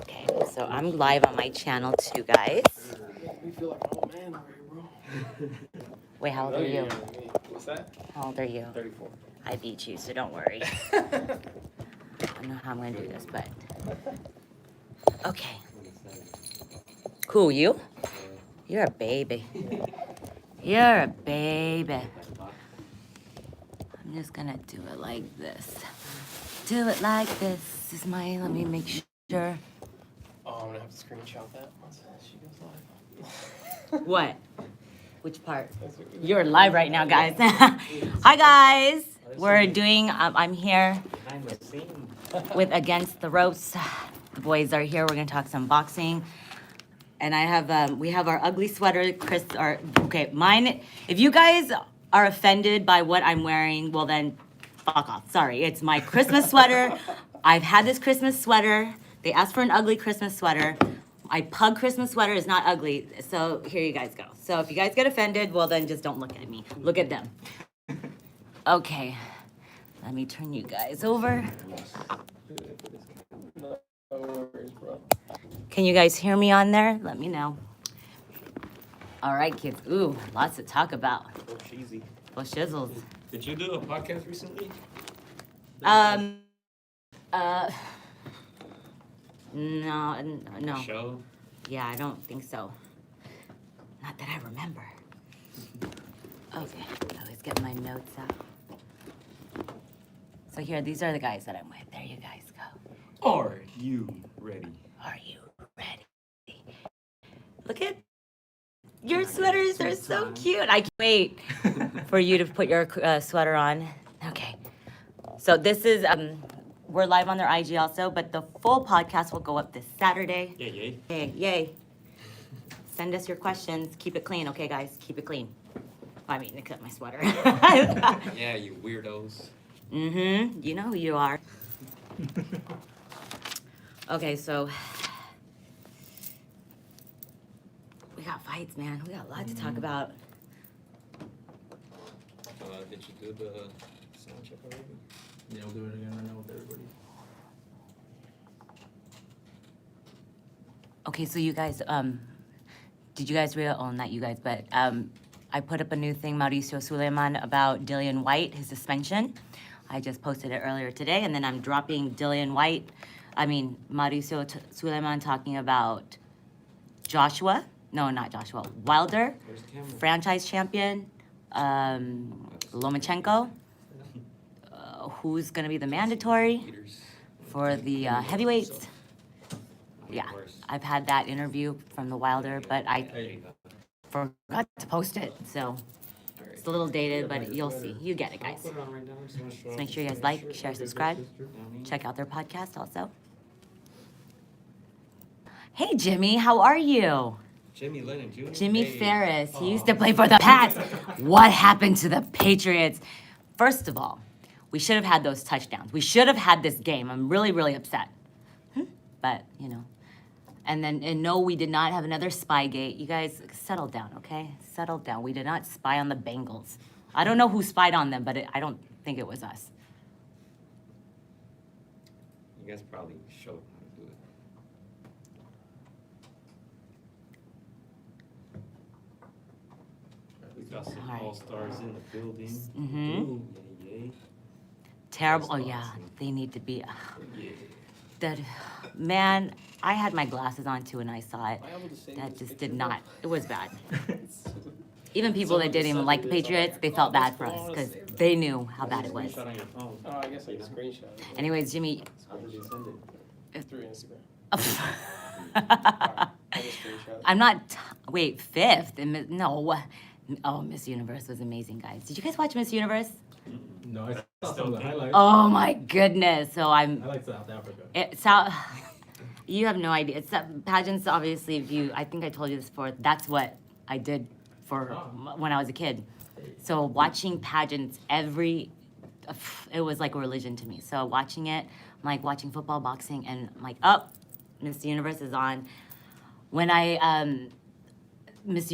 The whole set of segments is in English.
Okay, so I'm live on my channel too, guys. We feel like an old man over here, bro. Wait, how old are you? What's that? How old are you? 34. I beat you, so don't worry. I don't know how I'm gonna do this, but okay. Cool, you? You're a baby. You're a baby. I'm just gonna do it like this. Do it like this. Is my, let me make sure. Oh, I'm gonna have to screenshot that once she goes live. What? Which part? You're live right now, guys. Hi, guys. We're doing, I'm here with Against the Ropes. The boys are here. We're gonna talk some boxing. And I have, we have our ugly sweater, Chris, okay, mine, if you guys are offended by what I'm wearing, well then, fuck off, sorry. It's my Christmas sweater. I've had this Christmas sweater. They asked for an ugly Christmas sweater. My pug Christmas sweater is not ugly, so here you guys go. So if you guys get offended, well then just don't look at me. Look at them. Okay, let me turn you guys over. No worries, bro. Can you guys hear me on there? Let me know. All right, kids. Ooh, lots to talk about. Oh, cheesy. Well, shizzles. Did you do a podcast recently? No. Show? Yeah, I don't think so. Not that I remember. Okay, I always get my notes out. So here, these are the guys that I'm with. There you guys go. Are you ready? Are you ready? Look at your sweaters are so cute. I can't wait for you to put your sweater on. Okay. So this is, we're live on their IG also, but the full podcast will go up this Saturday. Yay, yay. Yay, yay. Send us your questions. Keep it clean, okay, guys? Keep it clean. I mean, except my sweater. Yeah, you weirdos. Mm-hmm. You know who you are. Okay, so we got fights, man. We got a lot to talk about. Did you do the sound check already? Yeah, we'll do it again right now with everybody. Okay, so you guys, did you guys read? Oh, not you guys, but I put up a new thing, Mauricio Suleiman, about Dillian White, his suspension. I just posted it earlier today, and then I'm dropping Mauricio Suleiman talking about Joshua. No, not Joshua. Wilder, Where's the camera? franchise champion, Lomachenko, who's gonna be the mandatory Eaters. for the heavyweights. So, Yeah, worse. I've had that interview from the Wilder, but I There you go. forgot to post it, so All right. it's a little dated, but you'll see. You get it, I'll guys. put it on right now. Just wanna show So off make the sure you guys Spanish like, shirt. share, Big subscribe. sister. I mean, Check out their podcast also. Hey, Jimmy, how are you? Jimmy Lennon Jr. Jimmy Hey. Ferris. He used Aw. to play for the Pats. What happened to the Patriots? First of all, we should have had those touchdowns. We should have had this game. I'm really, really upset. But, you know. And no, we did not have another Spygate. You guys, settle down, okay? Settle down. We did not spy on the Bengals. I don't know who spied on them, but I don't think it was us. You guys probably showed how to do it. We got some All right. all-stars in the building. Mhm. Ooh, yay, yay. Terrible. Oh, That's yeah. awesome. They need to be. Yeah. That, man, I had my glasses on too and I saw it. Am I able to save That this just picture, did bro? not. It was bad. Even people that didn't even like the Patriots, they felt bad for us because they knew how bad it was. Screenshot on your phone. Oh, I guess I can screenshot it. Anyways, Jimmy. How did you send it? Through Instagram. I'm I just screenshot it. not. Wait, fifth? No. Oh, Miss Universe was amazing, guys. Did you guys watch Miss Universe? No, I saw some of the highlights. Oh my goodness. So I like South Africa. You have no idea. It's pageants, obviously, if you, I think I told you this before, that's what I did for when I was a kid. So watching pageants it was like a religion to me. So watching it, I'm like watching football, boxing, and I'm like, oh, Miss Universe is on. When I, Miss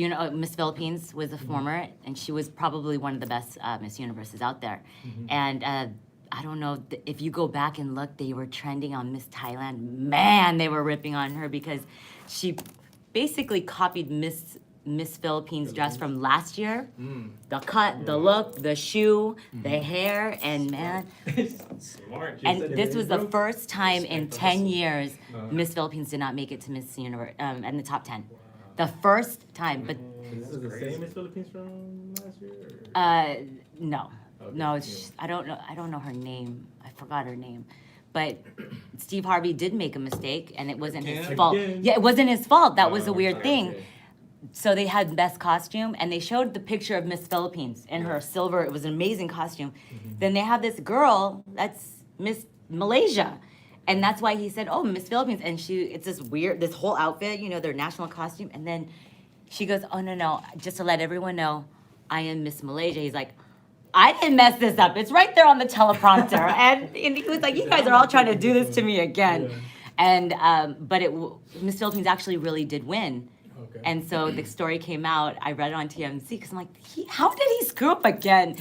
Philippines was a former, and she was probably one of the best Miss Universes out there. And I don't know if you go back and look, they were trending on Miss Thailand. Man, they were ripping on her because she basically copied Miss Philippines dress from last year. The cut, the look, the shoe, the hair, and man. Smart. And said this it was the broke. first time in Respect the 10 hustle. years Miss Philippines did not make it to Miss Universe in the top 10. The first time, but Is this the same as Philippines from last year? no, Okay, no, yeah. I don't know her name. I forgot her name, but Steve Harvey did make a mistake, and it wasn't his Again? fault. Again? Yeah, it wasn't his fault. That was the weird okay, thing. okay. So they had best costume, and they showed the picture of Miss Philippines in her silver. It was an amazing costume. Then they have this girl that's Miss Malaysia, and that's why he said, "Oh, Miss Philippines," and it's this whole outfit, their national costume, and then she goes, "Oh no, just to let everyone know, I am Miss Malaysia." He's like, "I didn't mess this up. It's right there on the teleprompter," and he was like, "You guys are all trying to do this to me again," and but Miss Philippines actually really did win. Okay. And so the story came out. I read it on TMZ because I'm like, how did he screw up again?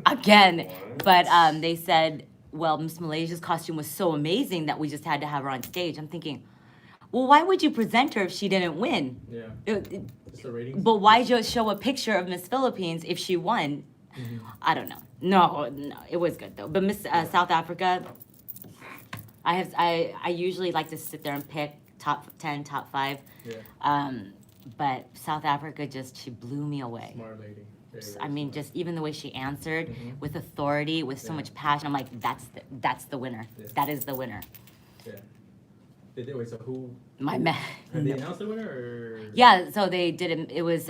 Again. But they said, well, Miss Malaysia's costume was so amazing that we just had to have her on stage. I'm thinking, well, why would you present her if she didn't win? Yeah. It- Just the ratings? but why just show a picture of Miss Philippines if she won? I don't know. No, it was good though. But Miss South Africa, I usually like to sit there and pick top 10, top 5. Yeah. But South Africa she blew me away. Smart lady. Very, very I mean, smart. just even the way she answered Mhm. with authority, with so Yeah. much passion. I'm like, that's the winner. Yeah. That is the winner. Yeah. Wait, so who? My man. Have they announced the winner or? Yeah, so they did it. It was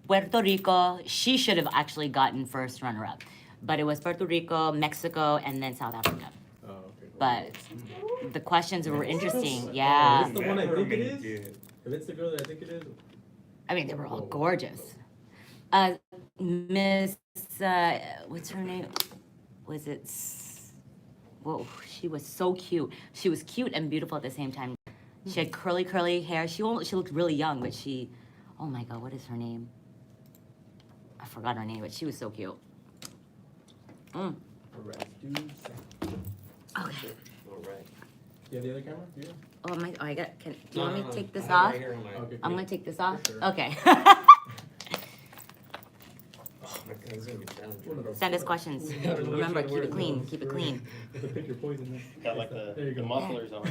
Puerto Rico. She should have actually gotten first runner-up, but it was Puerto Rico, Mexico, and then South Africa. Oh, okay. But the questions were Mexico? interesting. Oh, Yeah, it's the one I think it is? Good. If it's the girl that I think it is. I mean they were all Whoa. gorgeous. Miss, what's her name? Was it? Whoa, she was so cute. She was cute and beautiful at the same time. She had curly hair. She looked really young, but oh my God, what is her name? I forgot her name, but she was so cute. Mm. Alright, dude. Okay. All right. You have the other camera? Yeah. Oh my, oh, do you No, want me no, to no. take this I have it off? right here in my- Okay. I'm gonna take this off? Sure. Okay. Oh my God, it's gonna be challenging. One of those. Send us questions. Yeah, I don't know which Remember, one keep to it wear. clean, keep it clean. Pick your poison there. Got like There the you go. mufflers on.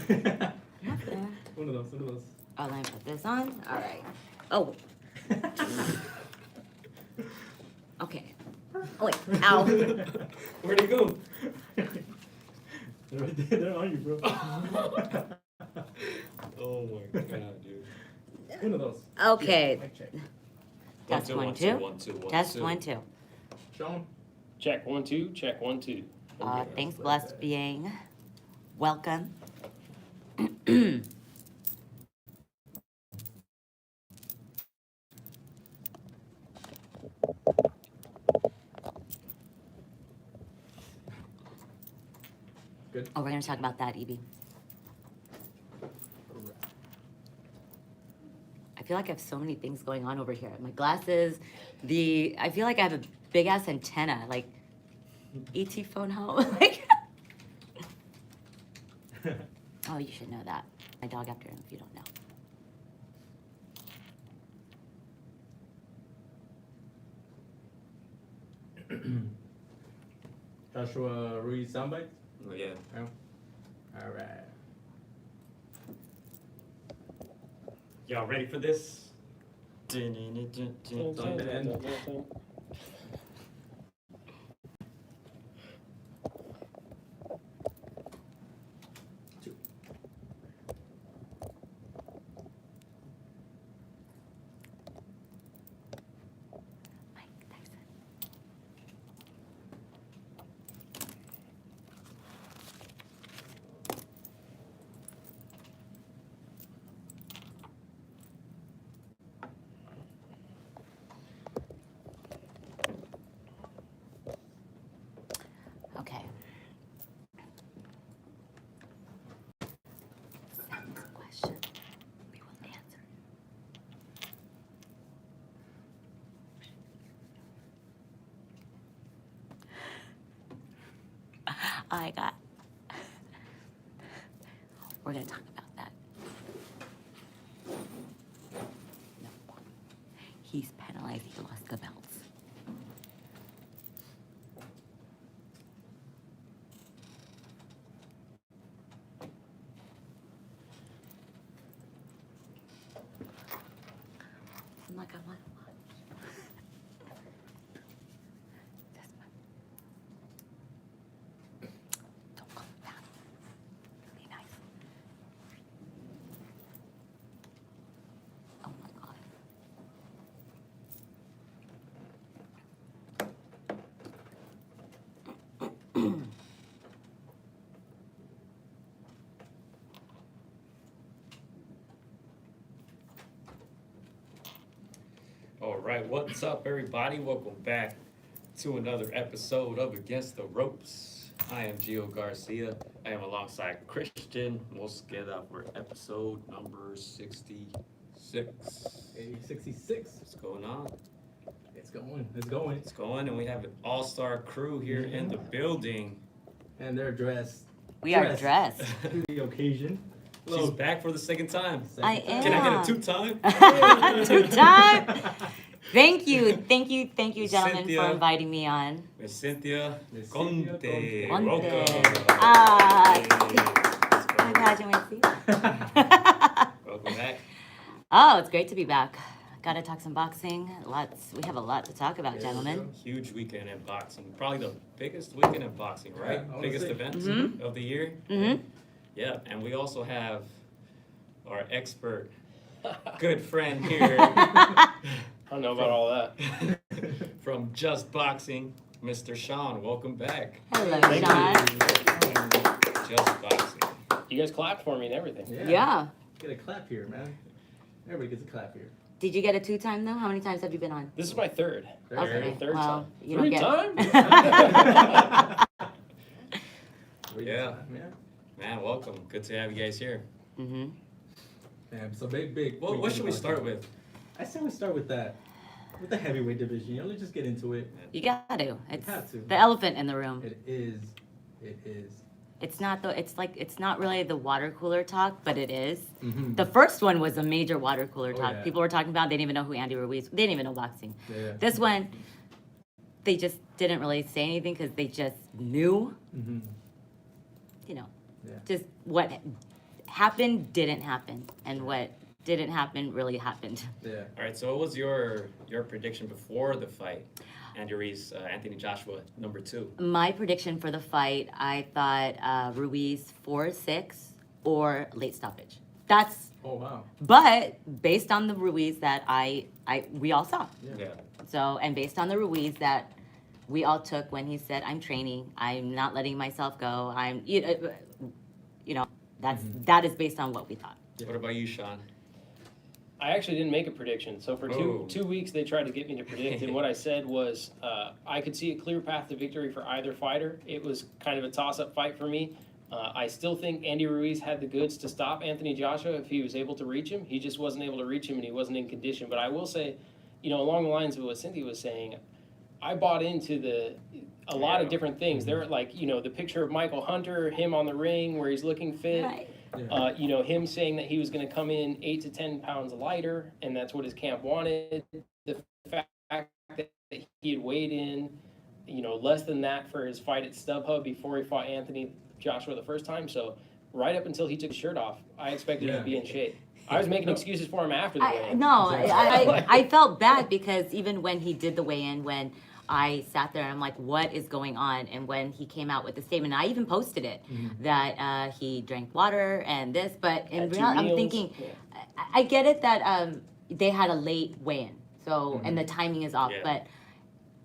One of those. Oh, let me put this on. All right. Oh, okay. Oh wait, ow. Where'd it go? They're right there. They're on you, bro. Oh my God, dude. One of those. Okay. Mic check. Test 1, 2. Test 1, 2. Sean. Check 1 2. Check 1 2. Thanks, blessed being. Welcome. Good. Oh, we're gonna talk about that, Evie. I feel like I have so many things going on over here. My glasses, I feel like I have a big ass antenna, like ET phone home. Like, oh, you should know that. My dog after him if you don't know. Joshua Ruiz soundbite? Oh, yeah. No? Alright. Y'all ready for this? Mike Tyson. I got. We're gonna talk about that. No. He's penalized. He lost the belts. I'm like, I want to watch. This one. Don't call him that. Be nice. Oh my God. All right, what's up, everybody? Welcome back to another episode of Against the Ropes. I am Gio Garcia. I am alongside Christian. Let's get up for episode number 66. 66. What's going on? It's going. It's going. It's going, and we have an all-star crew here in the building. And they're dressed. We are dressed. To the occasion. She's back for the second time. I am. Can I get a two-time? 2 time. Thank you, gentlemen, Cynthia. for inviting me on. Miss Cynthia, Miss Conte. Cynthia Conte. Welcome. Ah. Hey, let's go. Welcome back. Oh, it's great to be back. Gotta talk some boxing. We have a lot to talk about, Yeah, gentlemen. Huge weekend in boxing. Probably the biggest weekend in boxing, right? Yeah, I would Biggest say. event Mhm. of the year. Mm-hmm. Yeah, and we also have our expert, good friend here I don't know about all that. from Just Boxing, Mr. Sean. Welcome back. Hello, Thank Sean. Just Boxing. You guys clapped for me and everything. Yeah. Get a clap here, man. Everybody gets a clap here. Did you get a 2 time though? How many times have you been on? This is my third. Okay. Third Well, time. you don't Three get. time? Yeah. Man. Man, welcome. Good to have you guys here. Mm-hmm. Damn, so big. Well, what weekend should we of start boxing. with? I say we start with that. With the heavyweight division. Let's just get into it. You got to. It's have to. the elephant in the room. It is. It's not it's not really the water cooler talk, but it is. Mm-hmm. The first one was a major water cooler Oh, talk. yeah. People were talking about, they didn't even know who Andy Ruiz, they didn't even know boxing. Yeah. This one, they just didn't really say anything because they just knew, Mm-hmm. you know, Yeah. just what happened didn't happen, and what didn't happen really happened. Yeah. All right, so what was your prediction before the fight? Andy Ruiz, Anthony Joshua, number 2. My prediction for the fight, I thought Ruiz 4-6 or late stoppage. That's, Oh wow. but based on the Ruiz that we all saw. Yeah. So, and based on the Ruiz that we all took when he said, I'm training, I'm not letting myself go, you know, that is based on what we thought. What about you, Sean? I actually didn't make a prediction. So for Oh. 2 weeks, they tried to get me to predict. And what I said was I could see a clear path to victory for either fighter. It was kind of a toss-up fight for me. I still think Andy Ruiz had the goods to stop Anthony Joshua if he was able to reach him. He just wasn't able to reach him, and he wasn't in condition. But I will say, you know, along the lines of what Cynthia was saying, I bought into a lot of different things. There, like, you know, the picture of Michael Hunter, him on the ring where he's looking fit. Right. Yeah. You know, him saying that he was going to come in 8 to 10 pounds lighter, and that's what his camp wanted. The fact that he had weighed in, you know, less than that for his fight at StubHub before he fought Anthony Joshua the first time. So right up until he took his shirt off, I expected him to be in shape. I was making excuses for him after the weigh-in. I felt bad because even when he did the weigh-in, when I sat there and I'm like, what is going on? And when he came out with the statement, I even posted it, that he drank water and this, but in Had 2 reality, I'm meals. thinking, Yeah. I get it that they had a late weigh-in, so, and the timing is off, Yeah. but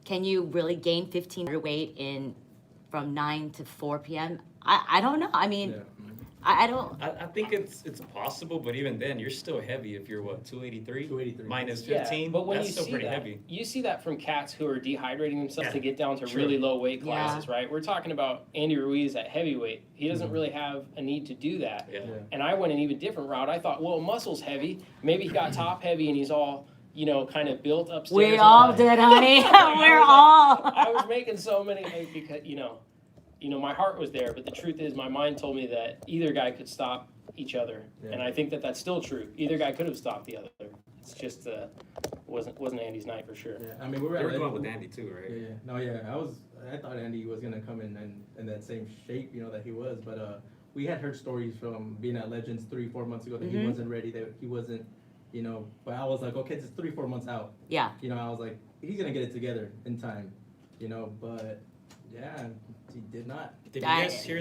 can you really gain 15 weight in from 9 to 4 p.m.? I don't know. I mean, Yeah. I don't. I think it's possible, but even then, you're still heavy if you're, what, 283? 283. Minus Yeah, 15? but when That's you still see pretty that, heavy. you see that from cats who are dehydrating themselves Yeah, to get down to true. really low weight Yeah. classes, right? We're talking about Andy Ruiz at heavyweight. He doesn't really have a need to do that. Yeah. Yeah. And I went an even different route. I thought, well, muscle's heavy. Maybe he got top heavy and he's all, you know, kind of built upstairs. We and all that. did, honey. I We're was all. I was making so many, because, you know, my heart was there, but the truth is my mind told me that either guy could stop each other. Yeah. And I think that that's still true. Either guy could have stopped the other. It's just wasn't Andy's night for sure. Yeah, I mean, we were They were at going with Andy too, right? Yeah, yeah. No, yeah. I thought Andy was gonna come in that same shape, that he was. But we had heard stories from being at Legends 3-4 months ago that he wasn't ready, that he wasn't, But I was like, okay, it's 3-4 months out. Yeah. I was like, he's gonna get it together in time, But yeah, he did not. Did you guys hear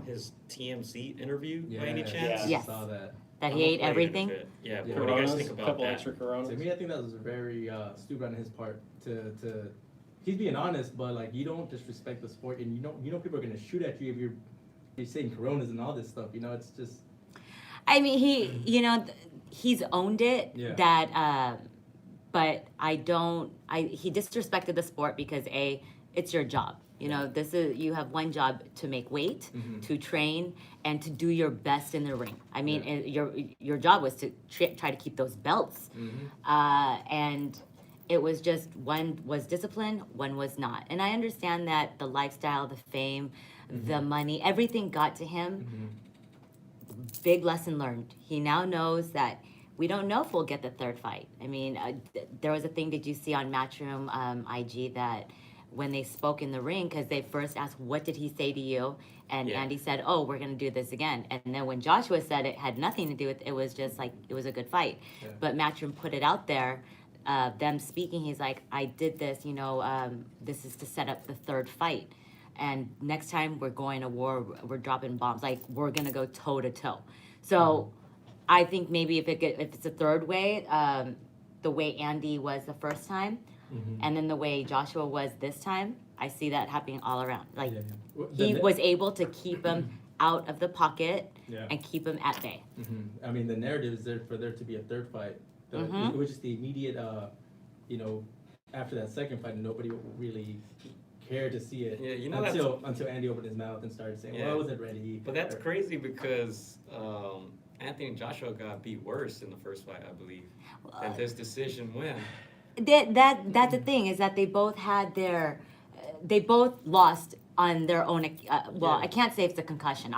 his TMZ interview by any chance? Yes. I saw that. That he ate everything. Yeah. Yeah. What do you guys Coronas, think a about couple that? extra Coronas. To me, I think that was very stupid on his part to he's being honest, but like you don't disrespect the sport, and people are gonna shoot at you if you're saying Coronas and all this stuff. It's just. I mean, he's owned it. Yeah. That, but he disrespected the sport because it's your job. You have one job to make weight, to train, and to do your best in the ring. I mean, your job was to try to keep those belts. And it was just one was discipline, one was not. And I understand that the lifestyle, the fame, the money, everything got to him. Big lesson learned. He now knows that we don't know if we'll get the third fight. I mean, there was a thing, did you see on Matchroom IG that when they spoke in the ring, because they first asked, what did he say to you? And Andy said, oh, we're going to do this again. And then when Joshua said it had nothing to do with it, was just like, it was a good fight. Yeah. But Matchroom put it out there, them speaking, he's like, I did this, this is to set up the third fight. And next time we're going to war, we're dropping bombs. Like, we're going to go toe to toe. So I think maybe if it's a third way, the way Andy was the first time, and then the way Joshua was this time, I see that happening all around. Like, he was able to keep him out of the pocket and keep him at bay. I mean, the narrative is there for there to be a third fight. It was just the immediate, after that second fight, nobody really cared to see it. Yeah, until Andy opened his mouth and started saying, "Well, I wasn't ready." But that's crazy because Anthony and Joshua got beat worse in the first fight, I believe, and this decision win. That's the thing, is that they both had they both lost on their own. I can't say it's a concussion.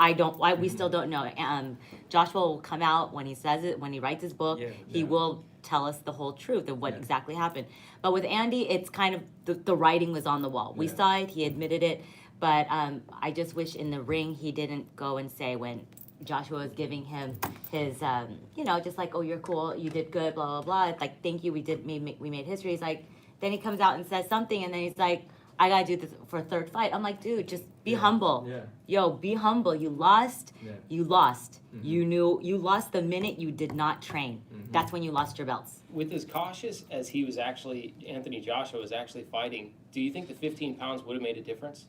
We still don't know. Joshua will come out when he says it, when he writes his book. He will tell us the whole truth of what exactly happened. But with Andy, it's kind of the writing was on the wall. We saw it. He admitted it. But I just wish in the ring he didn't go and say when Joshua was giving him his, just like, oh, you're cool, you did good, blah, blah, blah. It's like, thank you, we made history. He's like, then he comes out and says something, and then he's like, I gotta do this for a third fight. I'm like, dude, just be humble. Yeah. Yo, be humble. You lost. Yeah. You lost. You lost the minute you did not train. That's when you lost your belts. With as cautious as Anthony Joshua was actually fighting, do you think the 15 pounds would have made a difference?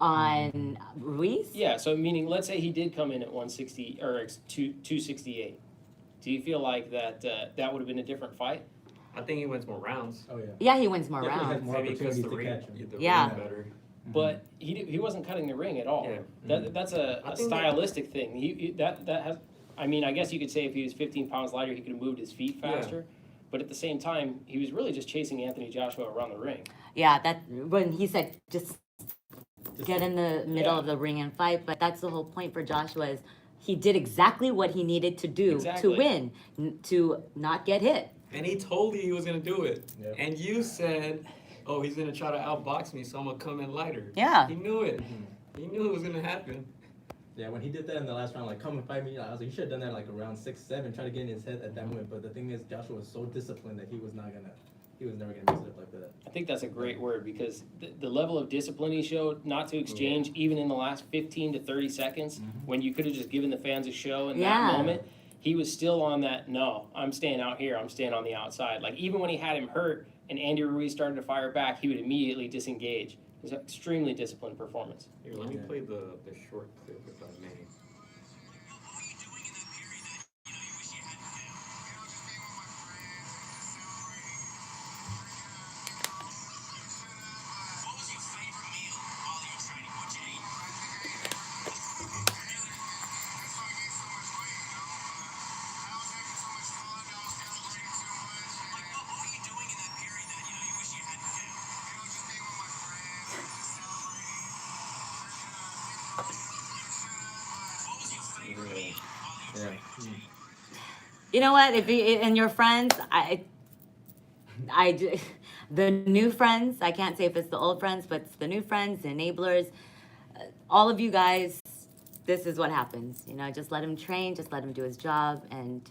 On Ruiz? Yeah, so meaning, let's say he did come in at 160 or 268. Do you feel like that would have been a different fight? I think he wins more rounds. Oh yeah. Yeah, he wins more Definitely rounds. has more Maybe because opportunities the to catch him. ring Yeah. better. But he wasn't cutting the ring at all. Yeah. That's a stylistic thing. That has. I mean, I guess you could say if he was 15 pounds lighter, he could have moved his feet faster. But at the same time, he was really just chasing Anthony Joshua around the ring. Yeah, that when he said just get in the middle of the ring and fight. But that's the whole point for Joshua is he did exactly what he needed to do to win, to not get hit. And he told you he was going to do it. Yep. And you said, oh, he's going to try to outbox me, so I'm going to come in lighter. Yeah. He knew it. He knew it was going to happen. Yeah, when he did that in the last round, like, come and fight me, I was like, you should have done that like around 6-7, try to get in his head at that moment. But the thing is, Joshua was so disciplined that he was never gonna mess it up like that. I think that's a great word because the level of discipline he showed not to exchange even in the last 15 to 30 seconds when you could have just given the fans a show in that moment. He was still on that, no, I'm staying out here, I'm staying on the outside. Like, even when he had him hurt and Andy Ruiz started to fire back, he would immediately disengage. It was an extremely disciplined performance. Here, let me play the short clip if I may. Yeah. You know what? If you, and your friends, the new friends, I can't say if it's the old friends, but it's the new friends, the enablers, all of you guys, this is what happens. You know, just let him train, just let him do his job, and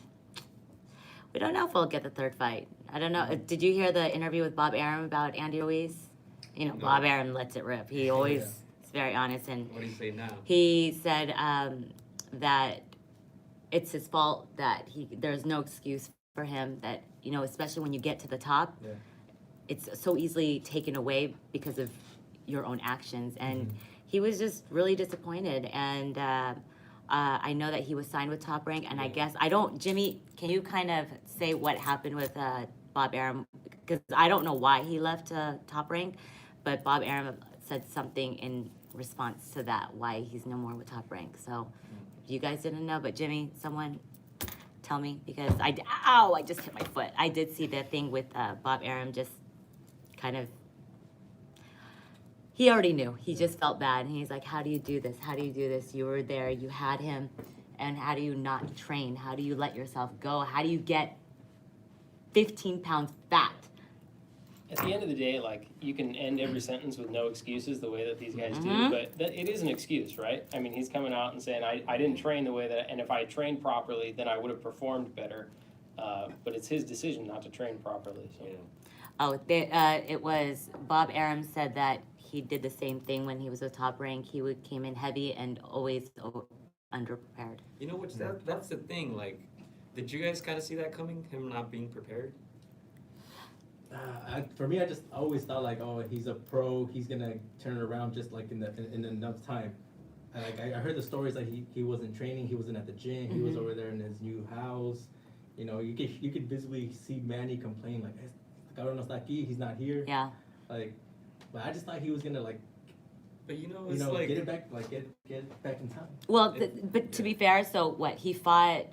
we don't know if we'll get the third fight. I don't know. Did you hear the interview with Bob Arum about Andy Ruiz? You know, No. Bob Arum lets it rip. He always Yeah. is very honest, and What do you say now? he said that it's his fault, that there's no excuse for him, that, you know, especially when you get to the top, Yeah. it's so easily taken away because of your own actions. And Mhm. he was just really disappointed. And I know that he was signed with Top Rank, and I Yeah. guess, Jimmy, can you kind of say what happened with Bob Arum? Because I don't know why he left Top Rank, but Bob Arum said something in response to that, why he's no more with Top Rank. So you guys didn't know, but Jimmy, someone tell me, because I just hit my foot. I did see the thing with Bob Arum, just kind of, he already knew. He just felt bad. And he's like, how do you do this? How do you do this? You were there, you had him, and how do you not train? How do you let yourself go? How do you get 15 pounds fat? At the end of the day, like, you can end every sentence with no excuses the way that these guys Mhm. do, but it is an excuse, right? I mean, he's coming out and saying, I didn't train the way that, and if I trained properly, then I would have performed better. But it's his decision not to train properly, so. Yeah. Oh, it was, Bob Arum said that he did the same thing when he was with Top Rank. He came in heavy and always underprepared. You know what? That's the thing. Like, did you guys kind of see that coming? Him not being prepared. For me, I just always thought like, oh, he's a pro. He's gonna turn it around just like in enough time. And, like I heard the stories like he wasn't training. He wasn't at the gym. He was over there in his new house. You know, you could visibly see Manny complain like, "Cabrón no está aquí. He's not here." Yeah. Like, but I just thought he was gonna like, But it's like get it back, like get back in time. Well, but to be fair, so what, he fought,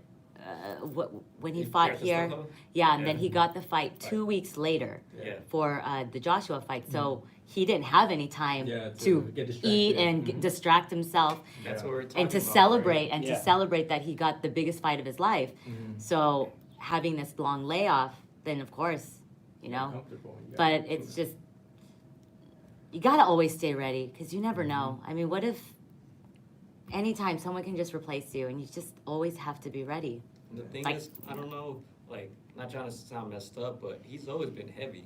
when he fought here, yeah, and then he got the fight 2 weeks later Yeah. for the Joshua fight. So he didn't have any time Yeah, to get distracted. eat and distract himself, That's what we're talking and to about, celebrate, right? and to Yeah. celebrate that he got the biggest fight of his life. Mhm. So having this long layoff, then of course, you know, Comfortable, you but gotta- it's just, you gotta always stay ready, because you never know. I mean, what if anytime someone can just replace you, and you just always have to be ready. And the thing Like- is, I don't know, like, not trying to sound messed up, but he's always been heavy.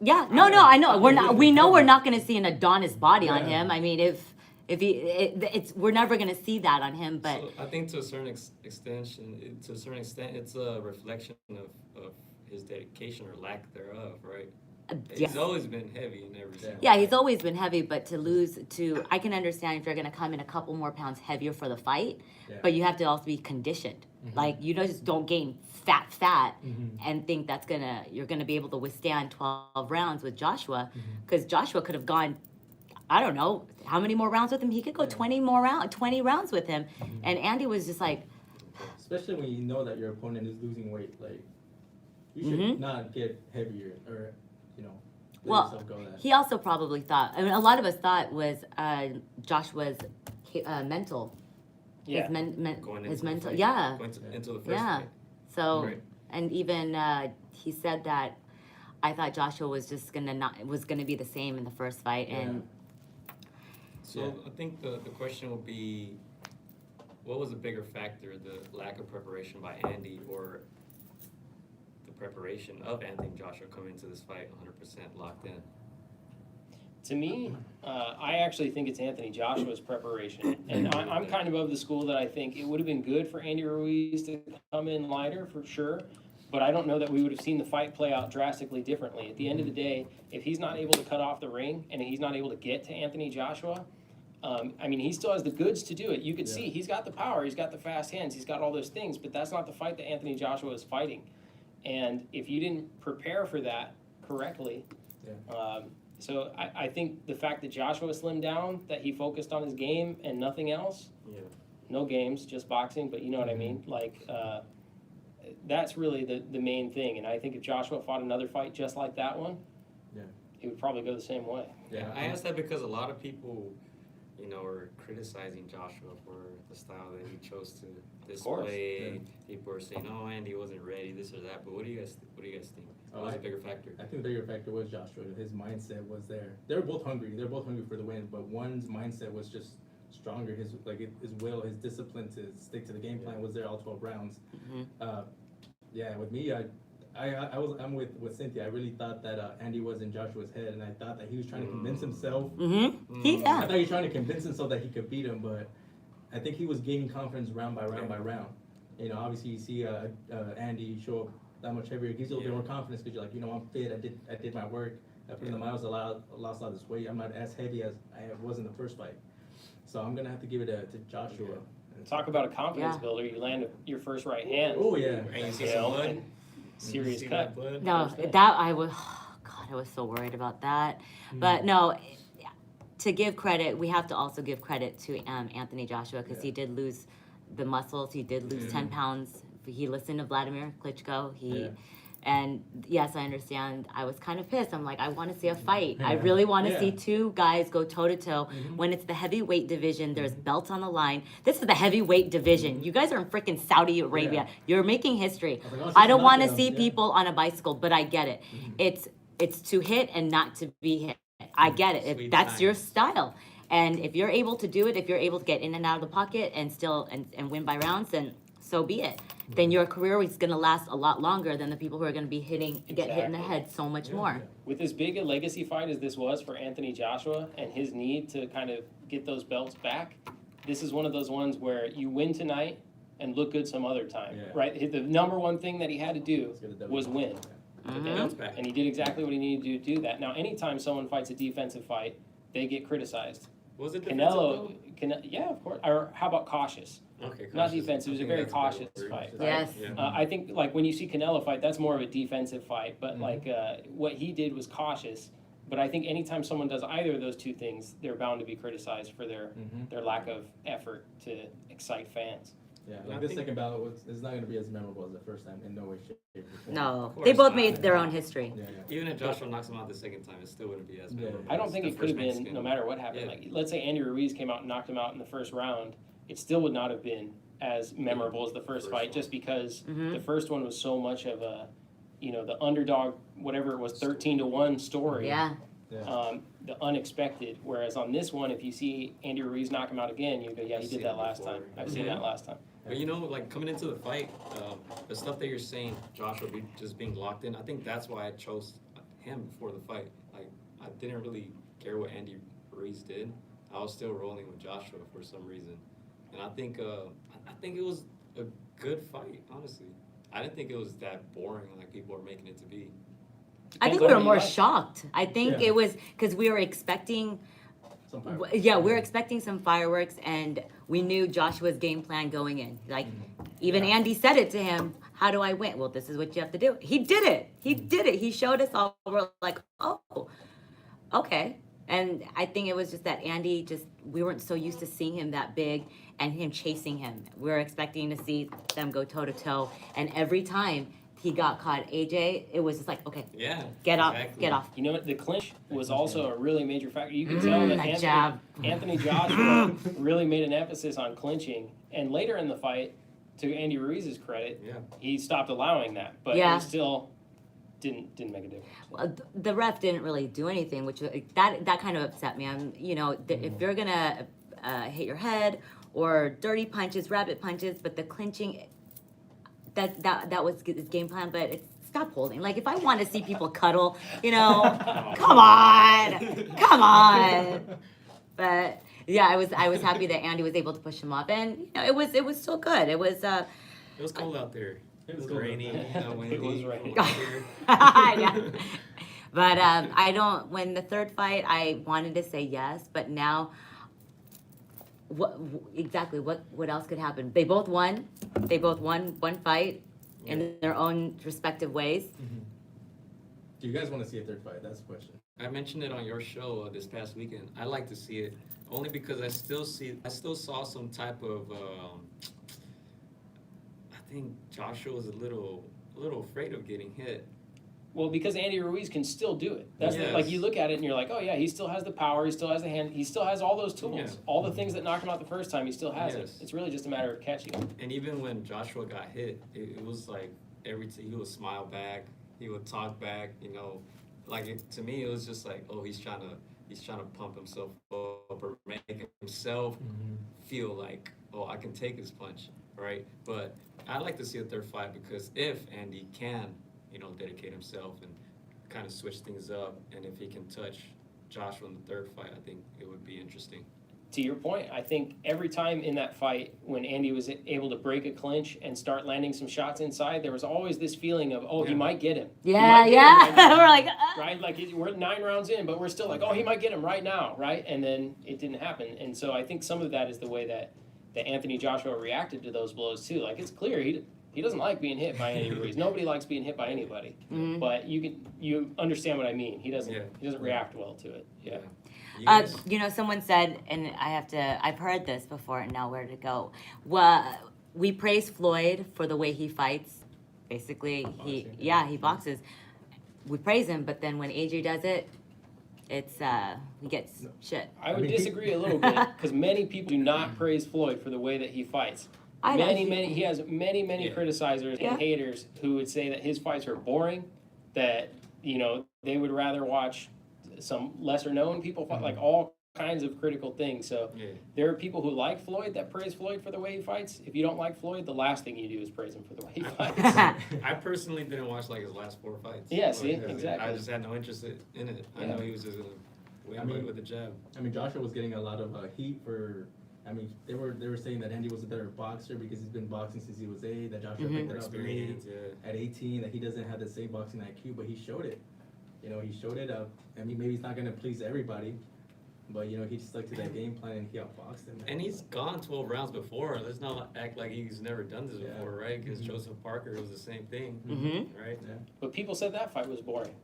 Yeah, no, I know. We're not. Yeah. We know we're not going to see an Adonis body on Yeah. him. I mean, if it's we're never going to see that on him. But So I think to a certain extent, it's a reflection of his dedication or lack thereof, right? yes. He's always been heavy in every single. Yeah, he's always been heavy. But to lose to, I can understand if you're going to come in a couple more pounds heavier for the fight, Yeah. but you have to also be conditioned. Like, you just don't gain fat Mhm. and think you're gonna be able to withstand 12 rounds with Joshua, because Joshua could have gone, I don't know how many more rounds with him. He could go Yeah. 20 rounds with him, and Andy was just like, Especially when you know that your opponent is losing weight, like you should Mhm. not get heavier or let Well, yourself go that. he also probably thought. I mean, a lot of us thought was Joshua's mental, Yeah. his, Going his into the mental, fight. yeah. Going into the first Yeah. fight. So, Right. and even he said that I thought Joshua was just gonna be the same in the first fight, and So Yeah. I think the question will be, what was a bigger factor, the lack of preparation by Andy or the preparation of Anthony Joshua coming into this fight 100% locked in? To me, I actually think it's Anthony Joshua's preparation. And I'm kind of the school that I think it would have been good for Andy Ruiz to come in lighter for sure. But I don't know that we would have seen the fight play out drastically differently. At the end of the day, if he's not able to cut off the ring and he's not able to get to Anthony Joshua, I mean, he still has the goods to do it. You could see he's got the power, he's got the fast hands, he's got all those things, but that's not the fight that Anthony Joshua is fighting. And if you didn't prepare for that correctly, so I think the fact that Joshua slimmed down, that he focused on his game and nothing else, Yeah. no games, just boxing, but you know what I mean? Like, that's really the main thing. And I think if Joshua fought another fight just like that one, Yeah. he would probably go the same way. Yeah, I asked that because a lot of people were criticizing Joshua for the style that he chose to course. display. People were saying, "Oh, Andy wasn't ready, this or that." But what do you guys think? What was a bigger factor? I think the bigger factor was Joshua. His mindset was there. They're both hungry. They're both hungry for the win, but one's mindset was just stronger. His will, his discipline to stick to the game plan was there all 12 rounds. Yeah, with me, I'm with Cynthia. I really thought that Andy was in Joshua's head, and I thought that he was trying to convince himself. I thought he was trying to convince himself that he could beat him, but I think he was gaining confidence round by round by round. Obviously you see Andy show up that much heavier. It gives you a little bit more confidence because you're like, I'm fit. I did my work. I put in the miles. I lost a lot of this weight. I'm not as heavy as I was in the first fight. So I'm gonna have to give it to Joshua. Talk about a confidence builder. You land your first right hand. Oh yeah. And you see some blood. Serious cut. No, that I was, God, I was so worried about that. But no, to give credit, we have to also give credit to Anthony Joshua because he did lose the muscles. He did lose 10 pounds. He listened to Vladimir Klitschko. And yes, I understand. I was kind of pissed. I'm like, I want to see a fight. I really want to see two guys go toe to toe. When it's the heavyweight division, there's belts on the line. This is the heavyweight division. You guys are in freaking Saudi Arabia. You're making history. I don't want to see people on a bicycle, but I get it. It's to hit and not to be hit. I get it. That's your style. And if you're able to do it, if you're able to get in and out of the pocket and still and win by rounds, then so be it. Then your career is going to last a lot longer than the people who are going to be get hit in the head so much more. With as big a legacy fight as this was for Anthony Joshua and his need to kind of get those belts back, this is one of those ones where you win tonight and look good some other time, right? The number one thing that he had to do was win. And he did exactly what he needed to do that. Now, anytime someone fights a defensive fight, they get criticized. Was it Canelo, yeah, of course. Or how about cautious? Okay, Not defensive. It was a very cautious fight. Right? Yes. I think like when you see Canelo fight, that's more of a defensive fight. But like what he did was cautious. But I think anytime someone does either of those two things, they're bound to be criticized for their lack of effort to excite fans. Yeah, like this second battle is not going to be as memorable as the first time in no way, shape, or form. No, they both made their own history. Even if Joshua knocks him out the second time, it still wouldn't be as memorable. I don't think it could have been no matter what happened. Like let's say Andy Ruiz came out and knocked him out in the first round, it still would not have been as memorable as the first fight, just because the first one was so much of a, the underdog, whatever it was, 13-1 story. The unexpected. Whereas on this one, if you see Andy Ruiz knock him out again, you go, yeah, he did that last time. I've seen that last time. But like coming into the fight, the stuff that you're saying, Joshua just being locked in, I think that's why I chose him before the fight. Like I didn't really care what Andy Ruiz did. I was still rolling with Joshua for some reason, and I think it was a good fight. Honestly, I didn't think it was that boring like people are making it to be. I think we were more shocked. I think it was because we were expecting. We were expecting some fireworks, and we knew Joshua's game plan going in. Like, even Andy said it to him, how do I win? Well, this is what you have to do. He did it. He showed us all. We're like, oh, okay. And I think it was just that Andy we weren't so used to seeing him that big and him chasing him. We were expecting to see them go toe to toe. And every time he got caught, AJ, it was just like, okay, get off. You know what? The clinch was also a really major factor. You could tell that Anthony Joshua really made an emphasis on clinching. And later in the fight, to Andy Ruiz's credit, he stopped allowing that. But it still didn't make a difference. Well, the ref didn't really do anything, which that kind of upset me. If you're gonna hit your head or dirty punches, rabbit punches, but the clinching. That was his game plan, but stop holding. Like, if I want to see people cuddle, come on. But yeah, I was happy that Andy was able to push him up, and it was so good. It was cold out there. It was rainy. Windy. It was raining. But when the third fight, I wanted to say yes, but now. What else could happen? They both won one fight in their own respective ways. Do you guys want to see a third fight? That's the question. I mentioned it on your show this past weekend. I like to see it only because I still saw some type of I think Joshua was a little afraid of getting hit. Well, because Andy Ruiz can still do it. That's Yes. like you look at it and you're like, oh yeah, he still has the power, he still has the hand, he still has all those tools, Yeah. all the things that knocked him out the first time, he still has it. Yes. It's really just a matter of catching him. And even when Joshua got hit, it was like he would smile back, he would talk back, you know, like to me it was just like, oh, he's trying to pump himself up or make himself feel like, oh, I can take this punch, right? But I'd like to see a third fight because if Andy can, you know, dedicate himself and kind of switch things up, and if he can touch Joshua in the third fight, I think it would be interesting. To your point, I think every time in that fight when Andy was able to break a clinch and start landing some shots inside, there was always this feeling of, oh, he Yeah. might get him. He Yeah, might get him yeah. right now. We're like, Right? Like we're 9 rounds in, but we're still like, oh, he might get him right now, right? And then it didn't happen. And so I think some of that is the way that Anthony Joshua reacted to those blows too. Like it's clear he doesn't like being hit by Andy Ruiz. Nobody likes being hit by anybody. Mhm. But you understand what I mean. He doesn't react well to it. Yeah. You guys- you know, someone said, and I've heard this before and know where to go. Well, we praise Floyd for the way he fights. Basically, he boxes. We praise him, but then when AJ does it, it's he gets shit. I would I mean, he- disagree a little bit because many people do not praise Floyd for the way that he fights. I know. He has many Yeah. criticizers Yeah. and haters who would say that his fights are boring, that you know they would rather watch some lesser known people fight, like all kinds of critical things. So yeah. there are people who like Floyd that praise Floyd for the way he fights. If you don't like Floyd, the last thing you do is praise him for the way he fights. I personally didn't watch like his last 4 fights. Yeah, see, Like, exactly. I just had no interest in it. I Yeah. know he was just gonna win I mean- with the jab. I mean, Joshua was getting a lot of heat for. I mean, they were saying that Andy was a better boxer because he's been boxing since he was 8. That Joshua picked it up late Experience, yeah. at 18. That he doesn't have the same boxing IQ, but he showed it. You know, he showed it. I mean, maybe he's not gonna please everybody, but you know, he stuck to that game plan and he outboxed him. And he's gone 12 rounds before. Let's not act like he's never done this Yeah. before, right? Because Mhm. Joseph Parker, it was the same thing, Mm-hmm. right? But people said that fight was boring.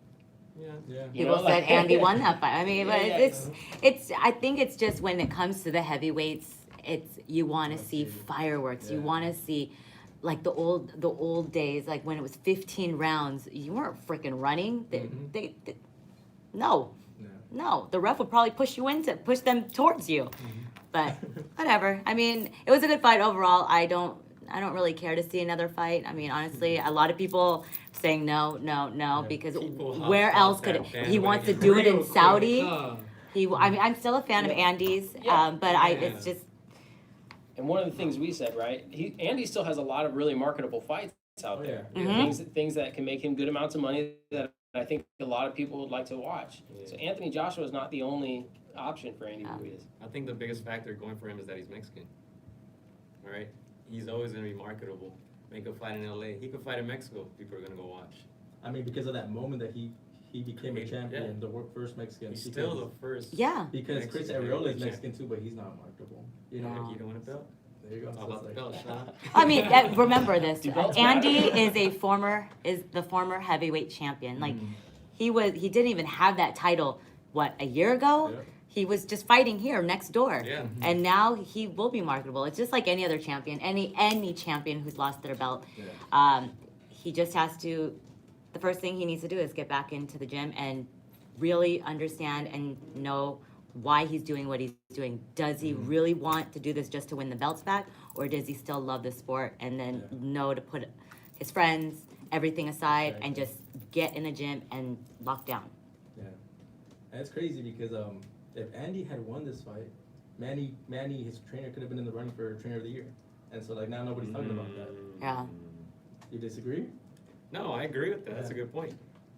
Yeah. Yeah. You People know, said like- Andy won that fight. I mean, Yeah, but yeah. it's. I think it's just when it comes to the heavyweights, it's you want to Let's see see. fireworks. You Yeah. want to see, like the old days, like when it was 15 rounds. You weren't freaking running. Mhm. They no, Yeah. no. The ref would probably push them towards you. But whatever. I mean, it was a good fight overall. I don't really care to see another fight. I mean, honestly, a lot of people saying no, Yeah. because People where hopped else off could that he wants to bandwagon do it in real quick, Saudi? huh? I mean, I'm still a fan of Yeah. Andy's, Yeah. but it's just And one of the things we said, right? Andy still has a lot of really marketable fights out Oh, there. yeah. Mhm. Things that can make him good amounts of money that I think a lot of people would like to watch. Yeah. So Anthony Joshua is not the only option for Andy Yeah. Ruiz. I think the biggest factor going for him is that he's Mexican. All right? He's always going to be marketable. Make a fight in LA. He could fight in Mexico. People are going to go watch. I mean, because of that moment that he became a Yeah. champion, the first Mexican. He's because- still the first. yeah. Because Chris Mexican Arreola is heavyweight Mexican too, but he's not marketable. You know, No. You don't want a belt? there you go. How So about it's the like- belt, Sean? I mean, remember this. Do belts Andy matter? is the former heavyweight champion. Like Mhm. he didn't even have that title. What, a year ago? Yeah. He was just fighting here next door. Yeah. And now he will be marketable. It's just like any other champion, any champion who's lost their belt. Yeah. He just has to, the first thing he needs to do is get back into the gym and really understand and know why he's doing what he's doing. Does he really want to do this just to win the belts back? Or does he still love the sport and then Yeah. know to put his friends, everything aside, and Exactly. just get in the gym and lock down? Yeah, and it's crazy because if Andy had won this fight, Manny, his trainer, could have been in the running for trainer of the year, and so like now nobody's talking about that. Yeah. You disagree? No, I agree with that. That's a Yeah. good point.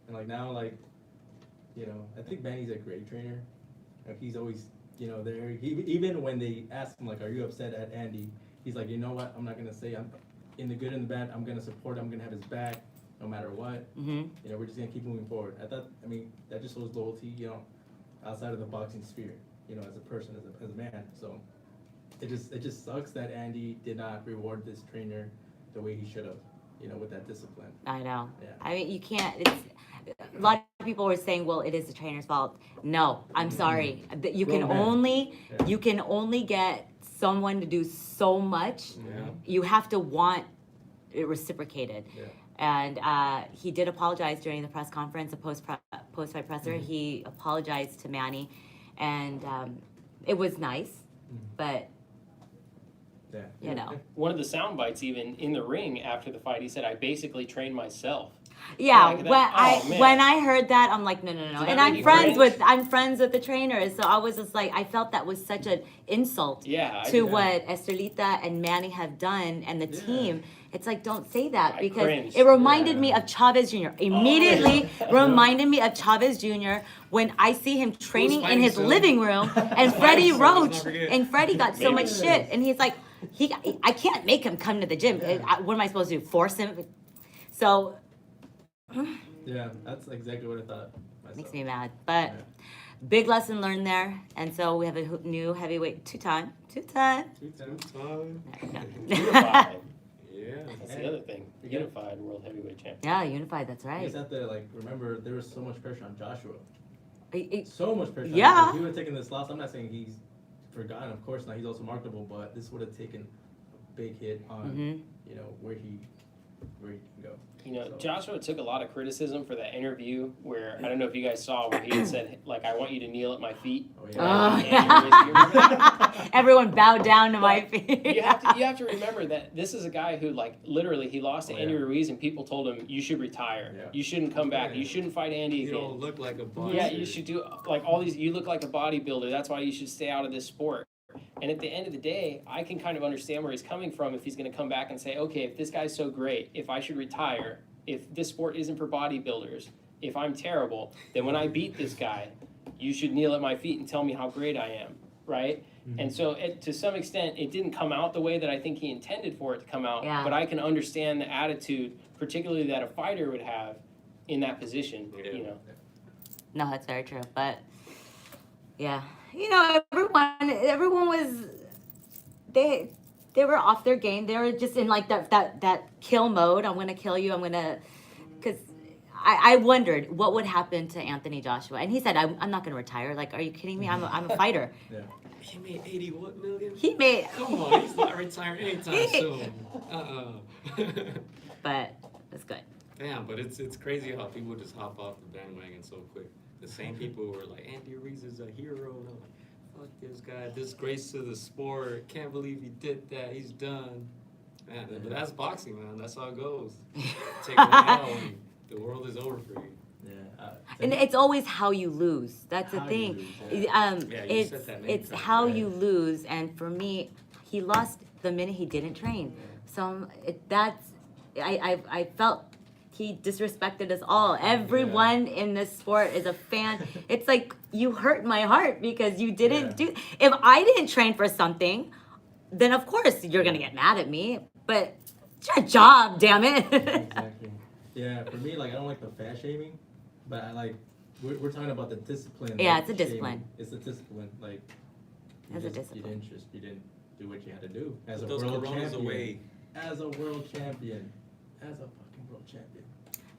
And like now, like, you know, I think Manny's a great trainer. Like he's always, you know, there. Even when they ask him like, "Are you upset at Andy?" He's like, "You know what? I'm not gonna say. I'm in the good and the bad. I'm gonna support him. I'm gonna have his back, no matter what. Mm-hmm. You know, we're just gonna keep moving forward." I mean, that just shows loyalty, you know, outside of the boxing sphere, you know, as a person, as a man. So it just sucks that Andy did not reward this trainer the way he should have, you know, with that discipline. I know. Yeah. I mean, you can't. A lot of people were saying, "Well, it is the trainer's fault." No, I'm sorry. That you can Grown man. only Yeah. you can only get someone to do so much. Yeah. You have to want it reciprocated. Yeah. And he did apologize during the press conference, a post-fight presser. Mhm. He apologized to Manny, and it was nice, but Yeah. you know. One of the sound bites, even in the ring after the fight, he said, "I basically trained myself." Yeah, Like that- oh, man. when I heard that, I'm like, no. Did And that make I'm you friends cringe? with the trainers, so I was just like, I felt that was such an insult Yeah, I to did. what Estrelita and Manny have done and the Yeah. team. It's like, don't say that I because cringed. it reminded me Yeah. of Chavez Jr. Immediately yeah. reminded me of Chavez Jr. when I see him training in fighting his soon? living room and Who's Freddie fighting soon? Let's Roach not forget. and Freddie got so Maybe. much shit and he's like, I can't make him come to the gym. What am I supposed to do? Force him? So Yeah, that's exactly what I thought. Myself. makes me mad, but. Yeah. Big lesson learned there, and so we have a new heavyweight two-time. Time. There we go. Unified. Yeah. That's the other thing. Unified world heavyweight champion. Yeah, unified. That's You right. just have to like remember there was so much pressure on Joshua. It- So much pressure. Yeah. If he would have taken this loss, I'm not saying he's forgotten. Of course not. He's also marketable, but this would have taken a big hit on Mhm. you know where he can go. You know, So- Joshua took a lot of criticism for that interview where, I don't know if you guys saw, where he had said, like, "I want you to kneel at my feet." Oh Oh, yeah. You remember that? Everyone bowed down to my feet. You have to remember that this is a guy who, like, literally, he lost to Oh, Andy yeah. Ruiz and people told him, "You should retire. Yeah. You shouldn't come back. You shouldn't fight Andy You again." don't look like a boxer. Yeah, you should do, like, all these, you look like a bodybuilder. That's why you should stay out of this sport. And at the end of the day, I can kind of understand where he's coming from if he's going to come back and say, okay, if this guy's so great, if I should retire, if this sport isn't for bodybuilders, if I'm terrible, then when I beat this guy, you should kneel at my feet and tell me how great I am, right? Mhm. And so to some extent, it didn't come out the way that I think he intended for it to come out, Yeah. but I can understand the attitude, particularly that a fighter would have in that position, Yeah. you know. No, that's very true. But yeah, you know, everyone was they were off their game. They were just in like that kill mode. I'm gonna kill you. I'm gonna because. I wondered what would happen to Anthony Joshua, and he said, "I'm not going to retire. Like, are you kidding me? I'm a fighter." Yeah. He made 81 million. He made, Come on, he's not retiring anytime He- soon. but it's good. Damn, but it's crazy how people just hop off the bandwagon so quick. The same people who were like, Andy Ruiz is a hero, and I'm like, fuck this guy, disgrace to the sport. Can't believe he did that. He's done. Man, but that's boxing, man. That's how it goes. Take one L, and the world is over for you. Yeah. And it's always how you lose. That's the How you thing. lose, Yeah, you It's said that many it's times, how yeah. you lose, and for me, he lost the minute he didn't train. So I felt he disrespected us all. Everyone in this sport is a fan. It's like you hurt my heart because you didn't Yeah. do. If I didn't train for something, then of course you're gonna get mad at me. But it's your job, damn it. Exactly. Yeah, for me, like I don't like the fat shaming, but I like we're talking about the discipline. Yeah, like, it's a shaming. discipline. It's a discipline. Like you It's a just- discipline. You didn't do what you had to do as Put a those world coronas champion. away. As a world champion. As a fucking world champion.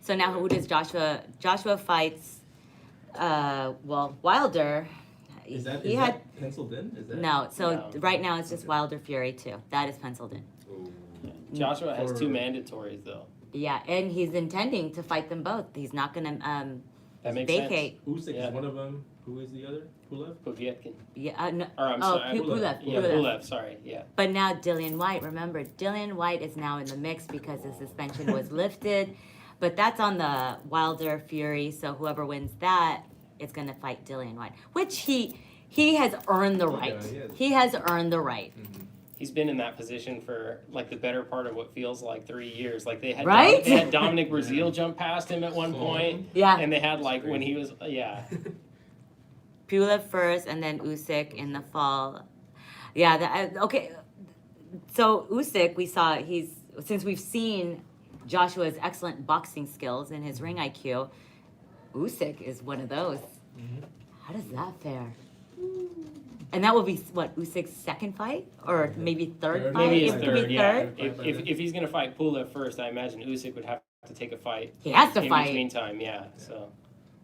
So now who does Joshua? Joshua fights, Wilder. Is that he had penciled in? Is that no. So No. right now it's just Okay. Wilder Fury too. That is penciled in. Ooh. Joshua has Or- 2 mandatories, though. Yeah, and he's intending to fight them both. He's not gonna That makes vacate. Usyk Yeah. is one of them. Who is the other? Pulev? Povetkin. Yeah, no, Or I'm oh, sorry. Pulev. Yeah, Pulev. Pulev, sorry, yeah. But now Dillian White. Remember, Dillian White is now in the mix because the suspension was lifted. But that's on the Wilder Fury. So whoever wins that is gonna fight Dillian White, which he has earned the right. Yeah, He has earned the right. Mm-hmm. He's been in that position for like the better part of what feels like 3 years. Like they had Right? they had Dominic Breazeale jump past him at one point, Yeah. and they had like when he was Pulev first, and then Usyk in the fall. Yeah. Okay. So Usyk, we saw since we've seen Joshua's excellent boxing skills and his ring IQ. Usyk is one of those. Mhm. How does that fare? And that will be what, Usyk's second fight, or maybe third Third. fight? maybe his It could be third. Yeah, third. if he's gonna fight Pulev first, I imagine Usyk would have to take a fight. He has to in fight. between time. Yeah, so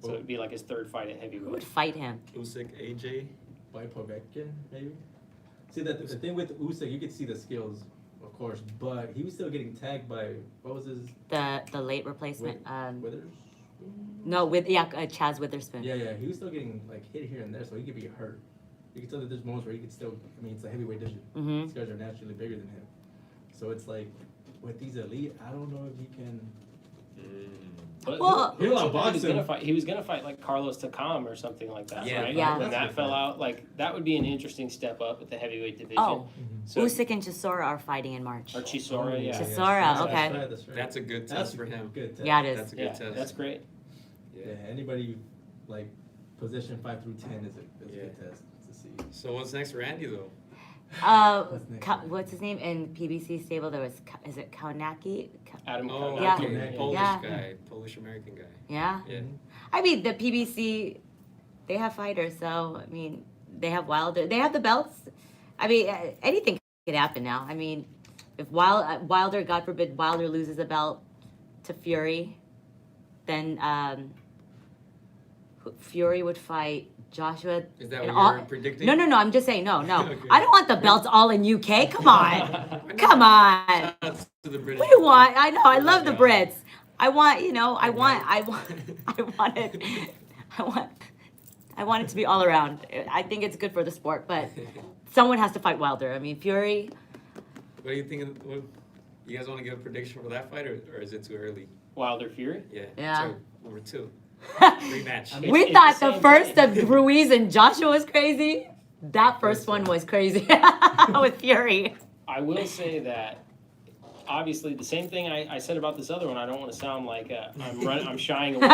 it'd be like his third fight at Who would heavyweight. fight him? Usyk, AJ. By Povetkin, maybe. See that the thing with Usyk, you could see the skills of of course, but he was still getting tagged by, what was his, The late replacement. Withers? No, Chaz Witherspoon. Yeah, he was still getting like hit here and there, so he could be hurt. You can tell that there's moments where he could still, I mean, it's a heavyweight division. Mhm. These guys are naturally bigger than him. So it's like, with these elite, I don't know if he can. But Well- who looks like He'll he was gonna fight like Carlos Takam or something like that, Yeah. right? Yeah. When That's that good. fell out, like that would be an interesting step up at the heavyweight division. Oh, So, Usyk and Chisora are fighting in March. or Chisora, yeah. Chisora, okay. That's right. That's a good test for him. Good test. Yeah, it is. That's a good Yeah, test. that's great. Yeah, anybody like position 5 through 10 is a Yeah. good test to see. So what's next for Andy though? What's next? What's his name in PBC stable? There was is it Kaunaki? Adam Oh, Yeah. Kownacki. okay. Polish Yeah. guy, Polish American guy. Yeah. Yeah. I mean the PBC, they have fighters. So I mean they have Wilder. They have the belts. I mean anything could happen now. I mean if Wilder, God forbid, Wilder loses a belt to Fury, then Fury would fight Joshua. Is that and what all- you're predicting? No. I'm just saying no. Okay. I don't want the belts all in UK. Come on. Come on. Shout out to the British. What do you want? I know. I love the Yeah. Brits. I want. I want it to be all around. I think it's good for the sport, but someone has to fight Wilder. I mean, Fury. What do you think? You guys want to give a prediction for that fight, or is it too early? Wilder Fury. Yeah. Yeah. So, number 2. Rematch. mean- We it's thought the the same first thing. of Ruiz and Joshua was crazy. That first one was crazy with Fury. I will say that obviously the same thing I said about this other one. I don't want to sound like I'm shying away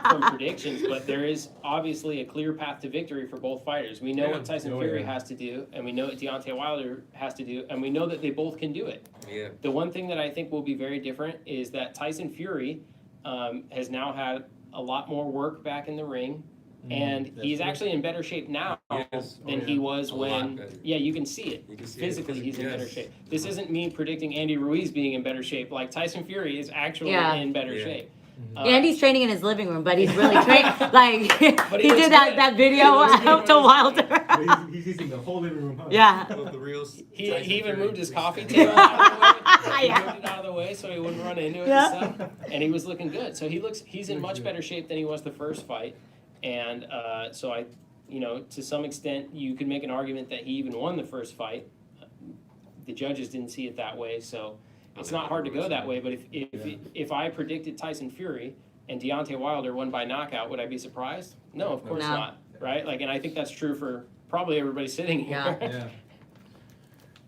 from predictions, but there is obviously a clear path to victory for both fighters. We know Yeah. what Tyson Oh, Fury yeah. has to do, and we know what Deontay Wilder has to do, and we know that they both can do it. Yeah. The one thing that I think will be very different is that Tyson Fury has now had a lot more work back in the ring, and that's he's true. actually in better shape now Yes. than Oh, he yeah. was A lot when. better. Yeah, you can see it. You can see it Physically, he's in better yes. shape. This isn't me predicting Andy Ruiz being in better shape. Like Tyson Fury is actually Yeah. in better Yeah. shape. Andy's training in his living room, but he's really trained. Like But he he looks did that good. that video He looks good up to when Wilder. But he's using the whole living room, huh? Yeah. Of the real He Tyson even Fury. moved his coffee table out of the way. He Yeah. moved it out of the way so he wouldn't run into it Yeah. and stuff. And he was looking good. So he's in much better shape than he was the first fight. And so to some extent, you could make an argument that he even won the first fight. The judges didn't see it that way, so it's not hard to go that way. But if I predicted Tyson Fury and Deontay Wilder won by knockout, would I be surprised? No, of course No. not. Right? Like, and I think that's true for probably everybody sitting here. Yeah. Yeah.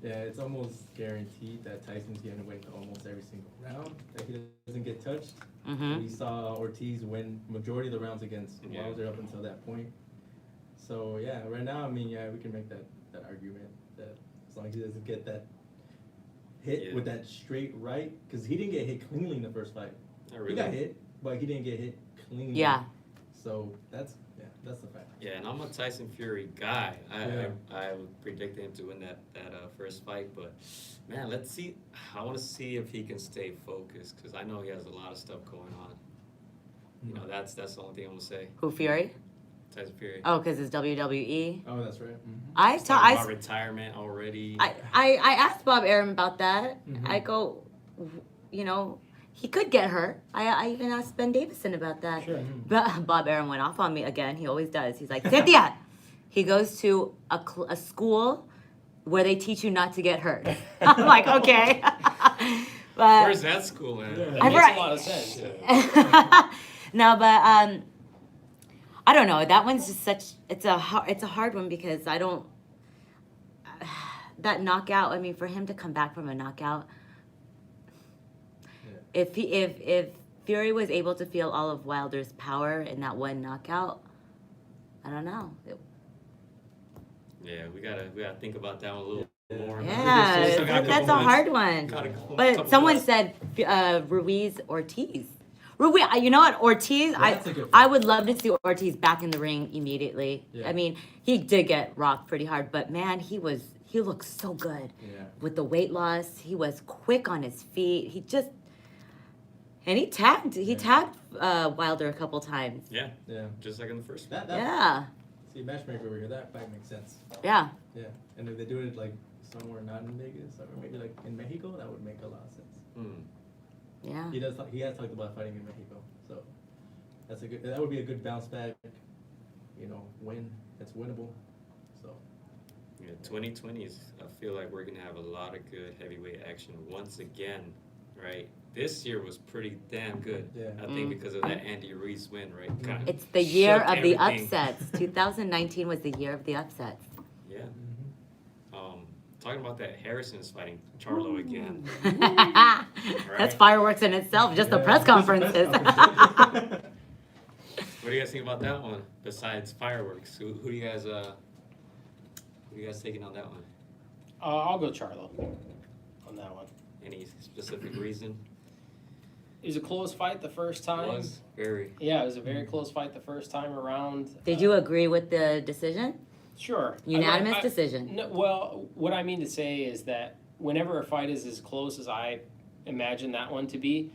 Yeah, it's almost guaranteed that Tyson's going to win almost every single round, that he doesn't get touched. Mm-hmm. We saw Ortiz win majority of the rounds against Yeah. Wilder up until that point. So, yeah, right now, I mean, yeah, we can make that argument that as long as he doesn't get that hit Yeah. with that straight right, because he didn't get hit cleanly in the first fight. Not He really. got hit, but he didn't get hit cleanly. Yeah. So, that's the fact. Yeah, and I'm a Tyson Fury guy. Yeah. I would predict him to win that first fight, but man, let's see. I want to see if he can stay focused because I know he has a lot of stuff going on. You know, that's the only thing I'm gonna say. Who Fury? Tyson Fury. Oh, because it's WWE. Oh, that's right. He's talking about retirement already. I asked Bob Arum about that. Mhm. I go, he could get hurt. I even asked Ben Davison about that. Sure. But Bob Arum went off on me again. He always does. He's like, Cynthia. He goes to a school where they teach you not to get hurt. I'm like, okay. But Where's that school at? That I've makes read- a lot of sense. no, but I don't know. That one's just it's a hard one because I don't that knockout. I mean, for him to come back from a knockout, if Fury was able to feel all of Wilder's power in that one knockout, I don't know. Yeah, we gotta think about that one a little more. Yeah, Still got a that's couple a hard months. one. Got a couple But someone months. said Ruiz Ortiz. Ruiz, you know what, Ortiz? Yeah, that's a good I would love to see Ortiz back in the ring immediately. Yeah. I mean, he did get rocked pretty hard, but man, he looked so good Yeah. with the weight loss. He was quick on his feet. He tagged Wilder a couple times. Yeah, Yeah. just like in the first. That Yeah, See, matchmaker over here, that fight makes sense. yeah. Yeah. And if they do it like somewhere not in Vegas, or maybe like in Mexico, that would make a lot of sense. Yeah. He has talked about fighting in Mexico, so that would be a good bounce back, win. It's winnable. So. Yeah, 2020 is. I feel like we're gonna have a lot of good heavyweight action once again, right? This year was pretty damn good. Yeah. I think because of that Andy Ruiz win, right? Kinda It's the year shook of the everything. upsets. 2019 was the year of the upsets. Yeah. Talking about that, Harrison is fighting Charlo again. That's fireworks in itself, just the Yeah, press just the conferences. conferences. What do you guys think about that one? Besides fireworks, who do you guys taking on that one? I'll go Charlo on that one. Any specific reason? It was a close fight the first time. It was very. Yeah, it was a very close fight the first time around. Did you agree with the decision? Sure. Unanimous I- decision. No, well, what I mean to say is that whenever a fight is as close as I imagine that one to be,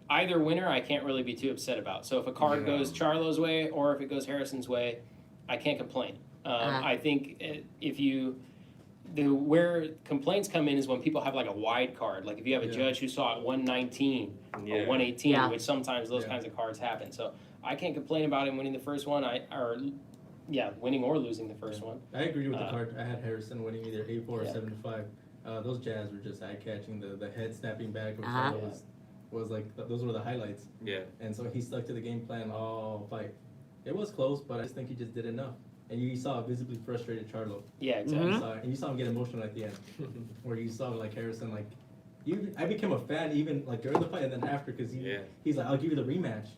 either winner I can't really be too upset about. So if a card Yeah. goes Charlo's way or if it goes Harrison's way, I can't complain. I think where complaints come in is when people have like a wide card. Like if you have a Yeah. judge who saw it 119 Yeah. or 118, Yeah. which sometimes those Yeah. kinds of cards happen. So I can't complain about him winning the first one. Winning or losing the first one. I agree with the card. I had Harrison winning either 8-4 or Yeah. 7-5. Those jabs were just eye catching. The head snapping back of Uh-huh. Charlo was like those were the highlights. Yeah. And so he stuck to the game plan all fight. It was close, but I just think he just did enough. And you saw a visibly frustrated Charlo. Yeah, exactly. You saw him get emotional at the end, where you saw like Harrison I became a fan even like during the fight and then after because he's like, I'll give you the rematch.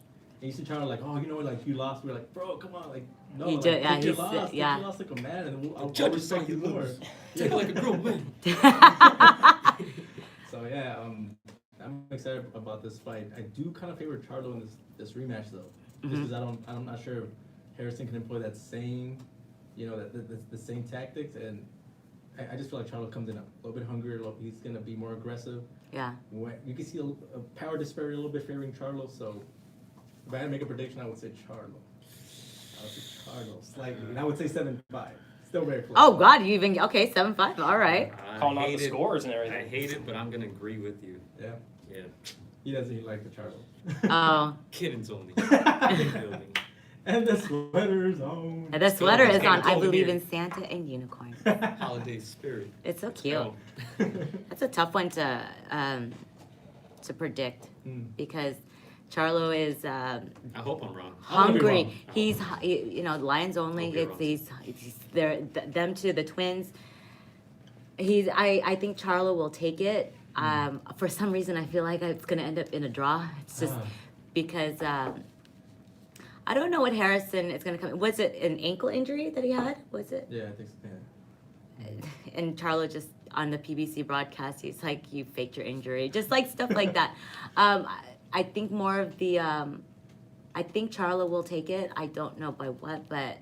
And you see Charlo like, oh, like you lost. We're like, bro, come on, like no, He like, did- yeah, take your he's- loss, yeah. take your loss like a man, and I'll Judges saw respect you you more. lose. Take it like a grown man. So yeah, I'm excited about this fight. I do kind of favor Charlo in this rematch though, just because I'm not sure if Harrison can employ that same, the same tactics, and I just feel like Charlo comes in a little bit hungrier. He's gonna be more aggressive. Yeah. You can see a power disparity a little bit favoring Charlo. So if I had to make a prediction, I would say Charlo. Slightly, and I would say 7-5. Still very close. Oh God, you even okay? 7-5. All right. Calling out the scores and I everything. hate it, but I'm gonna agree with you. Yeah. Yeah. He doesn't like the Charlo. Oh, Kiddings only. And the sweater's on. the sweater is on. I Over believe here. in Santa and unicorns. Holiday spirit. It's so cute. Oh. That's a tough one to predict because Charlo is I hope I'm wrong. hungry. wrong. He's Lions only. Hope you're It's wrong. them to the twins. I think Charlo will take it. For some reason, I feel like it's gonna end up in a draw. It's just because I don't know what Harrison is gonna come. Was it an ankle injury that he had? Was it? Yeah, I think so. Yeah. And Charlo just on the PBC broadcast, he's like, "You faked your injury," just like stuff like that. I think more of the. I think Charlo will take it. I don't know by what, but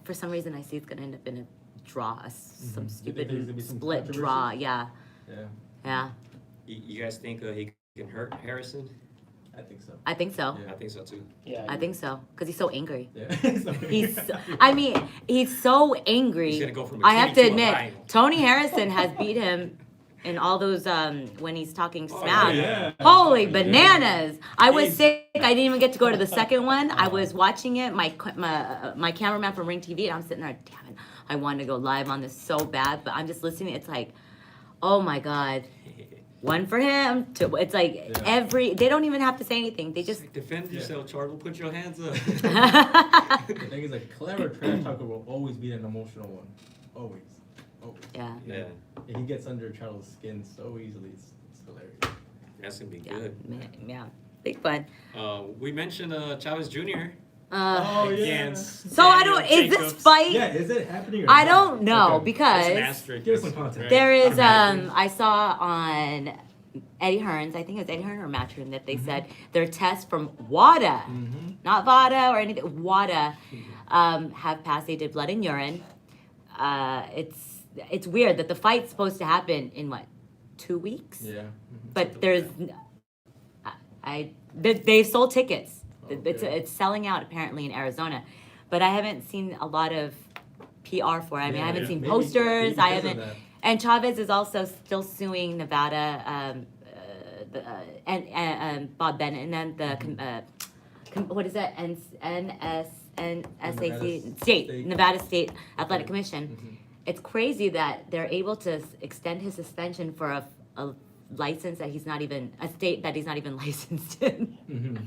for some reason I see it's gonna end up in a draw, some You think stupid there's gonna be some split controversy? draw. Yeah, Yeah, yeah. You guys think he can hurt Harrison? I think so. I think so. Yeah. I think so too. Yeah. I think so because he's so angry. Yeah. He's, he's so angry. He's gonna go from a I have to kitty to a admit, lion. Tony Harrison has beat him in all those when he's talking smack. yeah. Holy bananas! I was sick. I didn't even get to go to the second one. I was watching it. My cameraman from Ring TV, and I'm sitting there. Damn it! I wanted to go live on this so bad, but I'm just listening. It's like, oh my god. One for him. It's like they don't even have to say anything. They just. Defend yourself, Charlo. Put your hands up. The thing is, a clever trash talker will always be an emotional one. Always. Yeah. Yeah. And he gets under Charlo's skin so easily. It's hilarious. That's gonna be Yeah. good. Yeah. Big fun. We mentioned Chavez Jr. Oh, yeah. against So I Daniel don't. Is this Jacobs. fight? Yeah, is it happening or I not? don't know Okay. because There's an asterisk. Give us some context. there is Imagine. I saw on Eddie Hearns, I think it was Eddie Hearn or Matchroom that they said their tests from WADA, not VADA or anything, WADA, have passed. They did blood and urine. It's weird that the fight's supposed to happen in what, 2 weeks? Yeah. But there's they've sold tickets. Okay. It's selling out apparently in Arizona, but I haven't seen a lot of PR for it. I mean, I haven't seen Maybe posters. because I of haven't. that. And Chavez is also still suing Nevada, and Bob Bennett, and then what is that? NSAC, Nevada State Athletic Commission. Mhm. It's crazy that they're able to extend his suspension for a license that he's not even, a state that he's not even licensed in. Mhm.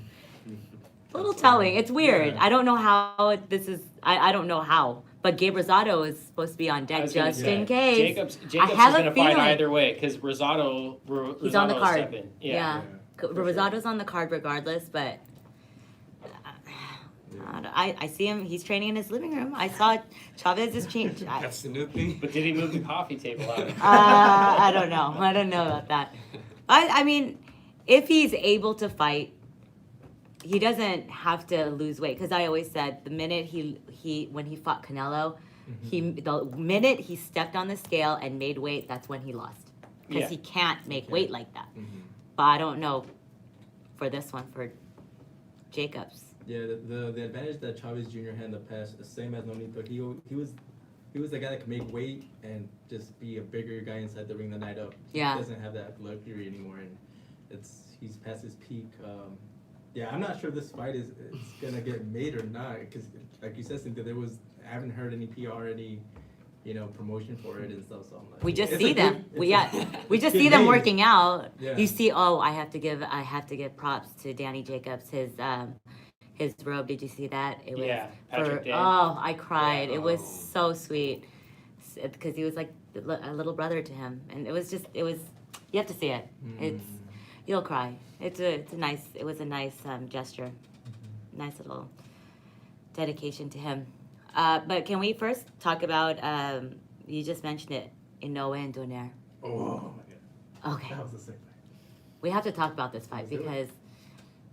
A little telling. It's weird. Yeah. I don't know how this is. I don't know how. But Gabe Rosado is supposed to be on I deck was gonna just say, in case. Jacobs have is a gonna fight feeling. either way because Rosado He's on the Rosado's card. stepping. Yeah. For sure. Rosado's on the card regardless, but I see him. He's training in his living room. I saw Chavez's change. That's the new thing. But did he move the coffee table out? I don't know. I don't know about that. I mean, if he's able to fight, he doesn't have to lose weight. Because I always said the minute when he fought Canelo, the minute he stepped on the scale and made weight, that's when he lost. Because Yeah. he can't make weight like that. Mhm. But I don't know for this one, for Jacobs. Yeah, the advantage that Chavez Jr. had in the past, the same as Nonito, he was the guy that could make weight and just be a bigger guy inside the ring the night up. Yeah. He doesn't have that luxury anymore, and he's past his peak. Yeah, I'm not sure if this fight is gonna get made or not, because like you said, Cynthia, I haven't heard any PR, any promotion for it and stuff. So I'm like, We just it's see a them. good- We it's a- we just good see them name. working out. Yeah. You see, oh, I have to give props to Danny Jacobs. His robe. Did you see that? It was Yeah, Patrick Day. oh, I cried. Yeah. It was Oh. so sweet because he was like a little brother to him, and it was you have to see it. It's you'll cry. It was a nice gesture, nice little dedication to him. But can we first talk about you just mentioned it, Inoue and Donaire? Oh my god, Okay, that was a sick fight. we have to talk about this fight Let's do it. because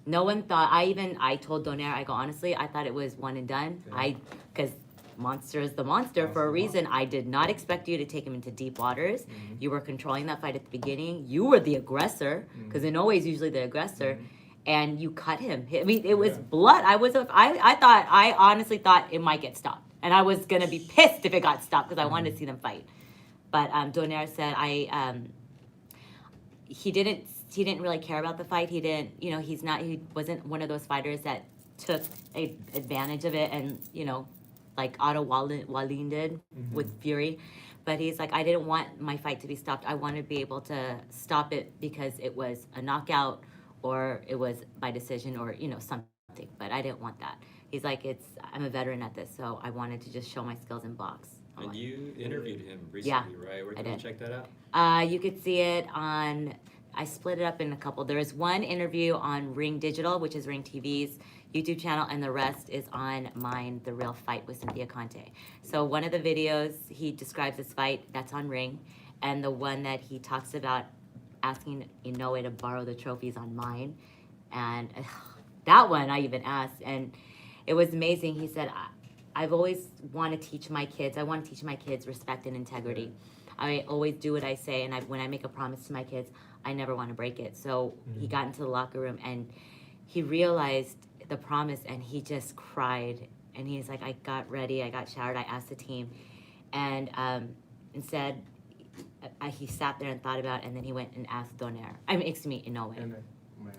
no one thought. I told Donaire, I go, honestly, I thought it was one and done. Yeah. Because Monster is the monster for a reason. I did not expect you to take him into deep waters. You were controlling that fight at the beginning. You were the aggressor because Inoue is usually the aggressor. And you cut him. I mean, it was Yeah. blood. I honestly thought it might get stopped. And I was going to be pissed if it got stopped because I wanted to see them fight. But Donaire said he didn't really care about the fight. He wasn't one of those fighters that took advantage of it and, like Otto Wallin did with Fury. But he's like, I didn't want my fight to be stopped. I wanted to be able to stop it because it was a knockout or it was by decision or, something. But I didn't want that. He's like, I'm a veteran at this, so I wanted to just show my skills in box. I'm And like, you interviewed him recently, right? Where I can we did. check that out? you could see it on, I split it up in a couple. There is one interview on Ring Digital, which is Ring TV's YouTube channel, and the rest is on mine, The Real Fight with Cynthia Conte. So one of the videos, he describes this fight, that's on Ring, and the one that he talks about asking Inoue to borrow the trophies on mine. And that one I even asked, and it was amazing. He said, I've always want to teach my kids, I want to teach my kids respect and integrity. I always do what I say, and when I make a promise to my kids, I never want to break it. So he got into the locker room, and he realized the promise, and he just cried. And he's like, I got ready, I got showered, I asked the team. And instead, he sat there and thought about it, and then he went and asked Inoue. And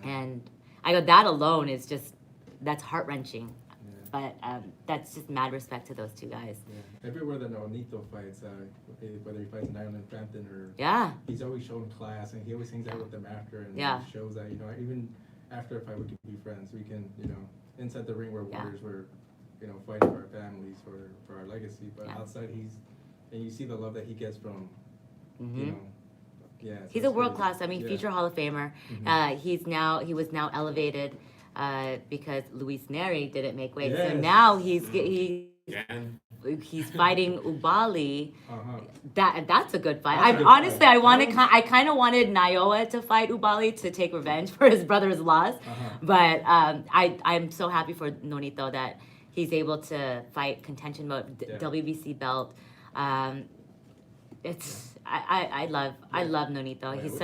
And I go, that alone is just, that's heart-wrenching. But that's just mad respect to those two guys. yeah. Everywhere that Nonito fights, whether he fights in Ireland, Frampton, or Yeah. he's always shown class, and he always hangs out with them after, and Yeah. shows that even after a fight we can be friends. We can inside the ring we're Yeah. warriors, we're fighting for our families, for our legacy. But Yeah. outside and you see the love that he gets from Mhm. yeah. so He's a it's world crazy. class, Yeah. future Hall of Famer. Mhm. He was now elevated because Luis Neri didn't make weight. So Yes. now Again. he's fighting Ubali. Uh-huh. That's a good fight. That's a good Honestly, fight. I kind of wanted Naoya to fight Ubali to take revenge for his brother's loss. Uh-huh. But I'm so happy for Nonito that he's able to fight contention mode, Yeah. WBC belt. I love Nonito. Yeah, He's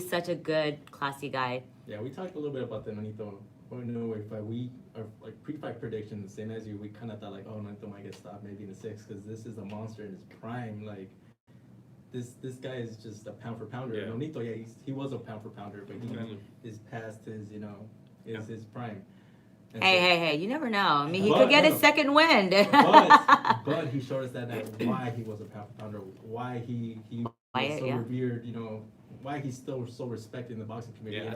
such a good, classy guy. Yeah, we talked a little bit about the Nonito fight. We are like pre-fight predictions, same as you. We kind of thought like, oh, Nonito might get stopped maybe in the 6th because this is a monster in his prime. Like this guy is just a pound for pounder. Yeah. Nonito, yeah, he was a pound for pounder, but he Mhm. is past his, his prime. And Hey, you never know. I mean, he But, could get no, his second wind. but he showed us that night why he was a pound for pounder, why he Why, was so yeah. revered, why he's still so respected in the boxing community. Yeah,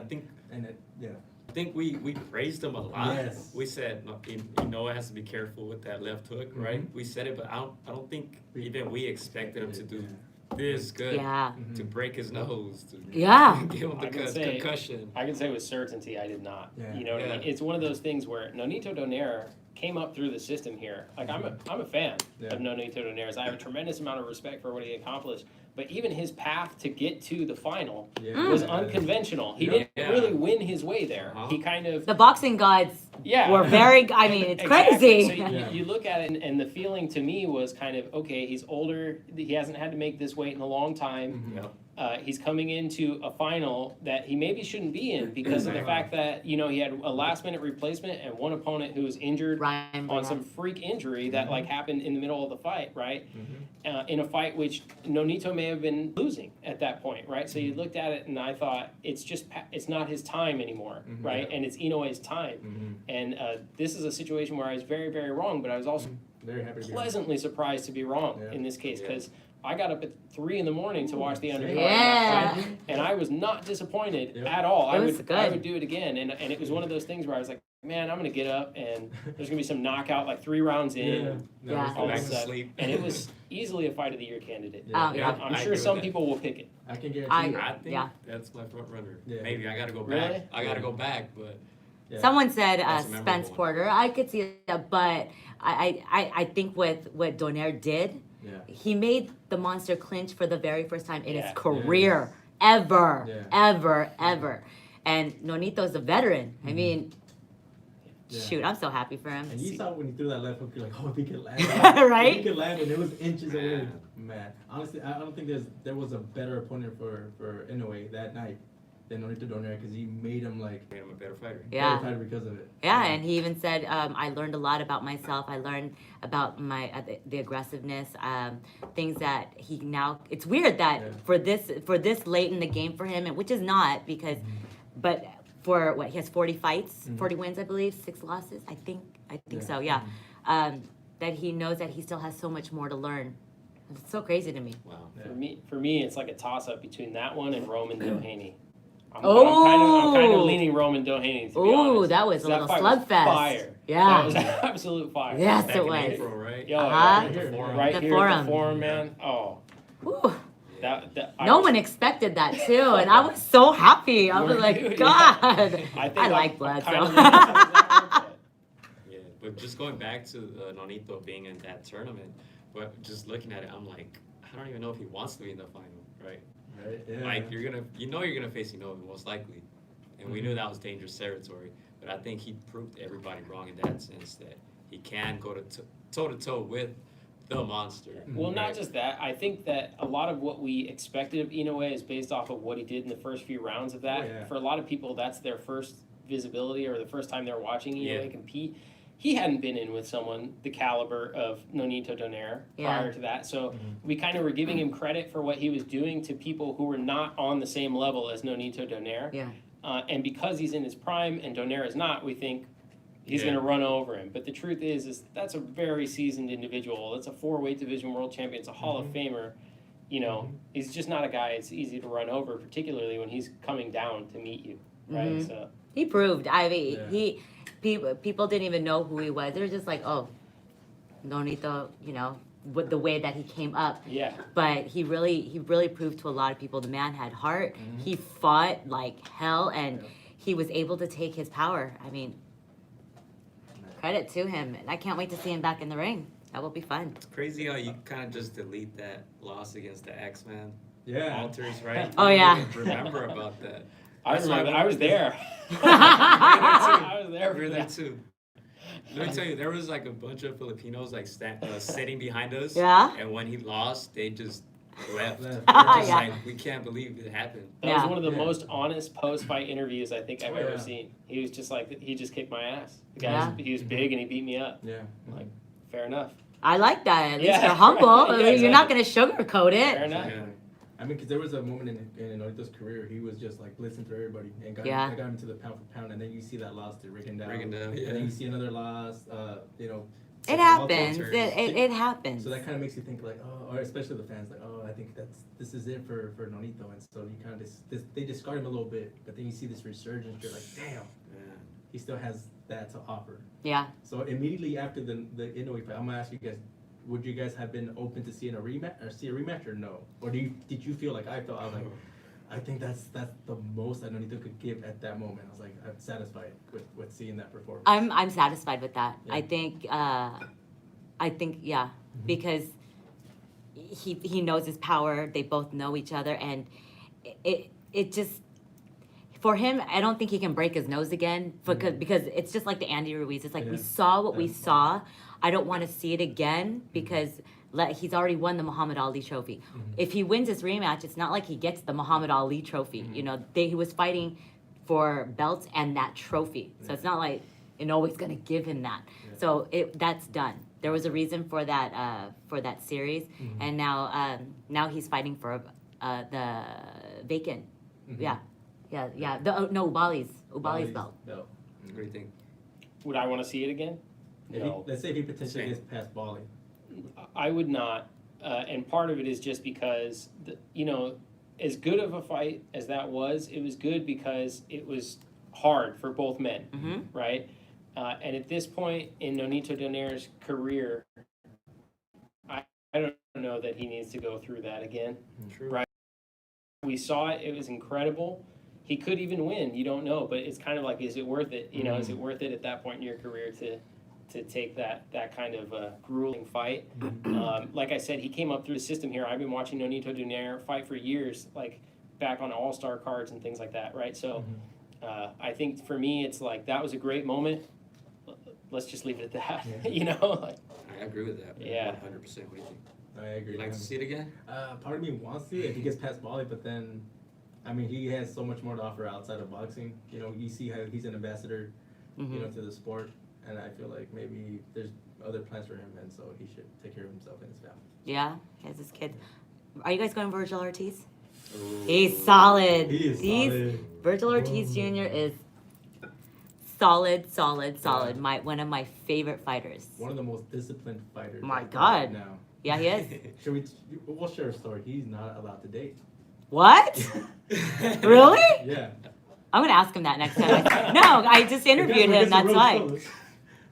I I think we praised him a lot. Yes. We said, it has to be careful with that left hook, right? Mhm. We said it, but I don't think even we expected him to do this good. Yeah. To break his nose, to Yeah. give him I can the say- concussion. I can say with certainty I did not. Yeah. You know what I Yeah. mean? It's one of those things where Nonito Donaire came up through the system here. Like I'm a fan Yeah. of Nonito Donaire. I have a tremendous amount of respect for what he accomplished. But even his path to get to the final Yeah. was Yeah. unconventional. He Yeah. didn't Yeah. really win his way there. Uh-huh. He kind of The boxing gods yeah. were very, I mean, it's Exactly. crazy. So Yeah. you look at it, and the feeling to me was kind of okay. He's older. He hasn't had to make this weight in a long time. Mhm. Yep. He's coming into a final that he maybe shouldn't be in because of the fact that he had a last minute replacement and one opponent who was injured Ryan on some Burnett. freak injury that like happened in the middle of the fight, right? Mhm. In a fight which Nonito may have been losing at that point, right? So you looked at it and I thought it's not his time anymore, Mhm. right? And it's Inoue's time. Mhm. And this is a situation where I was very, very wrong, but I was also Very happy to be on. pleasantly surprised to be wrong Yeah. in this case Yeah. because I got up at 3 a.m. to watch the undercard. of Yeah. that fight, and I was not disappointed Yeah. at all. It I was would good. do it again, and it was one of those things where I was like, man, I'm gonna get up and there's gonna be some knockout like 3 rounds in. Yeah. Yeah. Go All back of to a sudden. sleep. And it was easily a fight of the year candidate. Yeah. Oh, yeah. I'm I sure agree some with that. people will pick it. I can guarantee I- you. I think Yeah. that's my front runner. Yeah. Maybe I got to go Really? back. I got to go back, but Yeah. Someone said That's a Spence memorable one. Porter. I could see that, but I think with what Donaire did, Yeah. he made the monster clinch for the very first time in Yeah. his career, ever, Yeah. ever. And Nonito's a veteran. I mean, Yeah. shoot, I'm so happy for him. And you saw when he threw that left hook, you're like, oh, he could land. Right? He could land, and it was inches away. Man. Man, honestly, I don't think there was a better opponent for Inoue that night than Nonito Donaire because he made him like made him a better fighter. Yeah. better fighter because of it. Yeah, and he even said, I learned a lot about myself. I learned about my the aggressiveness, things that he now. It's weird that Yeah. for this late in the game for him, and which is not because, but for what he has 40 fights, Mhm. 40 wins, I believe, 6 losses. I think Yeah. so. Yeah, that he knows that he still has so much more to learn. It's so crazy to me. Wow. Yeah. For me, it's like a toss up between that one and Roman Doheny. I'm Oh. kind of leaning Roman Doheny. To be Ooh, honest. that was a little fight was slugfest. Fire. Yeah. That was absolute fire. Yes, Back it in was. April, right? Yo, Uh-huh. right The here, forum. right The here at forum. the forum, man. Oh, Ooh, I no was- one expected that too, and I was so happy. I was like, Yeah. God, I, think I like I'm blood. kinda So. leaning towards that one, Yeah, but just going back to Nonito being in that tournament, but just looking at it, I'm like, I don't even know if he wants to be in the final, right? Right? Yeah. Like you're gonna face Inoue most likely, and we knew that was dangerous territory. But I think he proved everybody wrong in that sense that he can go toe to toe with the monster. Well, not right? just that. I think that a lot of what we expected of Inoue is based off of what he did in the first few rounds of that. Oh, yeah. For a lot of people, that's their first visibility or the first time they're watching Inoue Yeah. compete. He hadn't been in with someone the caliber of Nonito Donaire prior Yeah. to that. So Mhm. we kind of were giving him credit for what he was doing to people who were not on the same level as Nonito Donaire. Yeah. And because he's in his prime and Donaire is not, we think he's Yeah. going to run over him. But the truth is that's a very seasoned individual. That's a 4-weight division world champion. It's a Hall of Famer. You know, he's just not a guy it's easy to run over, particularly when he's coming down to meet you, right? Mhm. So He proved. I mean, Yeah. people didn't even know who he was. They were just like, oh, Nonito, with the way that he came up. yeah, But he really proved to a lot of people the man had heart. He fought like hell, and Yeah. he was able to take his power. I mean, credit to him. And I can't wait to see him back in the ring. That will be fun. It's crazy how you kind of just delete that loss against the X-Man Yeah. alters, right? Oh, You yeah. don't even remember about that. I That's why remember. when- I was there. I I was there We for were there that. too. Let me tell you, there was like a bunch of Filipinos like sitting behind us. Yeah? And when he lost, they just left. Left. They're just Yeah. like, we can't believe it happened. That Yeah. was one of the Yeah. most honest post-fight interviews I think I've Oh, ever yeah. seen. He was just like, he just kicked my ass. The guy, Yeah. he was big and he beat me up. Yeah. Like, fair enough. like that. At least Yeah, you're humble. right. I Yeah, mean, you're not going to sugarcoat Fair it. enough. Yeah. I mean, because there was a moment in Nolito's career, he was just like blitzing through everybody and Yeah. got him to the pound for pound, and then you see that loss to Rigondeaux, Rigondeaux, and then you see another loss. You know, It Walter. happens. It happens. So that kind of makes you think like, oh, or especially the fans, like, oh, I think this is it for Nonito, and so you kind of they discard him a little bit, but then you see this resurgence, you're like, damn, he still has that to offer. Yeah. So immediately after the Inoue fight, I'm gonna ask you guys, would you guys have been open to seeing a rematch or no? Or did you feel like I felt? I was like, I think that's the most that Nonito could give at that moment. I was like, I'm satisfied with seeing that performance. I'm satisfied with that. Yeah. I think yeah, because he knows his power. They both know each other, and it just for him, I don't think he can break his nose again because it's just like the Andy Ruiz. It's like we saw what we saw. I don't want to see it again because he's already won the Muhammad Ali trophy. If he wins his rematch, it's not like he gets the Muhammad Ali trophy. You know, he was fighting for belts and that trophy. So it's not like Inoue's going to give him that. So that's done. There was a reason for that series, and now he's fighting for the vacant. Yeah. Ubali's belt. No. What do you think? Would I want to see it again? No. Let's say if he potentially gets past Bali. I would not. And part of it is just because, as good of a fight as that was, it was good because it was hard for both men, right? And at this point in Nonito Donaire's career, I don't know that he needs to go through that again. True. Right? We saw it. It was incredible. He could even win. You don't know. But it's kind of like, is it worth it? Is it worth it at that point in your career to take that kind of grueling fight? Like I said, he came up through the system here. I've been watching Nonito Donaire fight for years, like back on all-star cards and things like that, right? So I think for me, it's like that was a great moment. Let's just leave it at that. I agree with that. Yeah. 100%. What do you think? I agree. Like to see it again? Part of me wants to if he gets past Bali, but then, I mean, he has so much more to offer outside of boxing. You see how he's an ambassador, to the sport, and I feel like maybe there's other plans for him, and so he should take care of himself and his family. Yeah, he has his kids. Are you guys going Virgil Ortiz? He's solid. He is solid. Virgil Ortiz Jr. is solid. Yeah. One of my favorite fighters. One of the most disciplined fighters. My right God. now. Yeah, he is. We'll share a story. He's not allowed to date. What? Really? Yeah. I'm gonna ask him that next time. No, I just interviewed him. That's why. Close.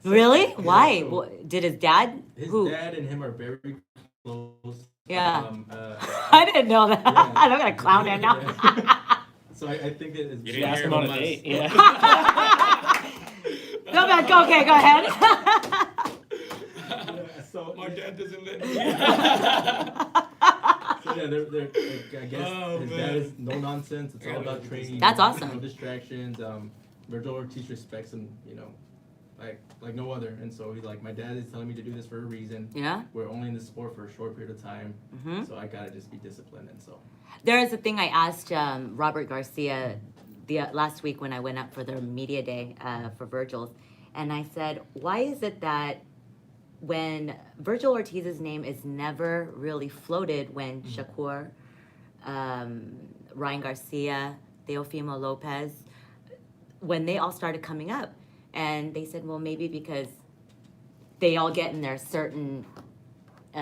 Really? Yeah, Why? so Did his dad? His Who? dad and him are very close. Yeah. I didn't know that. Yeah. I'm gonna clown him now. Yeah. So I think that You You didn't ask hear him on from a us. date. Yeah. Go back. Okay, go ahead. So My dad doesn't let me. So yeah, they're I guess Oh, his man. dad is no nonsense. It's all about training. That's awesome. No distractions. Virgil Ortiz respects him, like no other. And so he's like, my dad is telling me to do this for a reason. Yeah. We're only in the sport for a short period of time, Mhm. so I gotta just be disciplined. And so There is a thing I asked Robert Garcia last week when I went up for their media day for Virgil's, and I said, why is it that when Virgil Ortiz's name is never really floated when Shakur, Ryan Garcia, Teofimo Lopez, when they all started coming up, and they said, well, maybe because they all get in their certain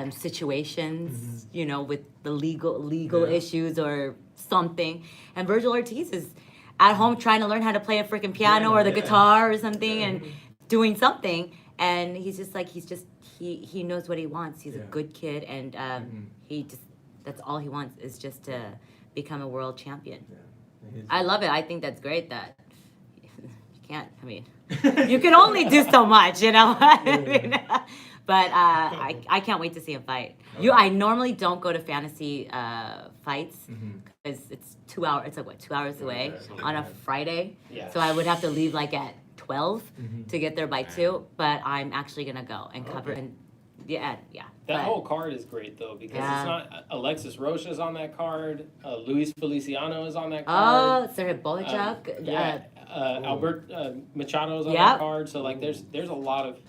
situations, with the legal issues or something. And Virgil Ortiz is at home trying to learn how to play a freaking piano or the guitar or something and doing something. And he's just like, he knows what he wants. He's a good kid. And that's all he wants is just to become a world champion. yeah. I love it. I think that's great that you can't, you can only do so much, But I can't wait to see him fight. I normally don't go to fantasy fights because it's 2 hours. It's like 2 hours away on a Friday. Yeah. So I would have to leave like at 12 to get there by 2. But I'm actually gonna go and cover and yeah. That whole card is great though because it's not Alexis Rocha's on that card. Luis Feliciano is on that card. Oh, Sergey Bolachuk. Albert Machado is on Yep. that card. So like there's a lot of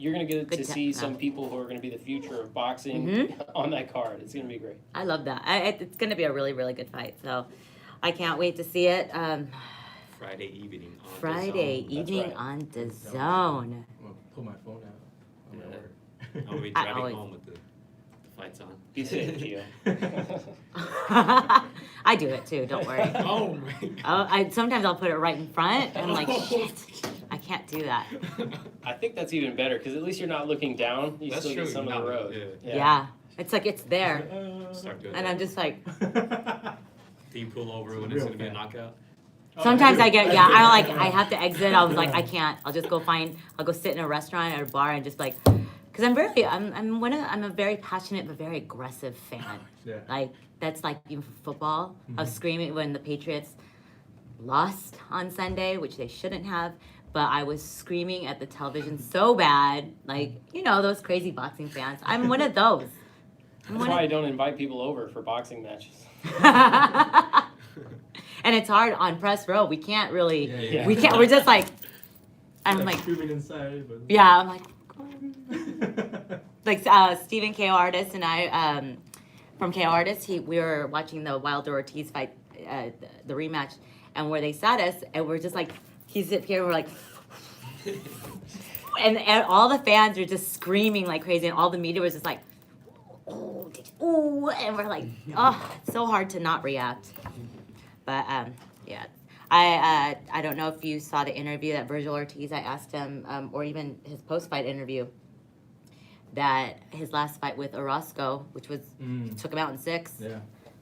you're going to get Good to to see know. some people who are going to be the future of boxing Mhm. on that card. It's going to be great. I love that. It's going to be a really, really good fight. So I can't wait to see it. Friday evening on Friday DAZN. evening right. on the I'm zone. gonna pull my phone out. I'm Yeah. at work. I'm gonna be I driving always- home with the fights on. Be safe, Gio. I do it too. Don't worry. Oh my. Sometimes I'll put it right in front. And I'm like, shit, I can't do that. I think that's even better because at least you're not looking down. You That's still get true, some you're of the not- road. Yeah. It's like it's there. Start doing And that. I'm just like, Do you pull over when it's Real gonna be a fast. knockout? sometimes I get, yeah, I have to exit. I was like, I can't. I'll just I'll go sit in a restaurant or a bar and just like, because I'm a very passionate but very aggressive fan. Yeah. Like, that's like even for football. I was Mhm. screaming when the Patriots lost on Sunday, which they shouldn't have. But I was screaming at the television so bad, like, those crazy boxing fans. I'm one of those. I'm That's one why I of- don't invite people over for boxing matches. And it's hard on press row. We can't really, Yeah. we can't, we're just like, I'm like, screaming inside, but yeah, I'm like Stephen K. Artist and I, from K. Artist, we were watching the Wilder Ortiz fight, the rematch, and where they sat us, and we're just like, he's up here, we're like, and all the fans are just screaming like crazy, and all the media was just like, ooh, and we're like, oh, it's so hard to not react. But yeah, I don't know if you saw the interview that Virgil Ortiz, I asked him, or even his post-fight interview, that his last fight with Orozco, which was took him out in 6,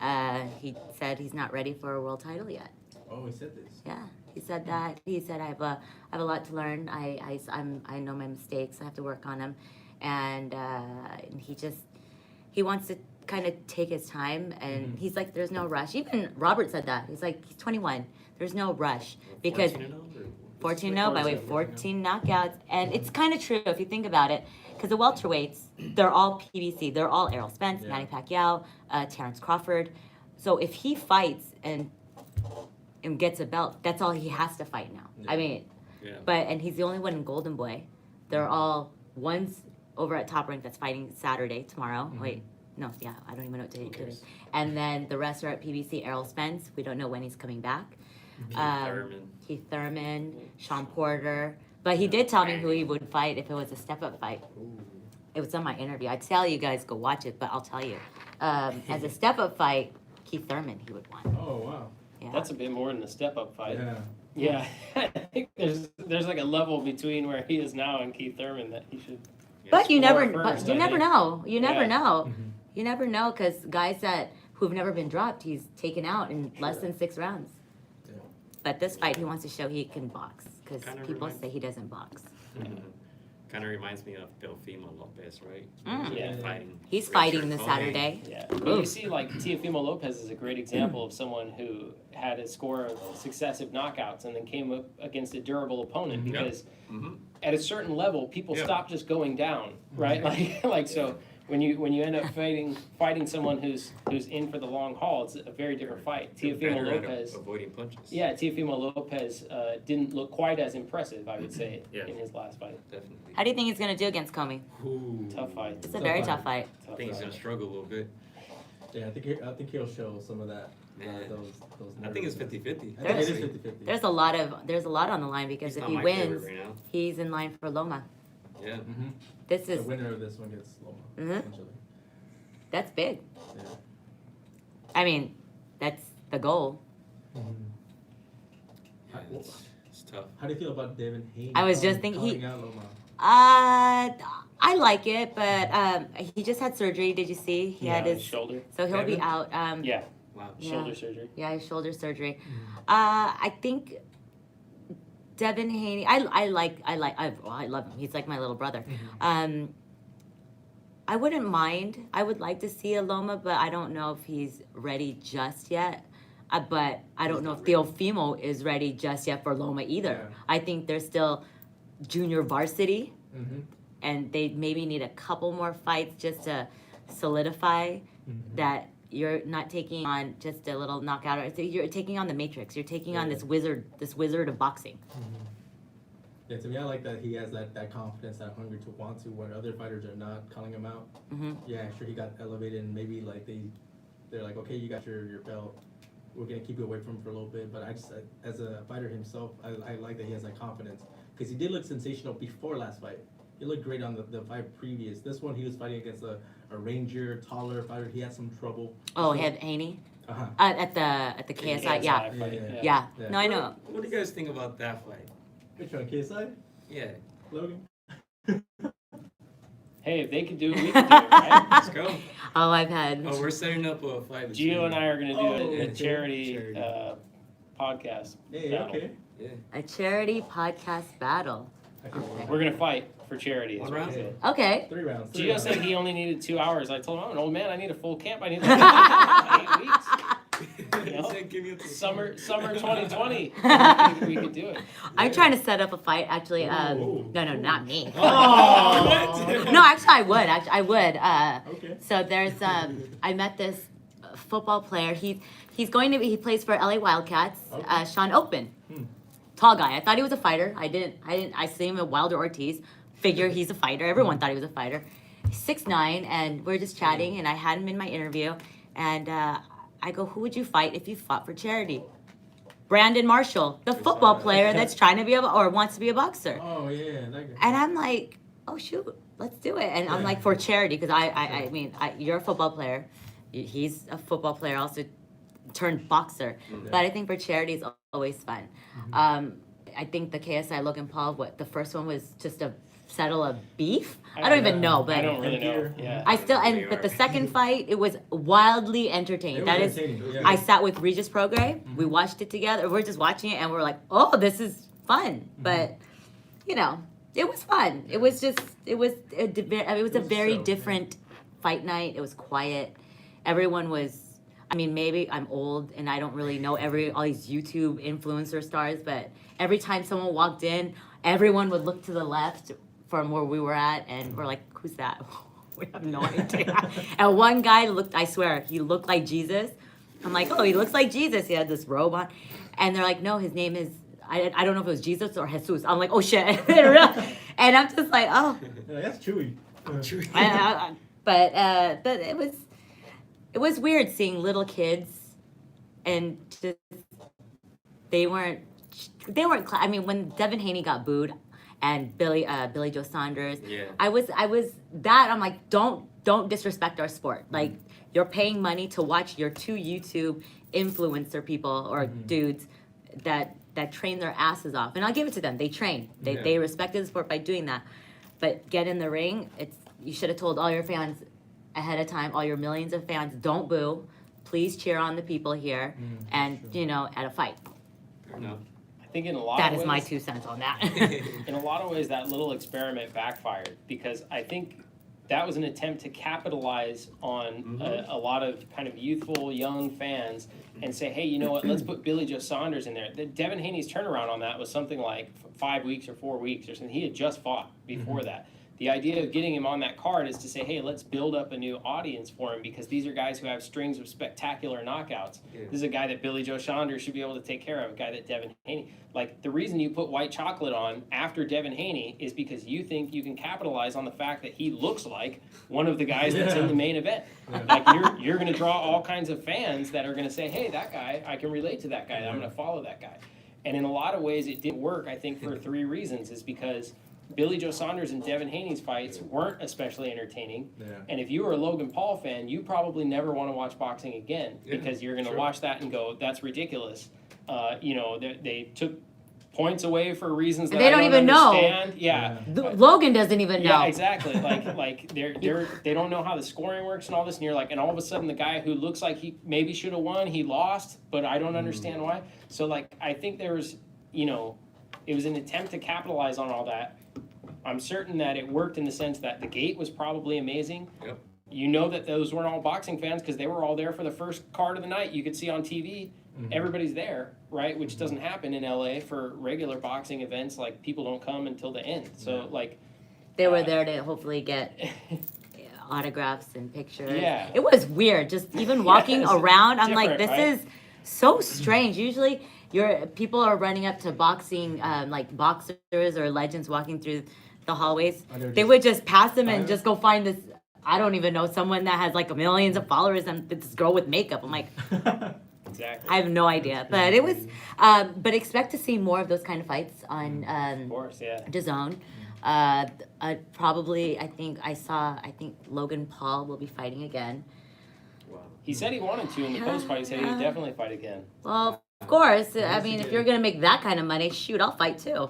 yeah. he said he's not ready for a world title yet. Oh, he said this. Yeah, he said that. He said I have a lot to learn. I know my mistakes. I have to work on them, and he wants to kind of take his time, and he's like, there's no rush. Even Robert said that. He's like, he's 21. There's no rush because 14-0 by way of 14 knockouts, and it's kind of true if you think about it, because the welterweights, they're all PBC. They're all Errol Spence, Yeah. Manny Pacquiao, Terrence Crawford. So if he fights and gets a belt, that's all he has to fight now. Yeah. I mean, Yeah. and he's the only one in Golden Boy. They're all, one's over at Top Rank that's fighting Saturday, tomorrow. Wait, no, yeah, I don't even know what day it is. And then the rest are at PBC. Errol Spence, we don't know when he's coming back. Keith Thurman, Sean Porter. But he did tell me who he would fight if it was a step-up fight. It was on my interview. I'd tell you guys go watch it, but I'll tell you. As a step-up fight, Keith Thurman, he would want. Oh wow. Yeah. That's a bit more than a step-up fight. Yeah. Yeah, I think there's like a level between where he is now and Keith Thurman that he should. But you never, explore first, but you I never think. know. You never Yeah. know. Mhm. You never know, because guys who've never been dropped, he's taken out in less than 6 rounds. Yeah. But this fight, he wants to show he can box, because Kinda people reminds- say he doesn't box. Kind of reminds me of Teofimo Lopez, right? Yeah. Fighting. He's Richard fighting this Commey. Saturday. Yeah, but you see, like Teofimo Lopez is a great example of someone who had a score of successive knockouts and then came up against a durable opponent Mhm. because Mhm. at a certain level, people Yeah. stop just going down, right? Like so. When you end up fighting someone who's in for the long haul, it's a very different fight. They're Teofimo better at Lopez, avoiding punches. yeah, Teofimo Lopez didn't look quite as impressive, I would say, Yeah. in his last fight. Definitely. How do you think he's going to do against Comey? Ooh. Tough fight. It's a Tough very fight. tough fight. I think he's gonna struggle a little bit. Yeah, I think he'll show some of that. Yeah. Those I think it's nerves. 50-50. I think it is There's- 50-50. There's a lot on the line, because He's if not he my favorite wins, right now. he's in line for Loma. Yeah. Mhm. This The is, winner of this one gets Loma. Mhm. Essentially. that's big. Yeah. I mean, that's the goal. Yeah, it's tough. How do you feel about Devin Haney? I was just thinking- calling out Loma? I like it, but he just had surgery. Did you see? He had His his, shoulder. so he'll be Devin? out. Yeah, Wow. Yeah. shoulder surgery. Yeah, his shoulder surgery. Mm-hmm. I think Devin Haney. I love him. He's like my little brother. I wouldn't mind. I would like to see a Loma, but I don't know if he's ready just yet. But I don't He's know not if ready. Teofimo is ready just yet for Loma either. Yeah. I think they're still junior varsity, Mm-hmm. and they maybe need a couple more fights just to solidify Mm-hmm. that you're not taking on just a little knockout. You're taking on the Matrix. You're taking on Yeah. this wizard of boxing. Yeah, to me, I like that he has that confidence, that hunger to want to, where other fighters are not calling him out. Mm-hmm. Yeah, sure, he got elevated, and maybe like they're like, okay, you got your belt. We're gonna keep you away from him for a little bit. But as a fighter himself, I like that he has that confidence because he did look sensational before last fight. He looked great on the fight previous. This one, he was fighting against a ranger, taller fighter. He had some trouble. Oh, he had Haney Uh-huh. at the KSI. Yeah. fight, Yeah. No, I know. What do you guys think about that fight? Which one, KSI? Yeah. Logan? Hey, if they could do it, we can do it, right? Let's go. Oh, I've had. Oh, we're setting up a fight. Gio and I are going to do a yeah. charity Charity. podcast. Hey, battle. okay. Yeah. A charity podcast battle. Okay. We're going to fight for charity. is One what round? he said. Okay. 3 rounds. Gio said he only needed 2 hours. I told him, I'm an old man. I need a full camp. I need like 8 weeks. He know? said, give me up to Summer 2020. we could do it. I'm trying to set up a fight. Actually, Ooh. no, not me. Oh! No, actually, I would. Actually, I would. Okay. So there's I met this football player. He's going to be. He plays for LA Wildcats. Okay. Sean Oakman, Hmm. tall guy. I thought he was a fighter. I didn't. I see him at Wilder Ortiz. Figure he's a fighter. Everyone thought he was a fighter. He's 6'9", and we're just chatting. And I had him in my interview, and I go, "Who would you fight if you fought for charity?" Brandon Marshall, the football player that's trying to be or wants to be a boxer. Oh, yeah. That guy. And I'm like, oh shoot, let's do it. And I'm like, for charity, because I mean, you're a football player. He's a football player, also turned boxer. Yeah. But I think for charity is always fun. I think the KSI Logan Paul, the first one was just to settle a beef. I don't even know, but I don't really know. Yeah. I still, but the second fight, it was wildly entertaining. It That was is, entertaining, yeah. I sat with Regis Prograis. We watched it together. We're just watching it, and we're like, "Oh, this is fun." But you know, it was fun. It was just, it was a very show, different fight night. It was quiet. Everyone was. I mean, maybe I'm old and I don't really know all these YouTube influencer stars, but every time someone walked in, everyone would look to the left from where we were at, and we're like, "Who's that?" We have no idea. And one guy looked, I swear, he looked like Jesus. I'm like, "Oh, he looks like Jesus." He had this robe on. And they're like, "No, his name is," I don't know if it was Jesus or Jesus. I'm like, "Oh, shit." And I'm just like, "Oh." Yeah, that's Chewy. But it was weird seeing little kids and just, they weren't, I mean, when Devin Haney got booed and Billy Joe Saunders, Yeah. I was I'm like, don't disrespect our sport. Like, you're paying money to watch your 2 YouTube influencer people or dudes that train their asses off. And I'll give it to them. They train. They respected the sport by doing that. But get in the ring, you should have told all your fans ahead of time, all your millions of fans, don't boo. Please cheer on the people here and, at a fight. Fair enough. I think in a lot That of is ways, my 2 cents on that. in a lot of ways, that little experiment backfired because I think that was an attempt to capitalize on a lot of kind of youthful, young fans and say, hey, you know what, let's put Billy Joe Saunders in there. Devin Haney's turnaround on that was something like 5 weeks or 4 weeks or something. He had just fought before that. The idea of getting him on that card is to say, hey, let's build up a new audience for him because these are guys who have strings of spectacular knockouts. Yeah. This is a guy that Billy Joe Saunders should be able to take care of, a guy that Devin Haney. Like, the reason you put white chocolate on after Devin Haney is because you think you can capitalize on the fact that he looks like one of the guys that's in the main event. Like, you're going to draw all kinds of fans that are going to say, hey, that guy, I can relate to that guy. I'm going to follow that guy. And in a lot of ways, it didn't work, I think, for 3 reasons. Is because Billy Joe Saunders and Devin Haney's fights weren't especially entertaining. Yeah. And if you were a Logan Paul fan, you probably never want to watch boxing again because you're going to watch that and go, that's ridiculous. They took points away for reasons that They I don't don't even know. understand. Yeah. Logan doesn't even know. Yeah, exactly. Like they don't know how the scoring works and all this, and you're like, and all of a sudden the guy who looks like he maybe should have won, he lost, but I don't understand why. So like I think there was, it was an attempt to capitalize on all that. I'm certain that it worked in the sense that the gate was probably amazing. Yep. You know that those weren't all boxing fans because they were all there for the first card of the night. You could see on TV, everybody's there, right? Which doesn't happen in LA for regular boxing events. Like, people don't come until the end. So, like... They were there to hopefully get autographs and pictures. Yeah. It was weird. Just even walking it's around, I'm like, different, this right? is so strange. Usually People are running up to boxing, like boxers or legends walking through the hallways. They would just pass them and just go find this. I don't even know, someone that has like millions of followers and this girl with makeup. I'm like, Exactly. I have no idea, but it was. But expect to see more of those kind of fights on Of course, yeah. DAZN. Probably, I think Logan Paul will be fighting again. Wow. He said he wanted to in the post fight. He said he would definitely fight again. Well, of course. I mean, if you're gonna make that kind of money, shoot, I'll fight too.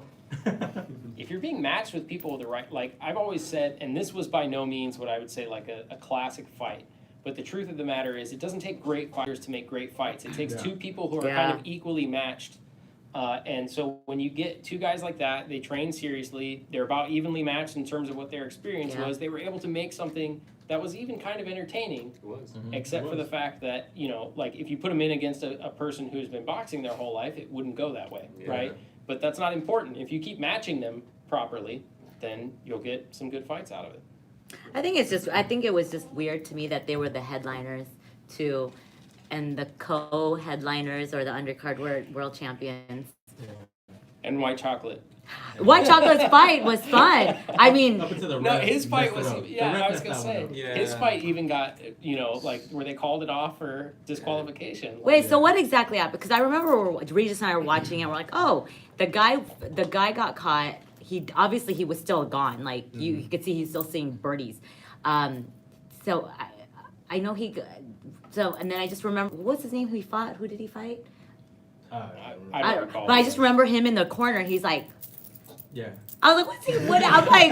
If you're being matched with people with the right, like I've always said, and this was by no means what I would say like a classic fight, but the truth of the matter is it doesn't take great fighters to make great fights. It takes two people who are kind of equally matched. And so when you get two guys like that, they train seriously, they're about evenly matched in terms of what their experience was, they were able to make something that was even kind of entertaining. It was. Except for the fact that, you know, like if you put them in against a person who's been boxing their whole life, it wouldn't go that way, right? But that's not important. If you keep matching them properly, then you'll get some good fights out of it. I think it was just weird to me that they were the headliners too, and the co-headliners or the undercard were world champions. And White Chocolate. White Chocolate's fight was fun. I mean, Up until the No, ref his fight messed was, it up. The yeah, ref I was messed gonna that say, one up. Yeah. his fight even got, you know, like where they called it off for disqualification. wait, so what exactly happened? Because I remember Regis and I were watching and we're like, oh, the guy got caught. He was still gone. Like you could see he's still seeing birdies. So I know and then I just remember, what's his name? Who he fought? Who did he fight? I don't recall. But I just remember him in the corner. He's like, Yeah. I was like, what's he? What? I'm like,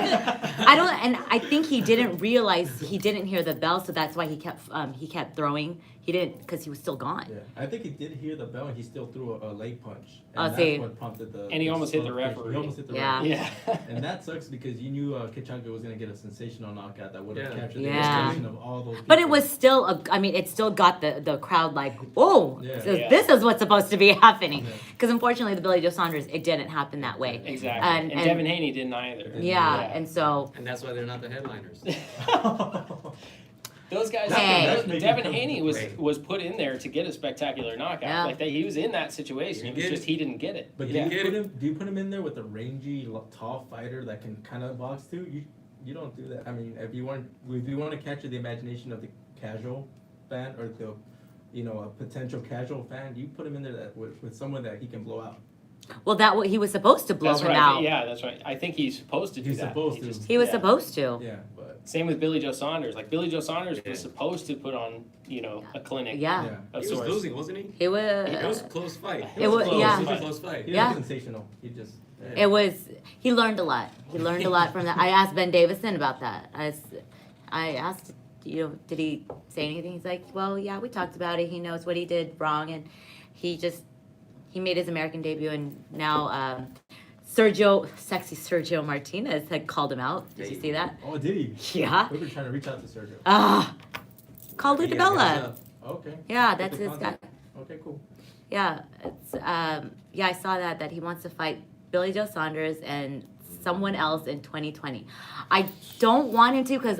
I don't. And I think he didn't realize he didn't hear the bell, so that's why he kept throwing. He didn't because he was still gone. Yeah, I think he did hear the bell and he still threw a leg punch. Oh, And see. that's what prompted the. And he almost hit the disqualification. referee. He almost hit the Yeah. referee. Yeah. And that sucks because you knew Kichanka was going to get a sensational knockout that would have Yeah. captured Yeah. the attention of all those people. But it was still, it still got the crowd like, whoa, Yeah. so Yeah. this is what's supposed to be happening. Yeah. Because unfortunately, the Billy Joe Saunders, it didn't happen that way. Exactly. And- And Devin Haney didn't either. Yeah, and so, And that's why they're not the headliners. Those guys, Hey. Devin Haney Great. was put in there to get a spectacular knockout. Yeah. Like he was in that situation. He It was did just it. he didn't get it. But Yeah. do you put him in there with a rangy, tall fighter that can kind of box too? You don't do that. I mean, if you want to capture the imagination of the casual fan or a potential casual fan, you put him in there with someone that he can blow out. well, he was supposed to blow That's him right. out. Yeah, that's right. I think he's supposed to do He's that. supposed to. He was yeah. supposed to. Yeah, but Same with Billy Joe Saunders. Like Billy Joe Saunders Yeah. was supposed to put on, a clinic Yeah. yeah. of He was sorts. losing, wasn't he? It was, It was a close fight. It was- close. yeah. It was a close fight. he Yeah. was sensational. He just. he learned a lot. He learned a lot from that. I asked Ben Davison about that. I asked, did he say anything? He's like, well, yeah, we talked about it. He knows what he did wrong, and he made his American debut, and now sexy Sergio Martinez had called him out. Did you see that? Oh, did he? Yeah. We were trying to reach out to Sergio. Call Lou He got DiBella. his up. Okay. Yeah, With that's the his guy. Conte. Okay, cool. Yeah, it's I saw that he wants to fight Billy Joe Saunders and someone else in 2020. I don't want him to because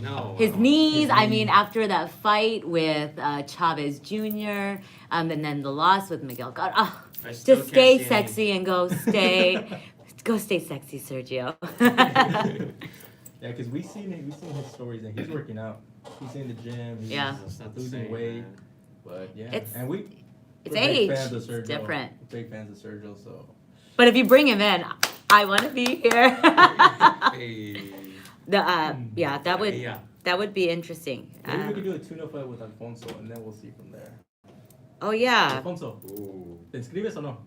No. his knees. I mean, after that fight with Chavez Jr. And then the loss with Miguel God. I still Just can't stay see any- sexy and go stay sexy, Sergio. Yeah, because we've seen his stories and he's working out. He's in the gym. He's Yeah. It's not the losing same, weight. man. But yeah, It's- and we're It's big age. fans of It's Sergio. different. Big fans of Sergio, so. But if you bring him in, I want to be here. Hey. Yeah, Yeah. that would be interesting. Maybe we could do a tuna fight with Alfonso and then we'll see from there. Oh yeah. Alfonso, Ooh. ¿te inscribes o no?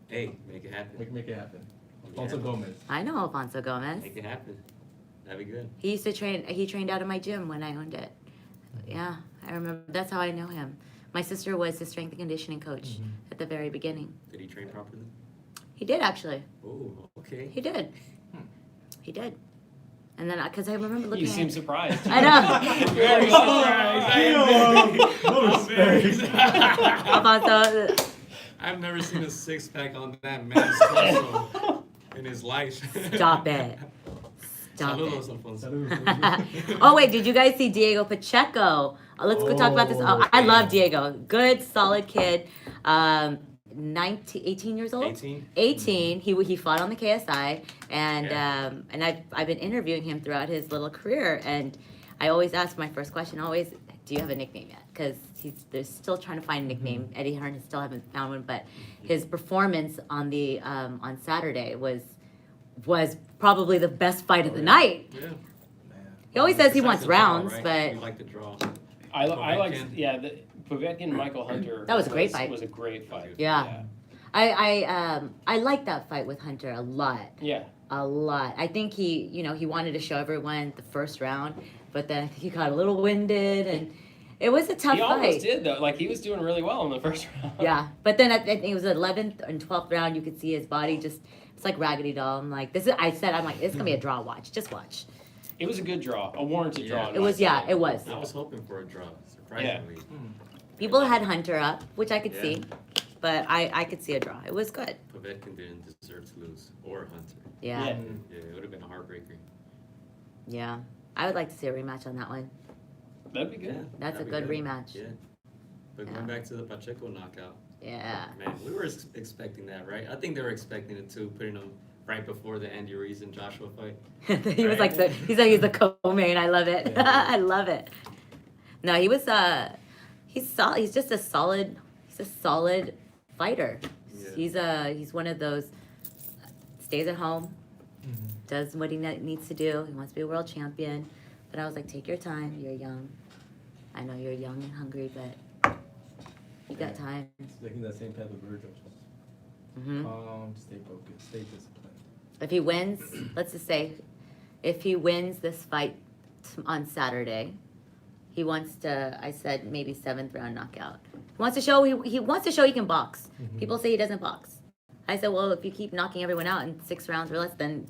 Hey, make it happen. Make it happen. Yeah. Alfonso Gomez. I know Alfonso Gomez. Make it happen. That'd be good. He used to train. He trained out of my gym when I owned it. Yeah, I remember. That's how I know him. My sister was his strength and conditioning coach at the very beginning. Did he train properly? He did actually. Oh, okay. He did. He did. And then, because I remember looking You at seem him. surprised. I know. Very surprised. Alfonso. I've never seen a six pack on that man's torso in his life. Stop it. Stop Saludos, it. Alfonso. Salud. Oh wait, did you guys see Diego Pacheco? Let's go talk about this. Oh, I love Diego. Good, solid kid. 18 years old. 18? 18. He fought on the KSI, and Yeah. and I've been interviewing him throughout his little career, and I always ask my first question always, do you have a nickname yet? Because they're still trying to find a nickname. Eddie Hearn still haven't found one, but his performance on the on Saturday was probably the best fight of the night. Yeah. Man. He always says he Besides wants the draw, rounds, right? but We like the draw. I like, Povetkin. yeah, the Povetkin and Michael Hunter. That was a great fight. Was a great fight. Yeah. I like that fight with Hunter a lot. Yeah. A lot. I think he wanted to show everyone the first round, but then he got a little winded, and it was a tough He fight. almost did though. Like he was doing really well in the first round. Yeah, but then I think it was the 11th and 12th round. You could see his body it's like Raggedy Doll. I'm like, it's gonna be a draw. Watch, just watch. It was a good draw, a warranted draw. in It my was, yeah, opinion. it was. I was hoping for a draw, surprisingly. People had Hunter up, which I could Yeah. see, but I could see a draw. It was good. Povetkin didn't deserve to lose, or Hunter. Yeah, Yeah. Yeah, it would have been a heartbreaker. yeah. I would like to see a rematch on that one. That'd be good. Yeah, That's a that'd be good rematch. Yeah. But Yeah. going back to the Pacheco knockout, Yeah. man, we were expecting that, right? I think they were expecting it too, putting him right before the Andy Ruiz and Joshua fight. He was like he's the co-main. I love it. Yeah. I love it. No, he was he's solid. He's just a solid fighter. Yeah. He's one of those stays at home, does what he needs to do. He wants to be a world champion. But I was like, take your time. You're young. I know you're young and hungry, but you got time. Taking that same path of Virgil, just Hmm. calm, stay focused, stay disciplined. If he wins, let's just say, if he wins this fight on Saturday, he wants to. I said maybe 7th round knockout. He wants to show he wants to show he can box. People say he doesn't box. I said, well, if you keep knocking everyone out in 6 rounds or less, then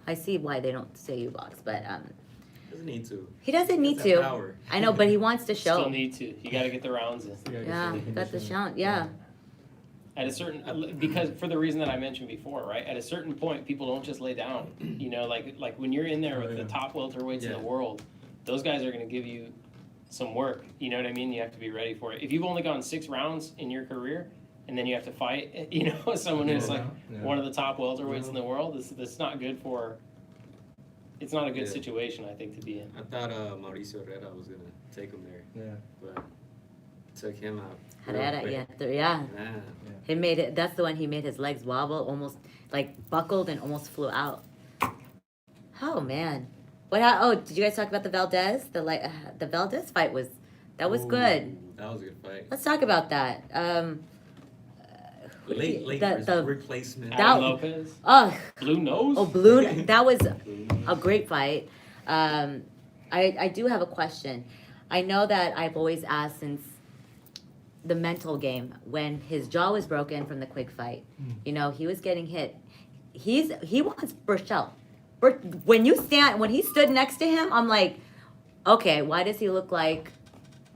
I see why they don't say you box. But Doesn't need to. he doesn't need That's that to. power. I know, but he wants to show. Still need to. You got to get the rounds in. Yeah, got the shout. Yeah. At a certain, because for the reason that I mentioned before, right? At a certain point, people don't just lay down. You know, like when you're in there with the top welterweights in the world, those guys are going to give you some work. You know what I mean? You have to be ready for it. If you've only gone 6 rounds in your career, and then you have to fight, you know, someone who's like one of the top welterweights in the world, that's not good for. It's not a good situation, I think, to be in. I thought Mauricio Herrera was going to take him there, Yeah. but took him out. Herrera, real yeah, quick. yeah. Man. He made it. That's the one he made his legs wobble, almost like buckled and almost flew out. Oh man, did you guys talk about the Valdez? The Valdez fight was Ooh, good. That was a good fight. Let's talk about that. Late the- replacement. That- Adam Lopez, Oh, Blue Nose. oh, Balloon. That was a great fight. I do have a question. I know that I've always asked since the mental game when his jaw was broken from the quick fight. You know, he was getting hit. He wants Burchell. When he stood next to him, I'm like, okay, why does he look like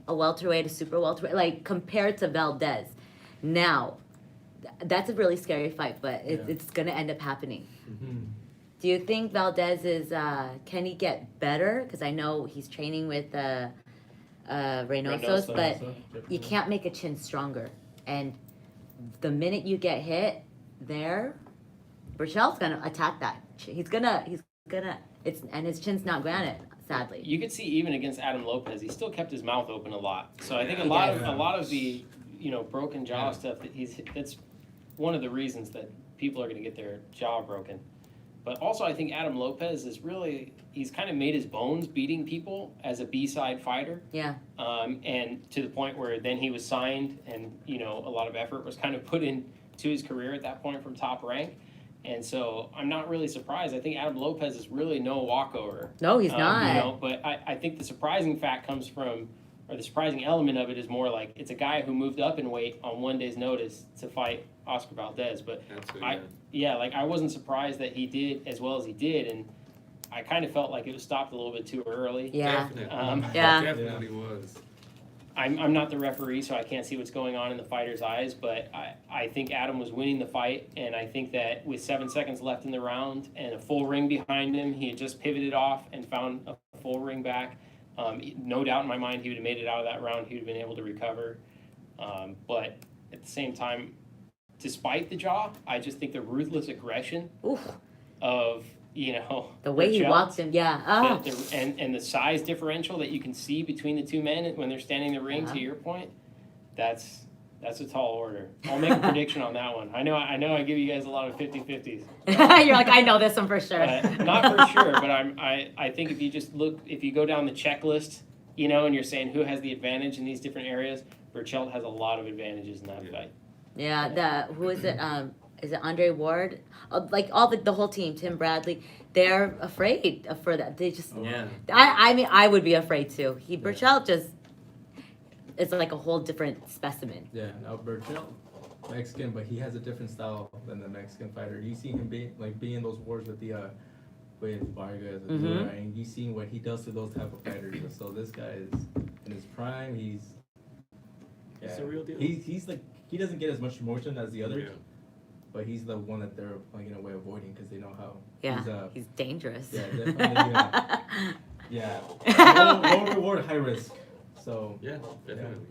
a welterweight, a super welterweight, like compared to Valdez? Now, that's a really scary fight, but it's gonna end up happening. Do you think Valdez can he get better? Because I know he's training with Reynoso's, but you can't make a chin stronger. And the minute you get hit there, Burchell's gonna attack that. And his chin's not granite, sadly. You could see even against Adam Lopez, he still kept his mouth open a lot. So I think a He lot does. of the broken jaw stuff that's one of the reasons that people are going to get their jaw broken. But also I think Adam Lopez he's kind of made his bones beating people as a B-side fighter. Yeah. And to the point where then he was signed and, a lot of effort was kind of put into his career at that point from Top Rank. And so I'm not really surprised. I think Adam Lopez is really no walkover. No, he's not. But I think the surprising fact comes from, or the surprising element of it is more like it's a guy who moved up in weight on one day's notice to fight Oscar Valdez. But I wasn't surprised that he did as well as he did. And I kind of felt like it was stopped a little bit too early. Yeah. Definitely. Yeah. Definitely was. I'm not the referee, so I can't see what's going on in the fighter's eyes, but I think Adam was winning the fight, and I think that with 7 seconds left in the round and a full ring behind him, he had just pivoted off and found a full ring back. No doubt in my mind he would have made it out of that round. He would have been able to recover. But at the same time, despite the jaw, I just think the ruthless aggression Oof. of The way he Burchell, walks him, yeah. Oh. and the size differential that you can see between the two men when they're standing in the ring. Yeah. To your point, that's a tall order. I'll make a prediction on that one. I know I give you guys a lot of 50-50s. You're like, I know this one for sure. Not for sure, but I think if you go down the checklist, and you're saying who has the advantage in these different areas, Burchell has a lot of advantages in that fight. Yeah, who is it? Is it Andre Ward? Like the whole team, Tim Bradley, they're afraid for that. They just, Yeah. I mean, I would be afraid too. Burchell just, it's like a whole different specimen. Yeah, now Burchell, Mexican, but he has a different style than the Mexican fighter. You see him being in those wars with with Vargas, and you seen what he does to those type of fighters. So this guy is in his prime. He's a real deal. He's like, he doesn't get as much promotion as the others, Yeah. but he's the one that they're like in a way avoiding because they know how. Yeah, he's dangerous. Yeah, definitely. Yeah, low reward, high risk. So Yeah, definitely.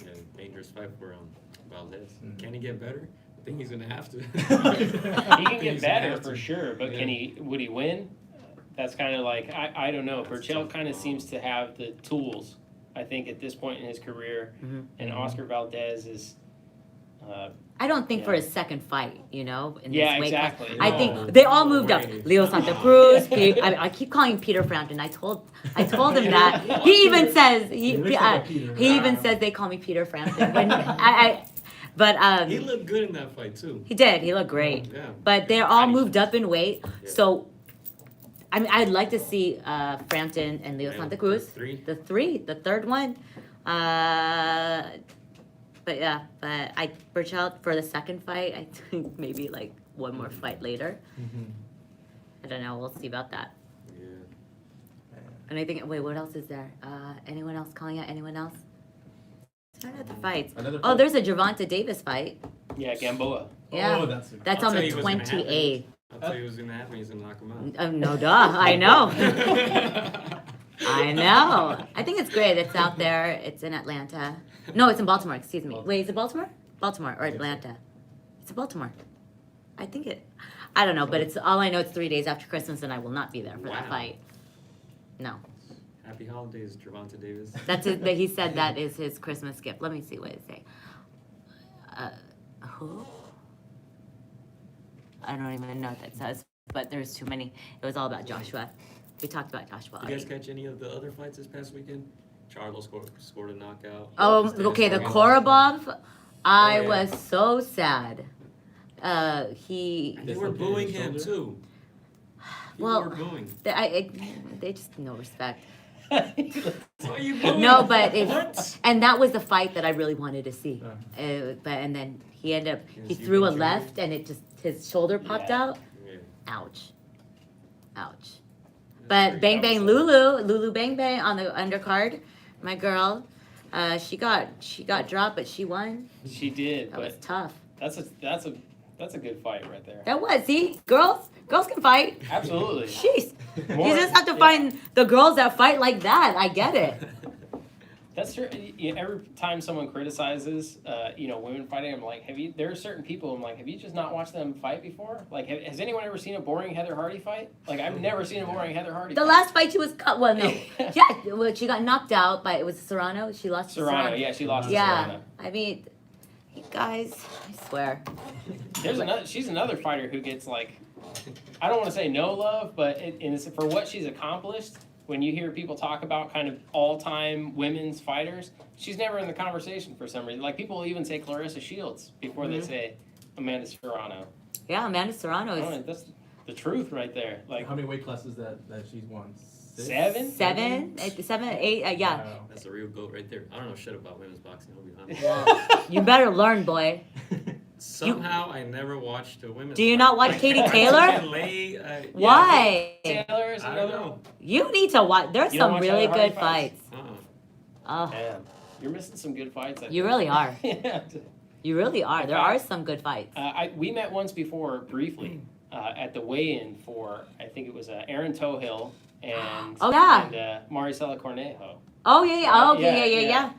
Yeah, dangerous fight for Valdez. Can he get better? I think he's gonna have to. He can get better for sure, but would he win? That's kind of like, I don't know. Burchell kind of seems to have the tools, I think, at this point in his career, and Oscar Valdez is. I don't think for his second fight, in this weight class. exactly. I think they all moved up. Leo Santa Cruz. I keep calling him Peter Frampton. I told him that. He even says he even says they call me Peter Frampton. But he looked good in that fight too. He did. He looked great. Yeah. But they're all moved up in weight. Yeah. So, I mean, I'd like to see Frampton and Leo Santa Cruz. The third one. But Burchell for the second fight, I think maybe like one more fight later. I don't know. We'll see about that. Yeah. And I think, wait, what else is there? Anyone else calling out anyone else? What are the fights? Oh, there's a Gervonta Davis fight. Yeah, Gamboa. Yeah, Oh, that's on the 28th. I'll tell you what's gonna happen. He's gonna knock him out. No, duh. I know. I know. I think it's great. It's out there. It's in Atlanta. No, it's in Baltimore. Excuse me. Wait, is it Baltimore? Baltimore or Atlanta? It's in Baltimore. I think it. I don't know, but it's all I know. It's 3 days after Christmas, and I will not be there for that fight. No. Happy holidays, Gervonta Davis. That's it. He said that is his Christmas gift. Let me see what it say. Who? I don't even know what that says, but there's too many. It was all about Joshua. We talked about Joshua. Did you guys catch any of the other fights this past weekend? Charlo scored a knockout. Oh, okay. The Korobov. I yeah. was so sad. And they were booing him too. Well, were booing. They just no respect. Why are you booing? No, but and that was the fight that I really wanted to see. And then he ended up he threw a left and it just his shoulder popped out. Yeah. Ouch. But Bang Bang Lulu Bang Bang on the undercard, my girl, she got dropped, but she won. She did, That was tough. That's a good fight right there. That was see, girls can fight. Absolutely. Jeez, you just have to find the girls that fight like that. I get it. That's true. Every time someone criticizes, women fighting, I'm like, there are certain people, I'm like, have you just not watched them fight before? Like, has anyone ever seen a boring Heather Hardy fight? Like, I've never seen a boring Heather Hardy The fight. last fight she was cut. Well, no, she got knocked out by it was Serrano. She lost to Serrano, yeah, she lost to Yeah, Serrano. I mean, you guys, I swear. She's another fighter who gets like, I don't want to say no love, but for what she's accomplished, when you hear people talk about kind of all-time women's fighters, she's never in the conversation for some reason. Like, people even say Clarissa Shields before they say Amanda Serrano. Yeah, Amanda Serrano is That's the truth right there. Like, how many weight classes that she's won? 7? 7, 8. Yeah, Wow. That's a real goat right there. I don't know shit about women's boxing. I'll be honest. you better learn, boy. Somehow I never watched a women's. Do you not watch Katie Taylor? Why? Taylor is I another don't one. know. You need to watch. There's You don't some watch really Heather Hardy good fights. Oh, Man, you're missing some good fights. I you think. really are. Yeah. You really are. There are some good fights. We met once before briefly at the weigh-in for, I think it was Aaron Tohill and Oh, yeah. and Maricela Cornejo. Oh yeah. Oh, okay. Yeah. Yeah.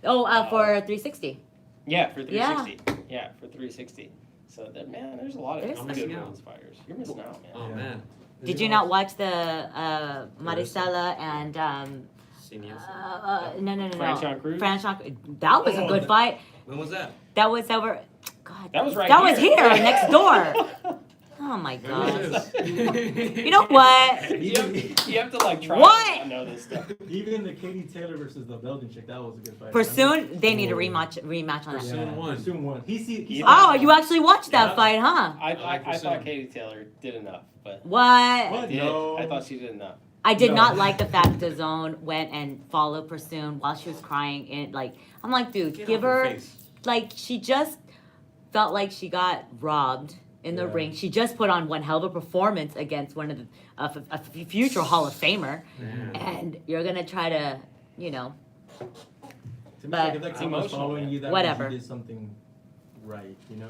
Oh, for 360. Yeah, for 360. Yeah, for 360. So that man, there's a lot of There's good missing out. women's fighters. You're missing out, man. Oh Yeah. man, Did you not watch the Maricela and Seniors. no. Franchon Cruz? That was a good fight. When was that? That was over. God, That was right That was here. here next door. Oh my When was god. this? You know what? You have to like try What? to know this stuff. Even the Katie Taylor versus the Belgian chick, that was a good fight. Pursoon, they need a rematch on that. Pursoon won. Pursoon won. He Oh, you actually watched that Yeah. fight, huh? I thought Katie Taylor did enough, but What? I did. No. I thought she did enough. I did No. not like the fact the zone went and followed Pursoon while she was crying. And like, I'm like, dude, Get give off her her. face. Like, she just felt like she got robbed in the Yeah. ring. She just put on one hell of a performance against one of the a future Hall of Famer, Man. and you're gonna try to, you know, To me, But- like, if that It's kid was emotional, following man. you, that Whatever. means you did something right, you know?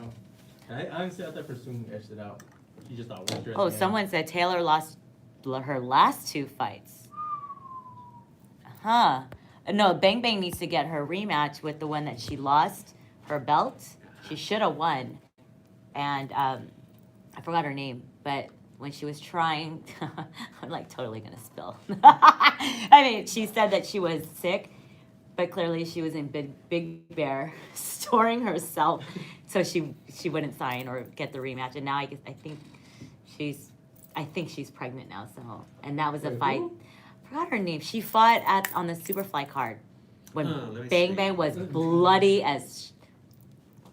And I honestly thought that Pursoon edged it out. She just thought worked her at oh, the end. someone said Taylor lost her last 2 fights. Huh. No, Bang Bang needs to get her rematch with the one that she lost her belt. She should have won. And I forgot her name, but when she was trying, I'm like totally gonna spill. I mean, she said that she was sick, but clearly she was in Big Bear storing herself so she wouldn't sign or get the rematch. And now I think she's pregnant now. So, and that was a Wait, fight. who? Forgot her name. She fought on the Superfly card when Let me Bang see. Bang was bloody as.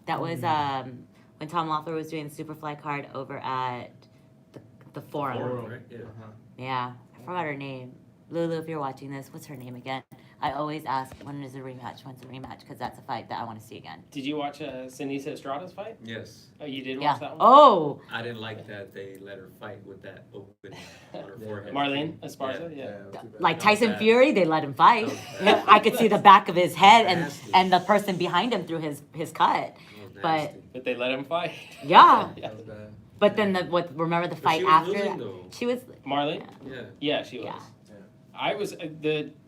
That was when Tom Loeffler was doing the Superfly card over at the Forum. Forum, right? Yeah. Uh-huh. Yeah, I forgot her name. Lulu, if you're watching this, what's her name again? I always ask, when is the rematch? When's the rematch? Because that's a fight that I want to see again. Did you watch Sinisa Estrada's fight? Yes. Oh, you did Yeah. watch that one? Oh, I didn't like that they let her fight with that opening on her Yeah. forehead. Marlene Esparza? Yeah, Yeah. it was too bad. like That was Tyson bad. Fury, they let him fight. That was bad. Yeah, I could see the back of his head Nasty. and the person behind him through his cut. That was But- nasty. But they let him fight. Yeah. That was bad. But then remember the But fight she was after losing, that? though. She was. Marlene? Yeah. Yeah, she was. Yeah. I was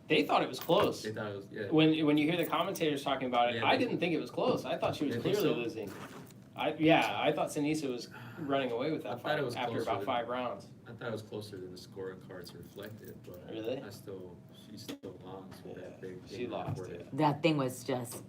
they thought it was close. They thought it was, yeah. When you hear the commentators talking about it, Yeah, I they- didn't think it was close. I thought she was You think clearly so? losing. I thought Sinisa was running away with I that thought it fight was after closer about than- 5 rounds. I thought it was closer than the scorecards reflected, but Really? she still lost with that big She thing on her lost forehead. it. That thing was just.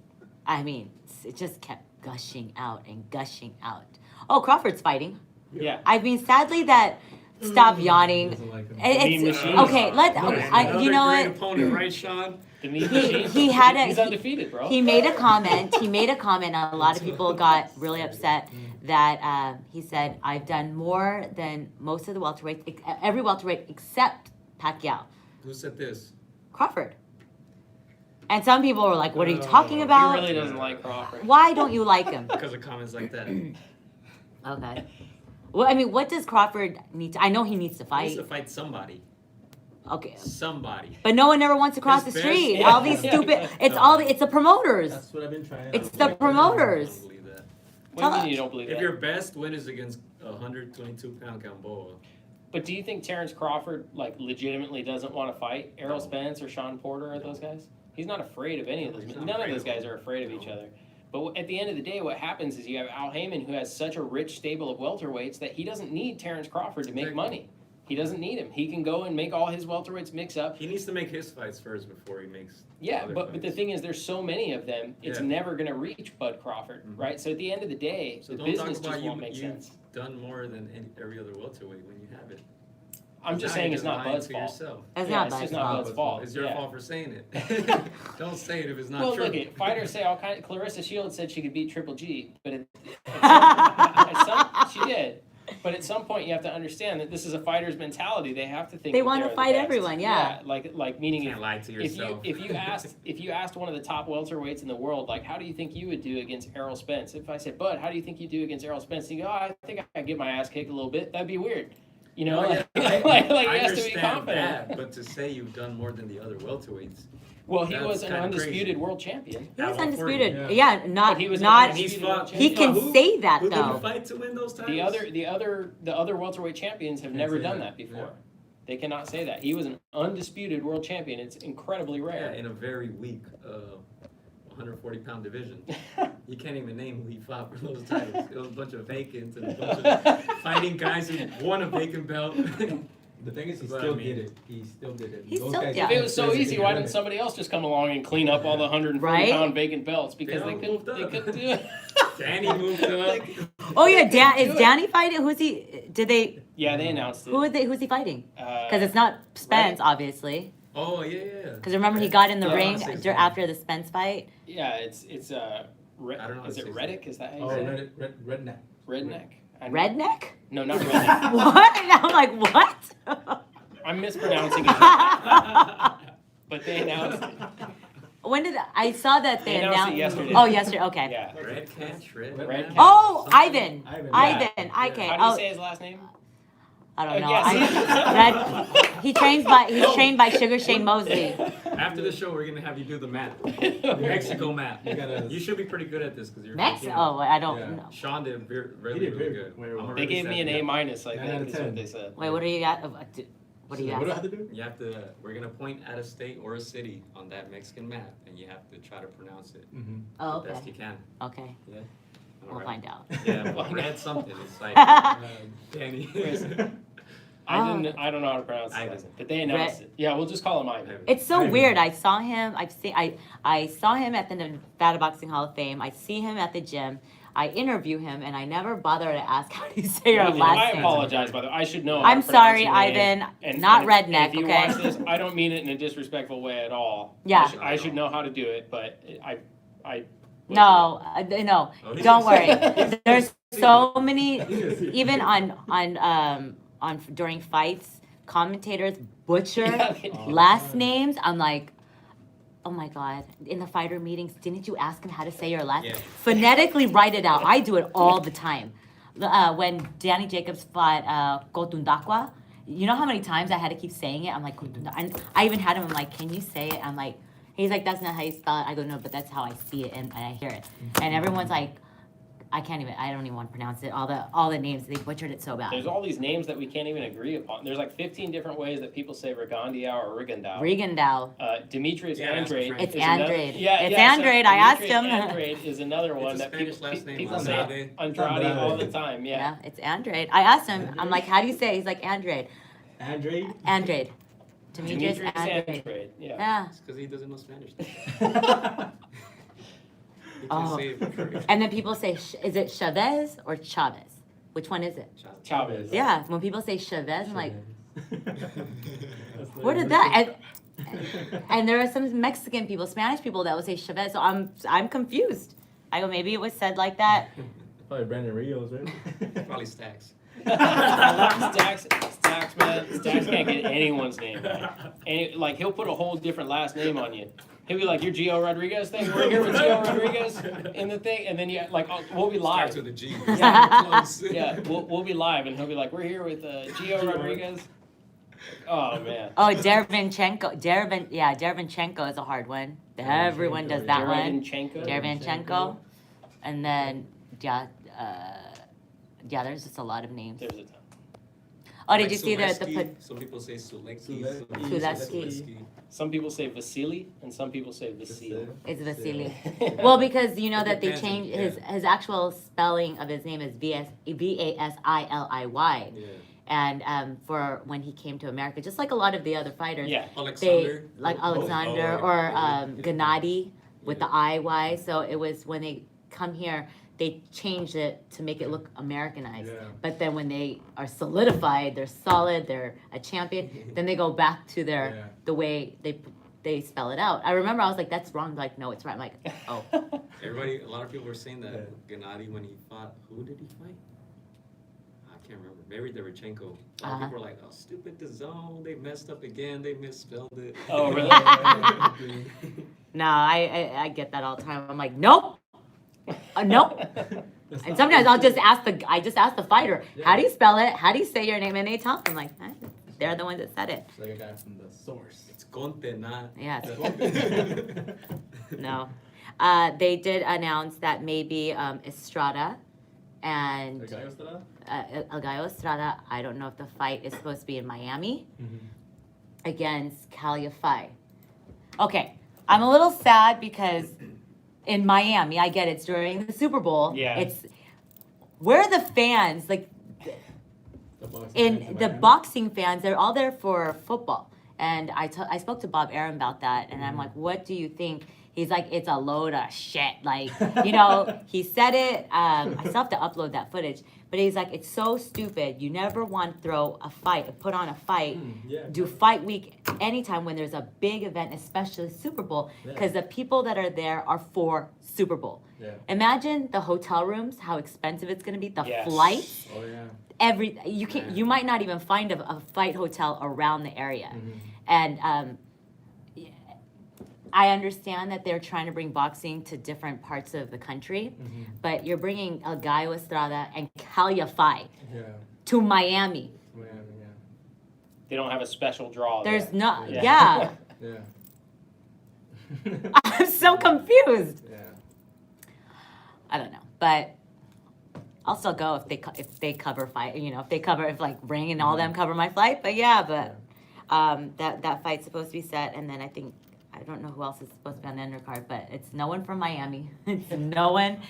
I mean, it just kept gushing out and gushing out. Oh, Crawford's fighting. Yeah. I mean, sadly that. Stop He yawning. doesn't like him. It's Mean machine. okay. Let Another you know great what. opponent, right, Sean? The meat machine. he had a- He's undefeated, bro. He made a comment. And a lot of people got really upset that he said, "I've done more than most of the welterweights, every welterweight except Pacquiao, Who said this? Crawford." And some people were like, "What are you talking He about? really doesn't like Crawford. Why don't you like him?" Because of comments like that. He Okay. Well, I mean, what does Crawford need to? I know he needs to needs fight. to fight somebody. Okay. Somebody. But no one ever wants to cross the His street. best- All these Yeah. stupid. It's No. all the. It's the promoters. That's what I've been trying. It's to the avoid. promoters. I don't believe that. What do you mean you don't believe If that? your best win is against a 122-pound Gamboa, But do you think Terrence Crawford like legitimately doesn't want to fight Errol Spence or Sean Porter or those guys? He's not afraid of any of those. He's not None of afraid those of guys them. are afraid of each No. other. But at the end of the day, what happens is you have Al Heyman, who has such a rich stable of welterweights that he doesn't need Terrence Crawford to make Exactly. money. He doesn't need him. He can go and make all his welterweights mix up. he needs to make his fights first before he makes. Yeah, other but the fights. thing is, there's so many of them, it's Yeah. never going to reach Bud Crawford, Mhm. right? So at the end of the day, So the don't business talk about just you. won't make You've sense. done more than every other welterweight when you have it. I'm just Now saying you're it's not lying Bud's to fault. yourself. That's Yeah, not it's Bud's just not fault. Bud's fault. It's your Yeah. fault for saying it. Don't say it if it's not Well, true. look at fighters say all kinds. Clarissa Shields said she could beat Triple G, but she did. But at some point, you have to understand that this is a fighter's mentality. They have to think They that wanna they're the fight best. everyone, yeah. like meaning You can't lie to yourself. if you asked one of the top welterweights in the world, like, how do you think you would do against Errol Spence? If I said, Bud, how do you think you do against Errol Spence? You go, oh, I think I get my ass kicked a little bit. That'd be weird. You know, Oh, yeah. like he I has to be understand confident. that, but to say you've done more than the other welterweights, Well, he That's was an kinda undisputed crazy. world champion. He was At 140, undisputed. Yeah, not But he was not. and he's undisputed world fought. He champion. can who? say that Who did though. he fight to win those titles? The other welterweight champions have Can't never say done that. that before. Yeah. They cannot say that. He was an undisputed world champion. It's incredibly Yeah, rare. in a very weak 140-pound division. You can't even name who he fought for those titles. It was a bunch of vacants and a bunch of fighting guys who won a vacant belt. The thing is, he But, still I mean, did it. He still did it. He Those still- guys yeah. If it was so physically easy, why done didn't it. somebody else just come along and clean up all the 140-pound vacant belts? Because They they all couldn't, moved they up. couldn't do it. Danny moved up. Oh yeah, is Do it. Danny fighting? Who's he? Did they? Yeah, they announced it. Who's he fighting? Because Because it's not Spence, obviously. Oh, yeah. Because remember he got in the Yeah, I ring wanna say his name. after the Spence fight. Yeah, it's I don't know is his it name. Reddick? Is that how you Oh, say it? redneck. Redneck? Redneck? No, not redneck. What? I'm like, what? I'm mispronouncing it. But they announced it. When did I saw that they They announced announced? it yesterday. Oh, yesterday. Okay. Yeah. Red Catch, Red Red Catch. Catch. Oh, Something. Ivan. Ivan. Okay. How do you Oh, say his last name? I don't know. Yes. He's trained by Sugar Shane Mosley. After the show, we're going to have you do the map. Mexico map. You gotta. You should be pretty good at this because you're Mexico? Filipino. Oh, I don't Yeah. know. Sean did really, He did really very good. well. I'm They already gave me an set. A minus, I 9 think, out of is what 10. they said. Wait, what do you got? What do you What do I got? have to do? You have to, we're going to point at a state or a city on that Mexican map, and you have to try to pronounce it Mm-hmm. Oh, the best okay. you can. Okay. We'll Alright. find out. Yeah, well, read something. It's like Danny. I don't know how to pronounce Ivan. it, but they announced it. Yeah, we'll just call him Ivan. It's so Ivan. weird. I saw him. I saw him at the Nevada Boxing Hall of Fame. I see him at the gym. I interview him, and I never bother to ask how do you say your I last name. apologize, by the way. I should know. how I'm to pronounce sorry, your name. Ivan. Not and redneck, if you okay? watch this, I don't mean it in a disrespectful way at all. Yeah. I should know how to do it, but I. No, no, Oh, he's don't just- worry. There's so many, even on during fights, commentators butcher Yeah, they do. last names. I'm like, oh my god! In the fighter meetings, didn't you ask him how to say your last? Yeah. Phonetically write it out. I do it all the time. When Danny Jacobs fought Kotundakwa, you know how many times I had to keep saying it? I'm like, and I even had him. I'm like, can you say it? I'm like, he's like, that's not how you spell it. I go, no, but that's how I see it and I hear it. And everyone's like, I don't even want to pronounce it. All the names, they butchered it so bad. There's all these names that we can't even agree upon. There's like 15 different ways that people say Rigondeau or Rigondeau. Regandow. Demetrius Yeah, that's Andrade. French. It's is another- Andrade. Yeah, It's yeah, so Andrade. I asked Demetrius him. Andrade is another one a that Spanish people, last name, people Andrade. say Andrade all the time. Yeah, Yeah. it's Andrade. I asked him, I'm like, how do you say it? He's like, Andrade. Andre. Andrade. Demetrius Demetrius Andrade. Andrade. Yeah. Yeah. It's because he doesn't know Spanish. He Oh. can't say it correctly. And then people say, is it Chavez or Chavez? Which one is it? Chavez. Yeah, when people say Chavez, I'm like, That's where did that? And there are some Mexican people, Spanish people that will say Chavez. So I'm confused. I go, maybe it was said like that. Probably Brandon Rios, right? Probably Stacks. Stacks, man. Stacks can't get anyone's name right. And like he'll put a whole different last name on you. He'll be like, "You're Gio Rodriguez thing. We're here with Gio Rodriguez in the thing," and then you like, we'll be live. Starts with a G. Yeah. Close. Yeah, we'll be live, and he'll be like, "We're here with Gio Rodriguez." Oh man. Oh, Derevyanchenko is a hard one. Everyone does that one. Derevyanchenko. Derevyanchenko. And then, yeah, there's just a lot of names. There's a ton. Oh, did Like you see Suleski. Some people say Suleski. Suleski. Some people say Vasily, and some people say Vasily. It's Vasily. Well, because you know It that they depends, changed yeah. his actual spelling of his name is Vasiliy. Yeah. And for when he came to America, just like a lot of the other fighters, Yeah. they Alexander. like Alexander Oh, or yeah. Gennady with Yeah. the IY. So it was when they come here, they changed it to make it look Americanized. Yeah. But then when they are solidified, they're solid, they're a champion, then they go back to their Yeah. the way they spell it out. I remember I was like, that's wrong. Like, no, it's right. I'm like, oh. Everybody, a lot of people were saying that Gennady, when he fought, who did he fight? I can't remember. Maybe Derevyanchenko. A lot Uh-huh. of people were like, oh, stupid the zone. They messed up again. They misspelled it. Oh, really? No, I get that all the time. I'm like, nope. Nope. And sometimes I just ask the fighter, how do you spell it? How do you say your name? And they tell me. I'm like, they're the ones that said it. It's like a guy from the source. It's Conte, not. Yeah. Yeah. No. They did announce that maybe Estrada and The guy was that? El Gallo Estrada, I don't know if the fight is supposed to be in Miami Mm-hmm. against Caliafai. Okay, I'm a little sad because in Miami. I get it's during the Super Bowl. Yeah. Where are the fans? Like, the boxing fans, they're all there for football. And I spoke to Bob Aaron about that, and I'm like, what do you think? He's like, it's a load of shit. Like, he said it. I still have to upload that footage. But he's like, it's so stupid. You never want to put on a fight, do fight week anytime when there's a big event, especially Super Bowl, because the people that are there are for Super Bowl. Yeah. Imagine the hotel rooms, how expensive it's going to be, the Yes. flights. Oh yeah. You might not even find a fight hotel around the area. And I understand that they're trying to bring boxing to different parts of the country, but you're bringing El Gallo Estrada and Calify to Miami. Miami, yeah. They don't have a special draw. There's there. no, Yeah. yeah. Yeah. I'm so confused. Yeah. I don't know, but I'll still go if they cover fight. If like Ring and all them cover my flight. But that fight's supposed to be set, and then I don't know who else is supposed to be on the undercard, but it's no one from Miami. It's no one.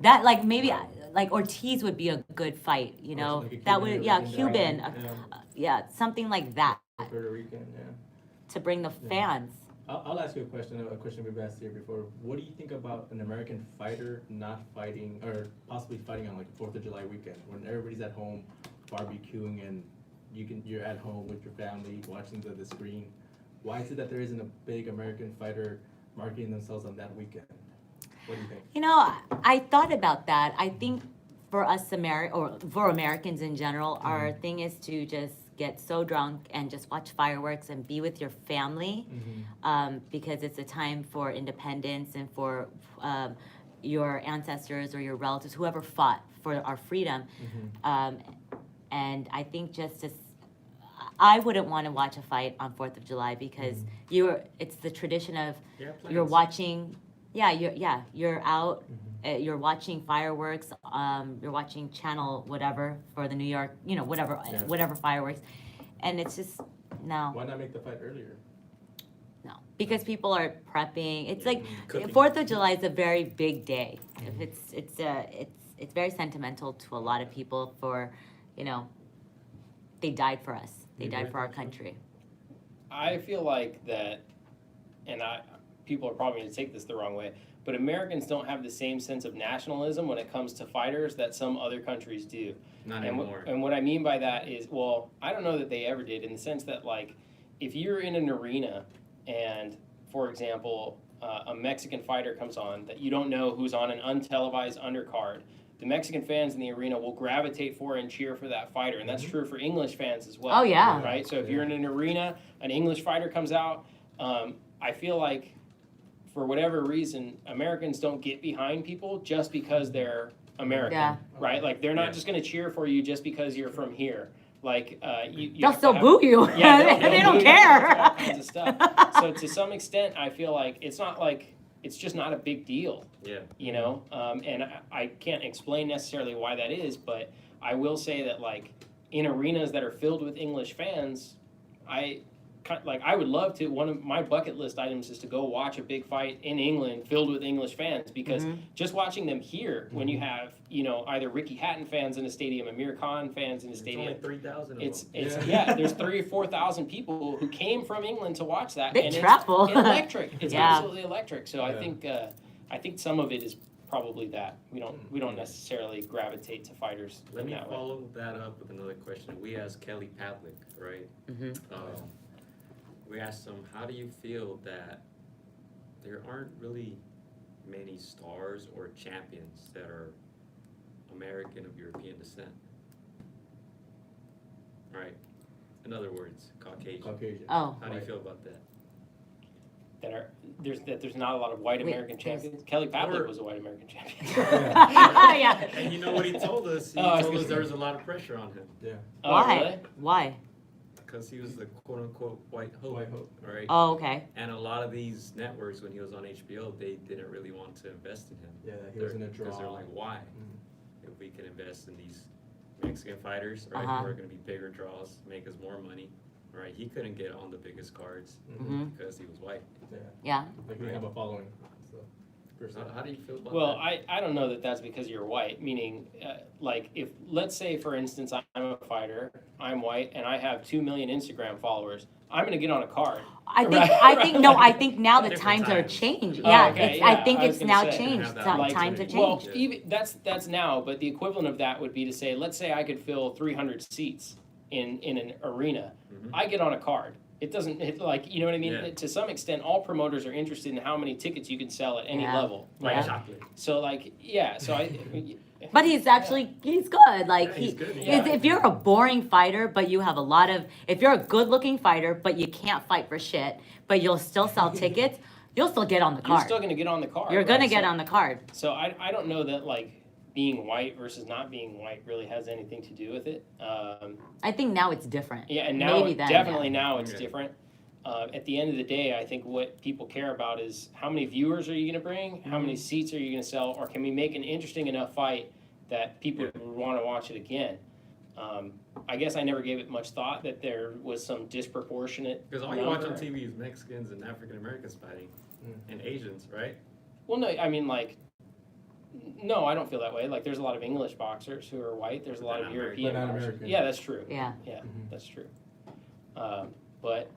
That maybe Ortiz would be a good fight. Like That would Cuban. Yeah. Something like that Puerto Rican, yeah. to bring the fans. I'll ask you a question we've asked here before. What do you think about an American fighter not fighting, or possibly fighting on 4th of July weekend, when everybody's at home barbecuing and you're at home with your family watching the screen? Why is it that there isn't a big American fighter marketing themselves on that weekend? What do you think? I thought about that. I think for us for Americans in general, our thing is to just get so drunk and just watch fireworks and be with your family, because it's a time for independence and for your ancestors or your relatives, whoever fought for our freedom. And I think I wouldn't want to watch a fight on 4th of July because it's the tradition of you're watching. You're out. You're watching fireworks. You're watching channel whatever for the New York. Whatever fireworks, and it's just no. Why not make the fight earlier? No, because people are prepping. It's like Cooking. 4th of July is a very big day. If it's very sentimental to a lot of people. For they died for us. They died for our country. I feel like that, and people are probably going to take this the wrong way, but Americans don't have the same sense of nationalism when it comes to fighters that some other countries do. Not anymore. And what I mean by that is, I don't know that they ever did, in the sense that, if you're in an arena and, for example, a Mexican fighter comes on that you don't know, who's on an untelevised undercard, the Mexican fans in the arena will gravitate for and cheer for that fighter, and that's true for English fans as well. Oh, yeah. Right? So if you're in an arena, an English fighter comes out, I feel like, for whatever reason, Americans don't get behind people just because they're American, Yeah. right? They're not just going to cheer for you just because you're from here. You They'll have still to have- boo you. Yeah, They they'll don't boo you, care. all kinds of stuff. So to some extent, I feel like it's just not a big deal. Yeah. And I can't explain necessarily why that is, but I will say that in arenas that are filled with English fans, I would love to. One of my bucket list items is to go watch a big fight in England filled with English fans, because just watching them here, when you have either Ricky Hatton fans in a stadium, Amir Khan fans in a stadium, Only 3,000. it's there's 3,000 or 4,000 people who came from England to watch that. They and travel. It's electric. It's Yeah. absolutely electric. So I think some of it is probably that we don't necessarily gravitate to fighters Let in me that way. follow that up with another question. We asked Kelly Pavlik, right? We asked him, how do you feel that there aren't really many stars or champions that are American of European descent? Right. In other words, Caucasian. Caucasian. Oh. How do you feel about that? There's not a lot of white Wait, American there's- champions. Kelly Pavlik Or- was a white American champion. Yeah. And you know what he told us? He Oh, I was told gonna us there was a lot of pressure on him Yeah. Oh, Why? really? Why? because he was the quote-unquote white hope, White hope. right? Oh, okay. And a lot of these networks, when he was on HBO, they didn't really want to invest in him. Yeah, he was in a Because they're draw. like, why? If we can invest in these Mexican fighters, right, Uh-huh. who are going to be bigger draws, make us more money, right? He couldn't get on the biggest cards Mhm. because he was white. Yeah. Yeah. Like we have a following. So. How do you feel about Well, that? I don't know that that's because you're white, meaning, like, if, let's say, for instance, I'm a fighter, I'm white, and I have 2 million Instagram followers, I'm gonna get on a card. I think, Right? I think, no, I think now the Different times are times. changed. Oh, Yeah, okay, it's, yeah, I think I was it's gonna now say. changed. Have that Like, Times have Well, changed. even, that's now, but the equivalent of that would be to say, let's say I could fill 300 seats in an arena. Mhm. I get on a card. It doesn't, like, you know what I mean? Yeah. To some extent, all promoters are interested in how many tickets you can sell at any Yeah. level, Like right? chocolate. So, like, yeah, so But he's actually, he's good. Like, Yeah, he's good, yeah. if you're a boring fighter, but you have a lot of, if you're a good looking fighter, but you can't fight for shit, but you'll still sell tickets, you'll still get on the You're card. still gonna get on the card. You're gonna right? get So- on the card. So I don't know that, like, being white versus not being white really has anything to do with it. I think now it's different. Yeah, and now, Maybe then, definitely yeah. now it's Okay. different. At the end of the day, I think what people care about is how many viewers are you gonna bring, how many seats are you gonna sell, or can we make an interesting enough fight that people Yeah. would wanna watch it again? I guess I never gave it much thought that there was some disproportionate Because all you watch on number. TV is Mexicans and African Americans fighting, Mm. and Asians, right? Well, no, I mean, like, no, I don't feel that way. Like, there's a lot of English boxers who are white. There's a lot They're of not European American. They're not boxers. American. Yeah, that's true. Yeah. Yeah, Mhm. that's true. But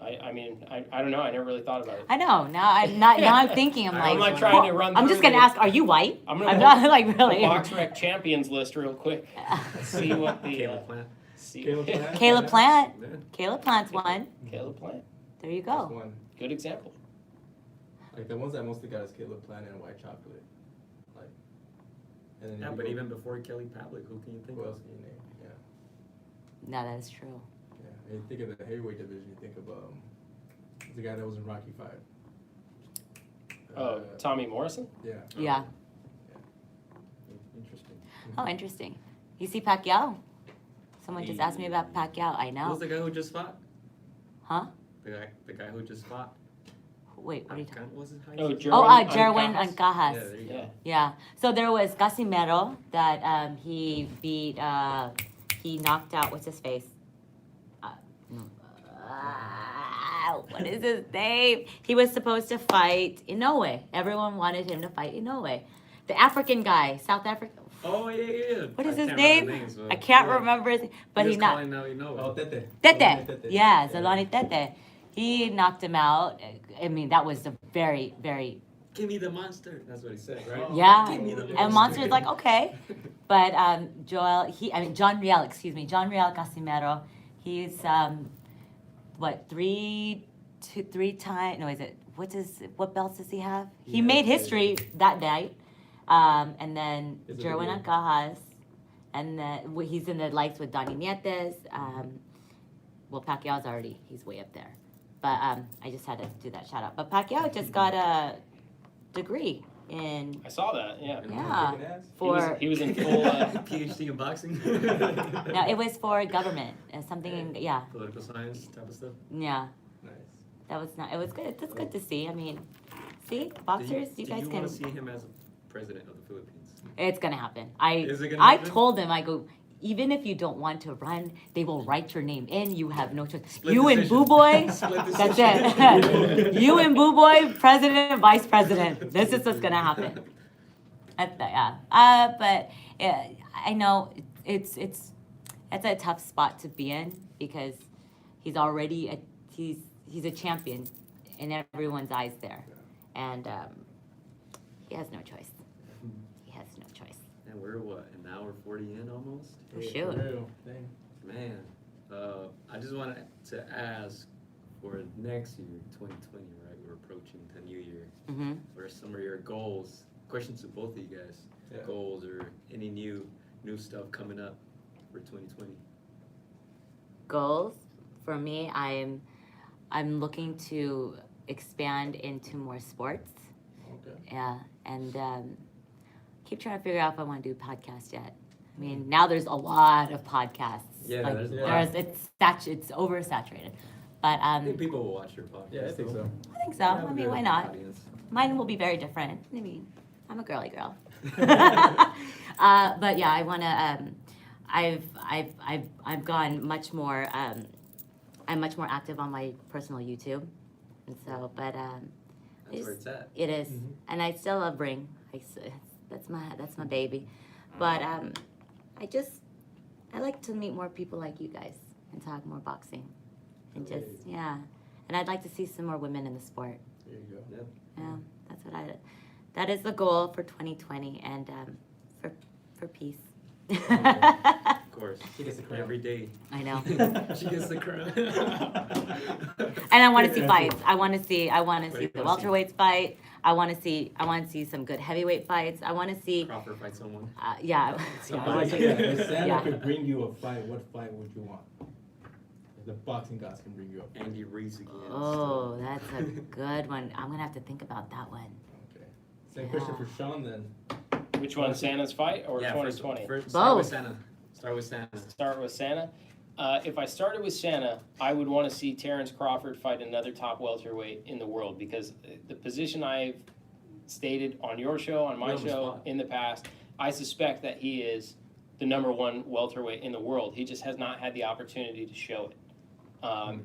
I mean, I don't know. I never really thought about it. I know. Now I'm thinking, I'm I'm like, like trying to run. I'm just through gonna ask, are you white? I'm gonna I'm look- not like the really. Box Rec Champions list real quick. See what the Caleb Plant. see. Caleb Plant. Caleb Plant. Yeah. Caleb Plant's one. Caleb Plant. There you That's go. one. Good example. Like the ones that mostly got is Caleb Plant and White Chocolate. Like, and then Yeah, you but go- even before Kelly Pavlik, who can you think who of? else can you name? Yeah, No, that is true. yeah. And you think of the heavyweight division, you think of the guy that was in Rocky 5. Oh, Tommy Morrison. Yeah. Yeah. Interesting. Oh, interesting. You see Pacquiao? Someone just asked me about Pacquiao. I Who's know. the guy who just fought? Huh? The guy who just fought? Wait, what are you talking? What was his height? Oh, Oh, Jerwin Jerwin Ancajas? Ancajas. Yeah, there you go. Yeah. Yeah. So there was Casimero that he beat. He knocked out. What's his face? What is his name? He was supposed to fight Inoue. Everyone wanted him to fight Inoue. The African guy, South Africa. Oh, yeah, yeah. What is I his can't name? remember the names, I can't Yeah. remember his. But he was knocked. calling now you know. Oh, Tete. Tete. Yeah, Zolani Tete. He knocked him out. I mean, that was a very, very. Give me the monster. That's what he said, right? Yeah. Give me the And Monster's like, okay. But John Riel, John Riel Casimero, he's what, three times? No, is it? What belts does he have? He He made has history that night. And then Is it Jerwin video? Ancajas, and then he's in the lights with Donnie Nietes. Well, Pacquiao's already, he's way up there. But I just had to do that shout out. But Pacquiao just got a degree in I saw that. Yeah. Yeah. Kicking ass? for He was in full. PhD in boxing. no, it was for government and something. Yeah, Political science type of stuff. yeah. Nice. That was not. It was good. That's good to see. I mean, see, boxers, you guys Do you can. want to see him as president of the Philippines? It's gonna happen. Is it gonna I happen? told them, I go, even if you don't want to run, they will write your name in. You have no choice. Split You and decision. Boo Boy, Split that's decision. it. You and Boo Boy, president, vice president. This is what's gonna happen. Yeah. But I know it's a tough spot to be in because he's already he's a champion in everyone's eyes there, and he has no choice. He has no choice. And we're what, an hour 40 in almost? Oh, Hey, shoot. for real. Dang. Man, I just wanted to ask for next year, 2020, right? We're approaching the new year. Mm-hmm. What are some of your goals? Questions to both of you guys. Yeah. Goals or any new stuff coming up for 2020? Goals for me, I'm looking to expand into more sports. Okay. Yeah, and keep trying to figure out if I want to do a podcast yet. I mean, now there's a lot of podcasts. Yeah, like, there's a lot. it's oversaturated. But I think people will watch your podcast. Yeah, I think so. I think so. You have I a mean, good why not? audience. Mine will be very different. I mean, I'm a girly girl. But yeah, I want to. I've gone much more. I'm much more active on my personal YouTube, and so. But That's where it's at. It is, Mhm. and I still love Ring. That's my baby. But I like to meet more people like you guys and talk more boxing, and just and I'd like to see some more women in the sport. There you go. Yep. Yeah, that's what that is the goal for 2020, and for peace. Of course. She gets the crown. Every day. I know. She gets the crown. And I want to see fights. I want to see What do the you wanna see? welterweights fight. I want to see some good heavyweight fights. I want to see, Crawford fight someone. yeah. If Santa Yeah. could bring you a fight, what fight would you want? If the boxing gods can bring you a fight. Andy Ruiz against. Oh, that's a good one. I'm gonna have to think about that one. Okay. Same question for Sean then. Which one, Santa's fight or Yeah, 2020? First, start with Both. Santa. Start with Santa. Start with Santa. If I started with Santa, I would want to see Terrence Crawford fight another top welterweight in the world, because the position I've stated on your show, on my You're on the show, spot. in the past, I suspect that he is the number one welterweight in the world. He just has not had the opportunity to show it.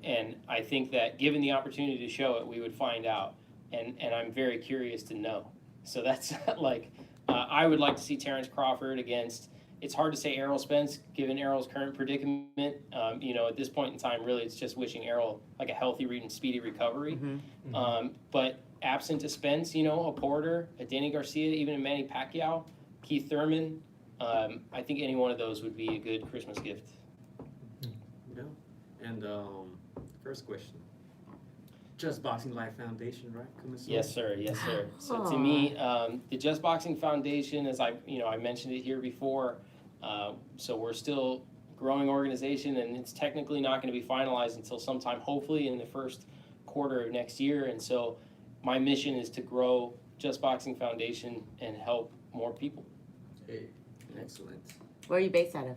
And I think that given the opportunity to show it, we would find out. And I'm very curious to know. So that's like, I would like to see Terrence Crawford against, it's hard to say Errol Spence, given Errol's current predicament. At this point in time, really, it's just wishing Errol like a healthy and speedy recovery. But absent a Spence, a Porter, a Danny Garcia, even a Manny Pacquiao, Keith Thurman, I think any one of those would be a good Christmas gift. Yeah. And first question. Just Boxing Life Foundation, right? Coming soon? Yes, sir. Yes, sir. So to Aw. me, the Just Boxing Foundation, as I mentioned it here before, so we're still a growing organization, and it's technically not going to be finalized until sometime, hopefully, in the first quarter of next year. And so my mission is to grow Just Boxing Foundation and help more people. Hey, Excellent. Where are you based out of?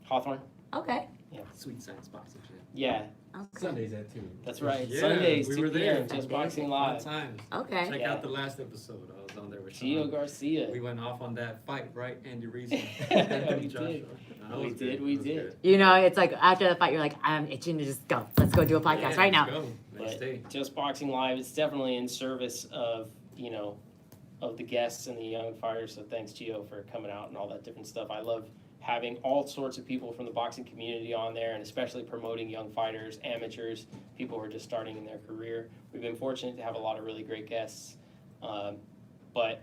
Hawthorne? Okay. Sweet Science Boxing Gym. Yeah, Okay. Sundays at 2. that's right. Yeah, Sundays, we 2 were there. p.m., Just Boxing Fun Live. times. Okay. Check Yeah. out the last episode. I was on there with Gio Sean. Garcia. We went off on that fight, right? Andy Ruiz. We and did. That We was did, good. we That was did. good. It's like after the fight, you're like, I'm itching to just go. Let's go do a podcast Yeah, right now. let's go. Next But day. Just Boxing Live, it's definitely in service of, of the guests and the young fighters. So thanks, Gio, for coming out and all that different stuff. I love having all sorts of people from the boxing community on there, and especially promoting young fighters, amateurs, people who are just starting in their career. We've been fortunate to have a lot of really great guests. But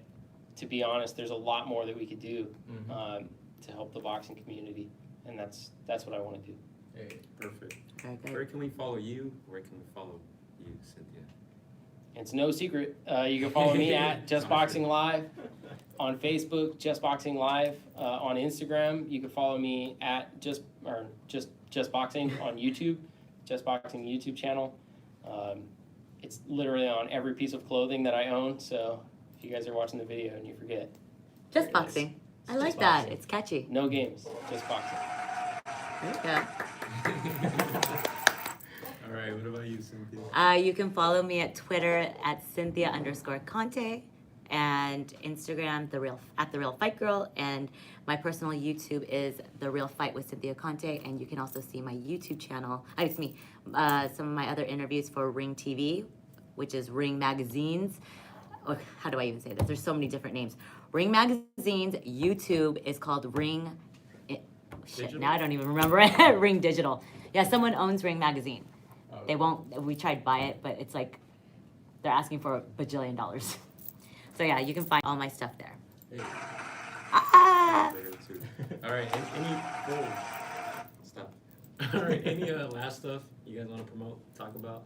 to be honest, there's a lot more that we could do to help the boxing community. And that's what I want to do. Hey. Perfect. Okay, good. Where can we follow you? Where can we follow you, Cynthia? It's no secret. You can follow me at Just Boxing Live on Facebook, Just Boxing Live on Instagram. You can follow me at just Boxing on YouTube, Just Boxing YouTube channel. It's literally on every piece of clothing that I own. So if you guys are watching the video and you forget, Just there it is. boxing. I Just like that. boxing. It's catchy. No games, just boxing. Yeah. All right, what about you, Cynthia? You can follow me at Twitter at Cynthia_Conte and Instagram at the Real Fight Girl, and my personal YouTube is The Real Fight with Cynthia Conte, and you can also see my YouTube channel. It's me. Some of my other interviews for Ring TV, which is Ring Magazines. Oh, how do I even say this? There's so many different names. Ring Magazine's YouTube is called Ring. Digital? Now I don't even remember it. Ring Digital. Yeah, someone owns Ring Magazine. They won't. We tried to buy it, but it's like they're asking for $1 bajillion. So yeah, you can find all my stuff there. Hey. Ah! There too. All right, stop. All right, any last stuff you guys want to promote, talk about?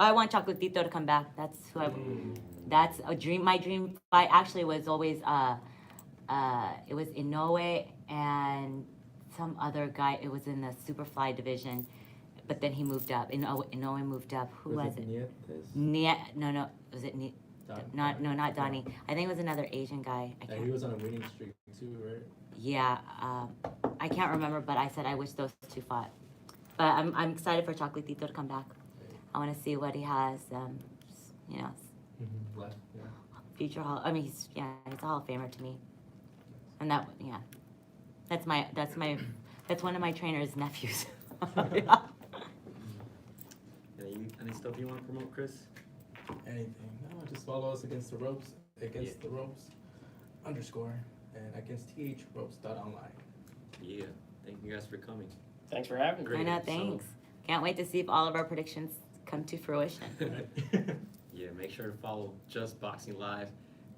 I want Chocolatito to come back. That's who I. That's a dream. My dream fight actually was always it was Inoue and some other guy. It was in the Superfly division, but then he moved up. Inoue moved up. Who was it? No. Was it not Donnie. I think it was another Asian guy. I Yeah, can't. he was on a winning streak too, right? Yeah, I can't remember, but I said I wish those two fought. But I'm excited for Chocolatito to come back. I want to see what he has. Left, yeah. Future Hall. I mean, he's a Hall of Famer to me. And that's one of my trainer's nephews. Yeah. Any stuff you want to promote, Chris? Anything. No, just follow us against the ropes, against the ropes, _ and against th_ropes.online. Yeah. Thank you guys for coming. Thanks for having me. Great I know, episode. thanks. Can't wait to see if all of our predictions come to fruition. Yeah, make sure to follow Just Boxing Live.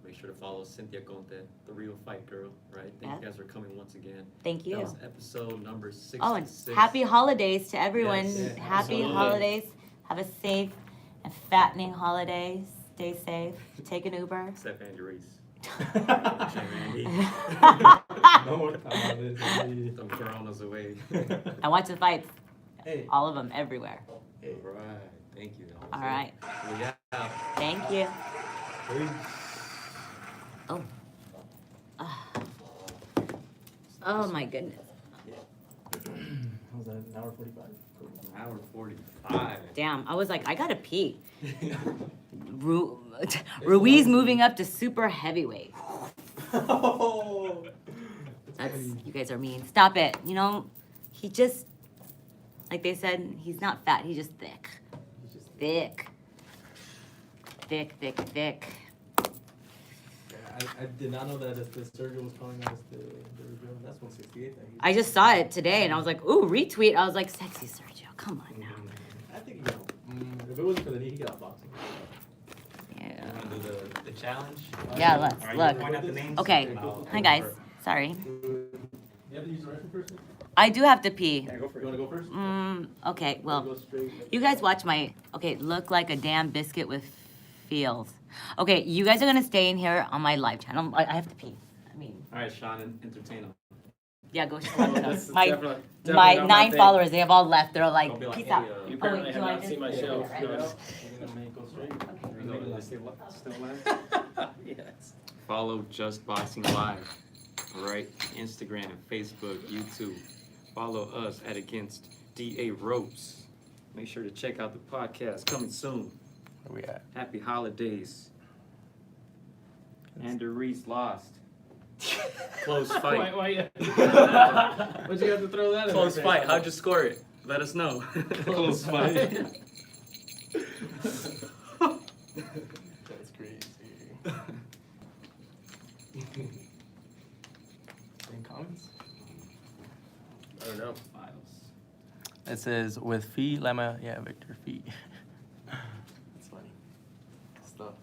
Make sure to follow Cynthia Conte, the real fight girl, right? Thank you guys for coming once again. Thank you. That was episode number 66. Oh, and happy holidays to everyone. Yes. Yeah, Happy absolutely. holidays. Have a safe and fattening holiday. Stay safe. Take an Uber. Except Andrew Reese. No more time. Some coronas away. I watch the fights. Hey. All of them, everywhere. Hey. All right. Thank you. All right. We out. Thank you. Peace. Oh. Ah. Oh my goodness. Was that an hour 45? Hour 45. Damn. I was like, I gotta pee. Ruiz moving up to super heavyweight. Oh. That's, you guys are mean. Stop it. You know, he just, like they said, he's not fat. He's just thick. He's just- Thick. Thick, thick, thick. Yeah, I did not know that the Sergio was calling us the reveal. That's 168. That he- I just saw it today and I was like, ooh, retweet. I was like, sexy Sergio, come on now. I think he got. If it wasn't for the knee, he got boxing. Yeah. You want to do the challenge? Yeah, let's All right, look. you point out the names? Okay. I'll Hi go guys. first. Sorry. You have to use the restroom first? I do have to pee. Yeah, go for You want to go first? Okay, Or well, go straight? you guys watch my, okay, look like a damn biscuit with feels. Okay, you guys are gonna stay in here on my live channel. I have to pee. I mean, All right, Sean, entertain them. yeah, go. That's My definitely my not 9 thing. followers, they have all left. They're like, Don't be like, peace hey, out. You Oh, apparently wait, have do I not just- seen my yeah, shelf. right, No, right. You're gonna make go straight? Okay. You know, still live? Yes. Follow Just Boxing Live, right? Instagram, Facebook, YouTube. Follow us at Against DA Ropes. Make sure to check out the podcast coming soon. Where we at? Happy holidays. Andrew Reese lost. Close fight. Why you? Why'd you have to throw that in? Close there? fight. How'd you score it? Let us know. Close fight. That's crazy. Any comments? I don't know. Files. It says with fee, lemma, yeah, Victor fee. That's funny. Stuff.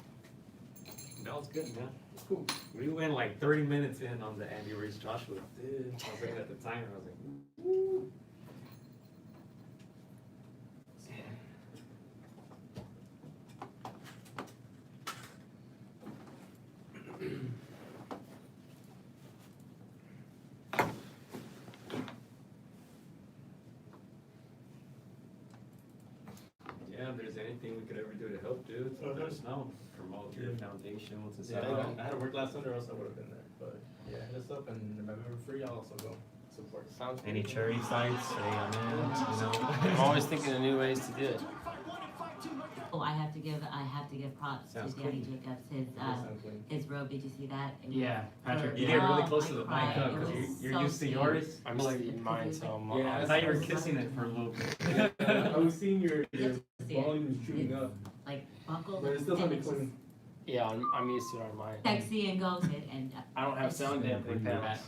That was good, man. Cool. We went like 30 minutes in on the Andy Reese Joshua. I was looking at the timer. I was like, woo. Yeah, if there's anything we could ever do to help, dude, let us know. Promote your foundation, what's Yeah, inside. I had to work last Sunday or else I would have been there. But yeah, hit us up and if I'm ever free, I'll also go support. Sounds Any good. charity sites, say I'm in, you know. I'm always thinking of new ways to do it. Oh, I have to give props Sounds to Danny cool. Jacobs. Sounds good. His robe. Did you see that? It was- Yeah, Patrick. You Yeah. get really Oh, close I to the mic, cried. huh? It Because was you're so used to sweet. yours. I'm used to eating mine, so I'm Yeah, I thought you were kissing it for a little bit. I was seeing your See it. volume was shooting up. Like buckled. But it's still and something it's just clean. Yeah, I'm used to it on mine. Sexy and goated and I don't have sound dampening panels.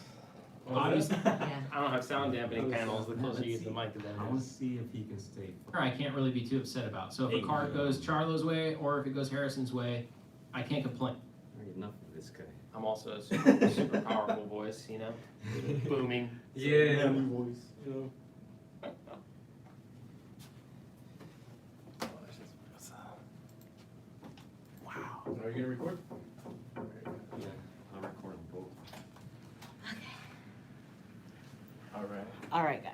Oh, is that? yeah. I don't have sound dampening panels. The closer you get to the mic, the I better. want to see if he can stay. I can't really be too upset about. So if a card goes Charlo's way or if it goes Harrison's way, I can't complain. I need enough of this guy. I'm also a super powerful voice, you know, booming. Yeah. voice, you know. Wow. Are you gonna record? Yeah, I'm recording both. All right. All right, guys.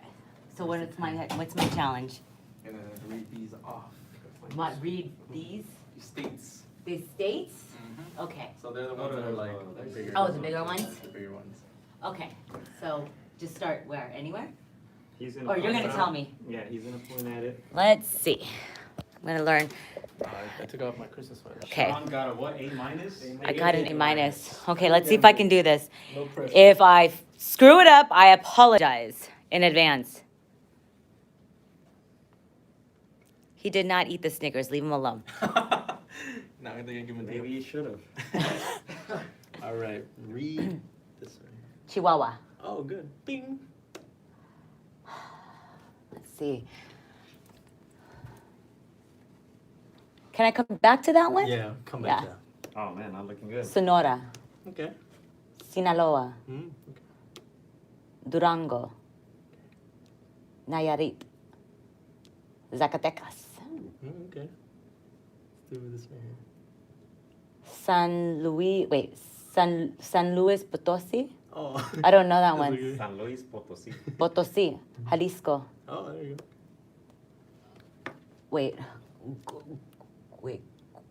So what's my challenge? Gonna read these off. What? Read these? These states. These states? Okay. So they're the ones that are like bigger. Oh, the bigger ones? The bigger ones. Okay. So just start where? Anywhere? He's gonna. Or you're point gonna out- tell me? Yeah, he's gonna point at it. Let's see. I'm gonna learn. I took off my Christmas sweater. Okay. Sean got a what? A minus? I got an A minus. Okay, let's see if I can do this. No pressure. If I screw it up, I apologize in advance. He did not eat the Snickers. Leave him alone. Now I think I give him Maybe you should have. All right, read this one. Chihuahua. Oh, good. Bing. Let's see. Can I come back to that one? Yeah, come back Yeah. down. Oh man, not looking good. Sonora, Okay. Sinaloa, Okay. Durango, Nayarit, Zacatecas, Okay. Let's do this right here. San Luis Potosi. Oh. I don't know that That's one. okay. San Luis Potosí. Potosí, Jalisco. Oh, there you go. Wait,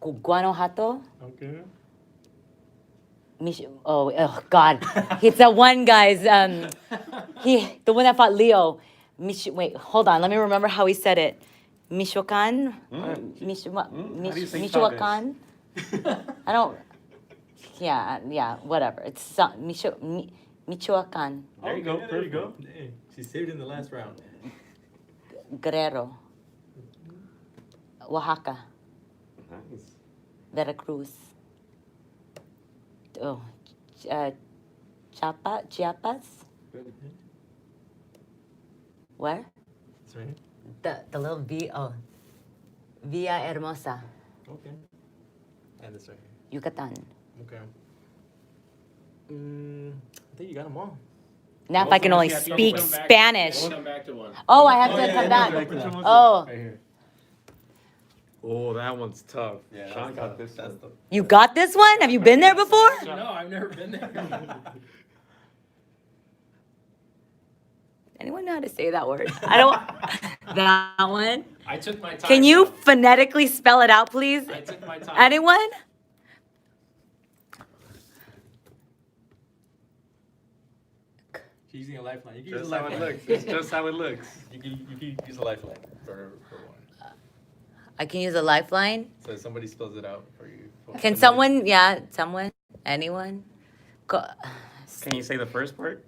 Guanajuato. Okay. Oh God, it's that one guy's. The one that fought Leo. Wait, hold on. Let me remember how he said it. Michoacan or How do you say Michoacan. I don't. Yeah, whatever. It's Michoacan, There you go. There you go. Hey, she saved in the last round. Guerrero, Oaxaca, Nice. Veracruz. Oh, Chiapas. Good. Where? It's right here. The little Villa Hermosa, Okay. And this right here. Yucatan. Okay. I think you got them all. Now if I can only Yeah, if you speak come back- Spanish. We'll come back to one. Oh, I have to yeah, come yeah, back. yeah, which one was it? Oh, Right here. Oh, that one's tough. Yeah, Sean got this That's one. the. you got this one? Have you been there before? No, I've never been there. Anyone know how to say that word? I don't. That one. I took my time. Can you though. phonetically spell it out, please? I took my time. Anyone? She's using a lifeline. You can Just use a how it lifeline. looks. It's just how it looks. You can use a lifeline for one. I can use a lifeline. So somebody spells it out for you. Can someone? Yeah, someone. Anyone? Can you say the first part?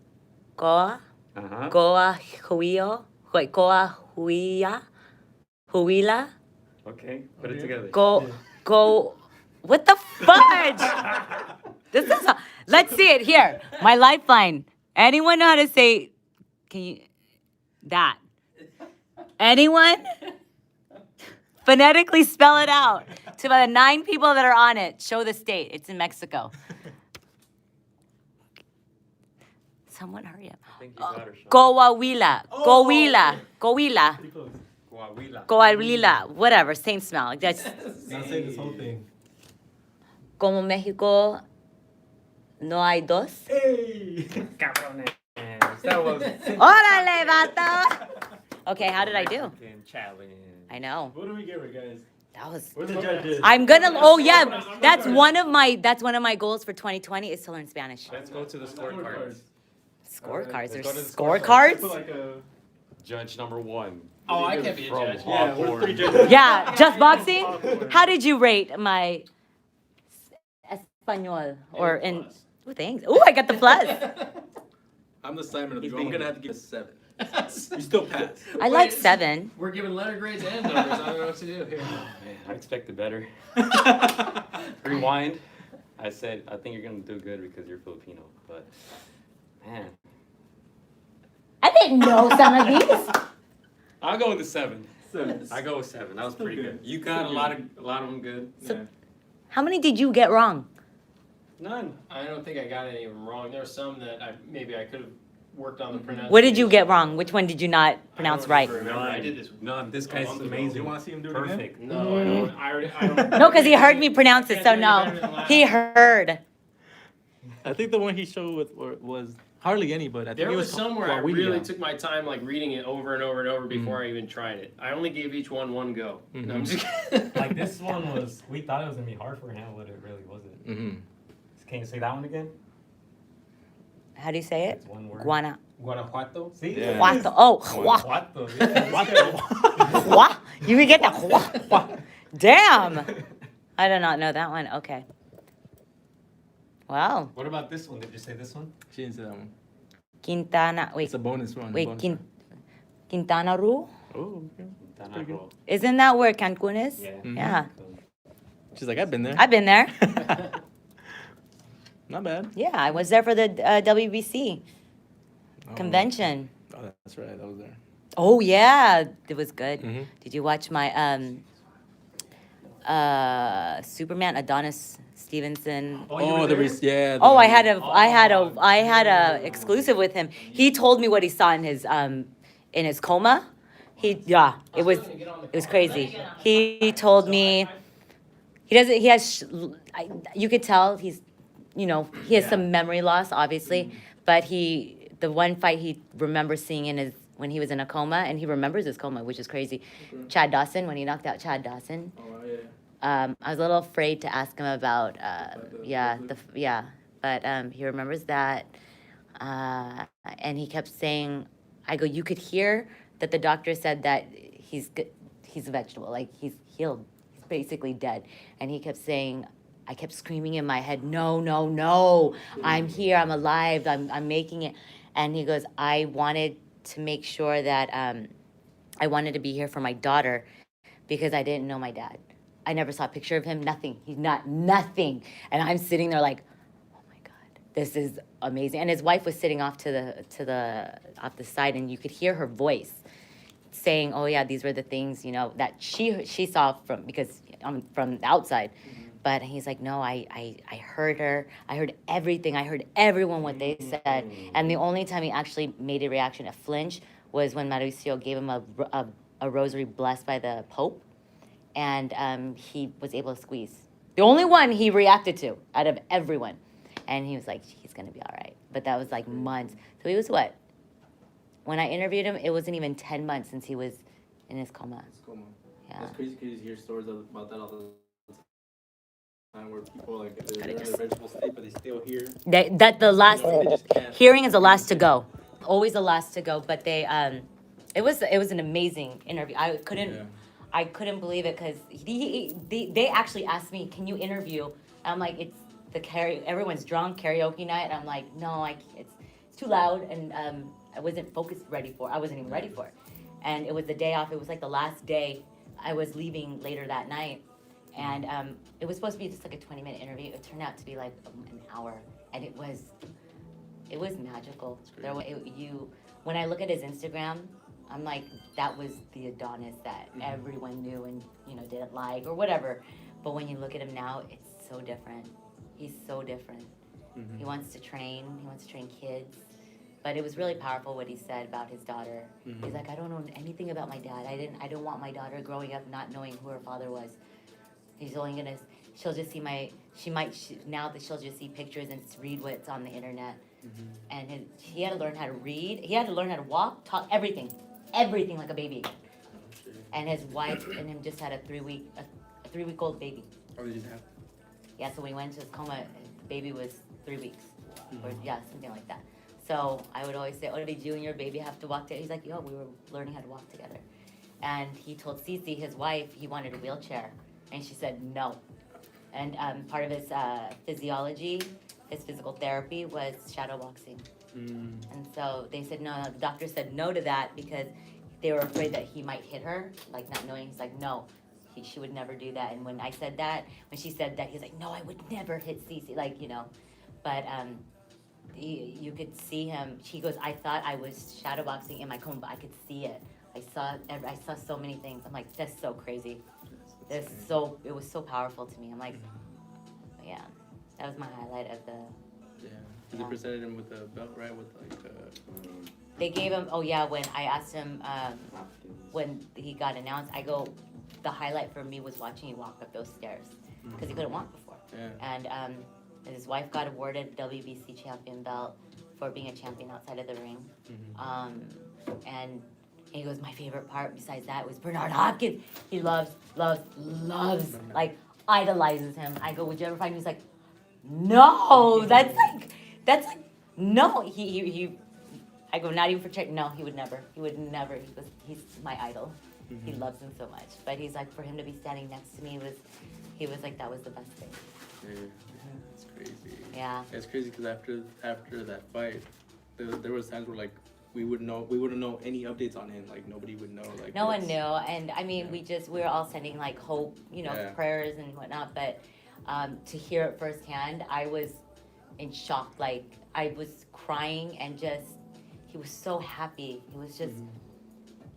Goa. Uh-huh. Goa Huio. Wait, Goa Huia. Huila. Okay, put it Okay. together. Go. What the fudge? This is. Let's see it here. My lifeline. Anyone know how to say? Can you? That. Anyone? Phonetically spell it out. To the 9 people that are on it, show the state. It's in Mexico. Someone hurry up. I think you got her, Sean. Coahuila. Oh, Coahuila. Coahuila. Pretty close. Coahuila. Coahuila. Whatever. Same smell. That's Now say this whole thing. como Mexico no hay dos. Hey! Cabrones. That was Órale, vato. Okay, how did I do? Mexican challenge. I know. What do we get her, guys? That was. We're the judges. I'm gonna. Oh yeah, that's one of my goals for 2020 is to learn Spanish. Let's go to the scorecards. Scorecards. Let's There's go to the scorecards. Put like a. Judge number 1. Oh, I can't be a From judge. Yeah, we're Hawthorne. 3 judges. Yeah, just boxing. How did you rate my Espanol or in? Oh, thanks. Oh, I got the plus. I'm the Simon of the He's group. I'm being- gonna have to give it a 7. You still pass. I like 7. We're giving letter grades and numbers. I don't know what to do here. Man, I expected better. Rewind. I said, I think you're going to do good because you're Filipino. But, man. I didn't know some of these. I'll go with the 7. 7. I go with 7. That was Still pretty good. good. You got a lot of them good. Yeah. How many did you get wrong? None. I don't think I got any of them wrong. There were some that maybe I could have worked on the pronunciation. What did you get wrong? Which one did you not pronounce I don't right? even remember. I did this. None. This guy's month ago. amazing. You wanna see him do it again? Perfect. No, I don't. I don't. No, because he heard me pronounce it, so Can't do any better than no. last. He heard. I think the one he showed was hardly any, but I think There it was was some where I Coahuila. really took my time, like reading it over and over and over before I even tried it. I only gave each one go. No, I'm just kidding. Like this one was, we thought it was going to be hard for him, but it really wasn't. Mm-hmm. Can you say that one again? How do you say it? It's one word. Guanajuato. See? Yeah. Guato. Oh, hua. Guanajuato. Yeah. Hua. You can get the hua. Hua. Damn. I did not know that one. Okay. Wow. What about this one? Did you say this one? She didn't say that one. Quintana. Wait. It's a bonus one. Wait. bonus one. Quintana Roo? Oh, okay. Tanaro. Isn't that where Cancun is? Yeah. Mhm. Yeah. She's like, I've been there. I've been there. Not bad. Yeah, I was there for the WBC Oh. convention. Oh, that's right. That was there. Oh yeah, it was good. Mhm. Did you watch my Superman Adonis Stevenson? Oh, yeah. Oh, I had a exclusive with him. He told me what he saw in his coma. It was crazy. He told me you could tell he has some memory loss, obviously, but the one fight he remembers seeing when he was in a coma, and he remembers his coma, which is crazy. Okay. Chad Dawson, when he knocked out Chad Dawson. Oh, yeah. I was a little afraid to ask him about, but he remembers that, and he kept saying, you could hear that the doctor said that he's a vegetable, like he's healed, he's basically dead, and he kept saying, I kept screaming in my head, no, no, no, I'm here, I'm alive, I'm making it, and he goes, I wanted to make sure that I wanted to be here for my daughter because I didn't know my dad. I never saw a picture of him, nothing. He's nothing. And I'm sitting there like, oh my God, this is amazing. And his wife was sitting off off the side, and you could hear her voice saying, oh yeah, these were the things, that she saw from the outside. But he's like, no, I heard her. I heard everything. I heard everyone what they said. And the only time he actually made a reaction, a flinch, was when Mauricio gave him a rosary blessed by the Pope. And he was able to squeeze. The only one he reacted to out of everyone. And he was like, he's going to be all right. But that was like months. So he was what? When I interviewed him, it wasn't even 10 months since he was in his coma. Yeah. It's crazy because you hear stories about that all the time where people like they're in a vegetable state but they still hear. The last They just can't. hearing is the last to go. Always the last to go. But it was an amazing interview. I couldn't believe it because they actually asked me, can you interview? And I'm like, it's everyone's drunk karaoke night. And I'm like, no, it's too loud, and I wasn't I wasn't even ready for it. And it was the day off. It was like the last day. I was leaving later that night, and it was supposed to be just like a 20-minute interview. It turned out to be like an hour, and it was magical. When I look at his Instagram, I'm like, that was the Adonis that everyone knew and didn't like or whatever. But when you look at him now, it's so different. He's so different. He wants to train. He wants to train kids. But it was really powerful what he said about his daughter. He's like, I don't know anything about my dad. I don't want my daughter growing up not knowing who her father was. She'll just see now that she'll just see pictures and read what's on the internet. And he had to learn how to read. He had to learn how to walk, talk, everything like a baby. And his wife and him just had a 3-week-old baby. Oh, they just have. Yeah, so when he went into his coma, the baby was 3 weeks, or something like that. So I would always say, oh, did you and your baby have to walk together? He's like, yo, we were learning how to walk together. And he told Cece, his wife, he wanted a wheelchair, and she said no. And part of his physiology, his physical therapy was shadow boxing. And so they said no, the doctor said no to that because they were afraid that he might hit her, like not knowing. He's like, no, she would never do that. And when she said that, he's like, no, I would never hit Cece, But you could see him. She goes, I thought I was shadow boxing in my coma, but I could see it. I saw so many things. I'm like, that's so crazy. It was so powerful to me. I'm like, yeah, that was my highlight of the. Yeah. They presented him with a belt, right? With They gave him. Oh yeah, when I asked him when he got announced, I go, the highlight for me was watching him walk up those stairs because he couldn't walk before. Yeah. And his wife got awarded WBC champion belt for being a champion outside of the ring. And he goes, my favorite part besides that was Bernard Hopkins. He loves, like idolizes him. I go, would you ever find him? He's like, no, that's like, no. He I go, not even for check. No, he would never. He goes, he's my idol. He loves him so much. But he's like, for him to be standing next to me he was like, that was the best thing. Yeah, it's crazy. Yeah. It's crazy because after that fight, there was times where like we wouldn't know any updates on him. Like nobody would know. Like No one what's- knew, and I mean, Yeah. we were all sending like hope, Yeah. prayers and whatnot. But to hear it firsthand, I was in shock. Like I was crying, and he was so happy. He was just,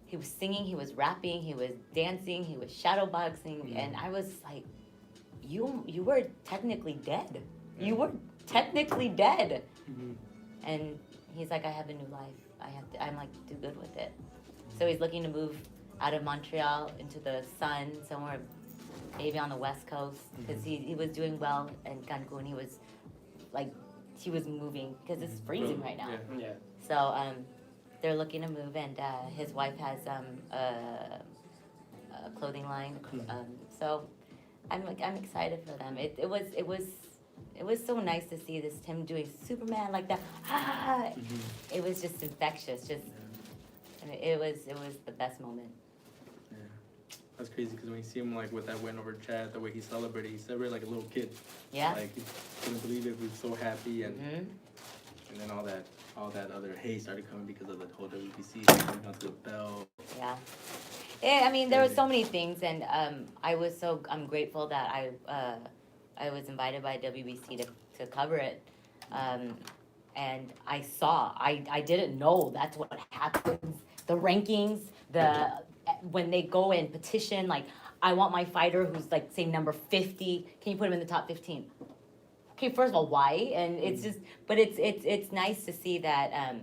he was singing, he was rapping, he was dancing, he was shadowboxing, and I was like, you were technically dead. You were technically dead. Mhm. And he's like, I have a new life. I'm like, do good with it. So he's looking to move out of Montreal into the sun, somewhere maybe on the West Coast, because he was doing well in Cancun. He was moving, because it's freezing right now. Yeah. Yeah. So they're looking to move, and his wife has a clothing line. So I'm excited for them. It was so nice to see this him doing Superman like that. It was just infectious. It was the best moment. Yeah. That's crazy because when you see him like with that win over Chad, the way he celebrated like a little kid. Yeah. Like he couldn't believe it. He was so happy, and Mhm. and then all that other hate started coming because of the whole WBC coming onto the belt. Yeah. Yeah, I mean, there were so many things, and I'm grateful that I was invited by WBC to cover it, and I didn't know that's what happens. The rankings, when they go and petition, like, I want my fighter who's like, say, number 50. Can you put him in the top 15? Okay, first of all, why? And it's just, but it's nice to see that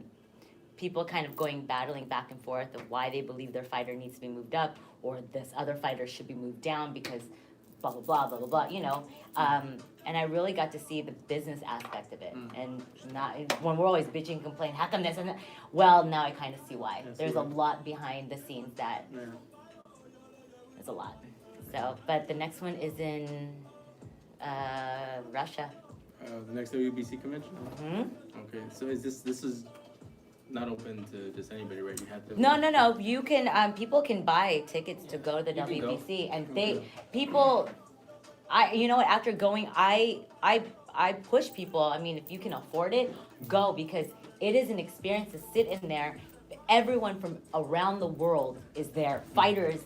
people kind of battling back and forth of why they believe their fighter needs to be moved up, or this other fighter should be moved down because blah blah blah blah blah blah. And I really got to see the business aspect of it, and not when we're always bitching and complaining, how come this and that? Well, now I kind of see why. That's There's a right. lot behind the scenes that Yeah. there's a lot. So, but the next one is in Russia. The next WBC convention. Hmm? Okay, so this is not open to just anybody, right? You have to. No. You can. People can buy tickets to go to the You can go. WBC, and Okay. people. You know what? After going, I push people. I mean, if you can afford it, go, because it is an experience to sit in there. Everyone from around the world is there. Fighters,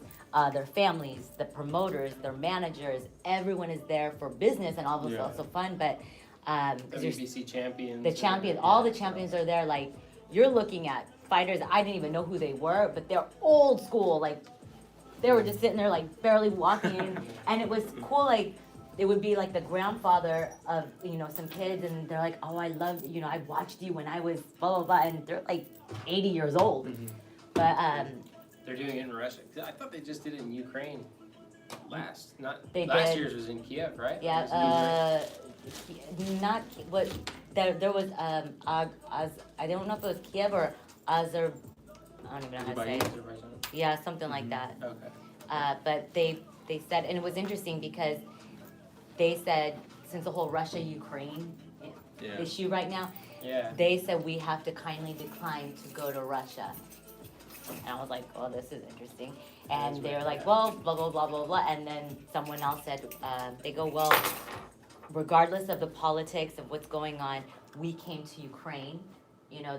their families, the promoters, their managers. Everyone is there for business and also Yeah. also fun. But 'cause you're WBC champions. the champions, all the champions are there. Like, you're looking at fighters, I didn't even know who they were, but they're old school. Like, they were just sitting there, like, barely walking. And it was cool. Like, it would be like the grandfather of, some kids, and they're like, oh, I loved, I watched you when I was blah, blah, blah. And they're like 80 years old. But They're doing it in Russia. I thought they just did it in Ukraine last. They Last did. year's was in Kiev, right? Or was it yeah, not what there was I don't know if it was Kiev or Azer. I don't even know how to say it. Azerbaijan? Yeah, something like that. Okay. But they said, and it was interesting because they said, since the whole Russia-Ukraine Yeah. issue right now, Yeah. they said we have to kindly decline to go to Russia. And I was like, oh, this is interesting. And they were like, well, blah, blah, blah, blah, blah. And then someone else said, they go, well, regardless of the politics of what's going on, we came to Ukraine.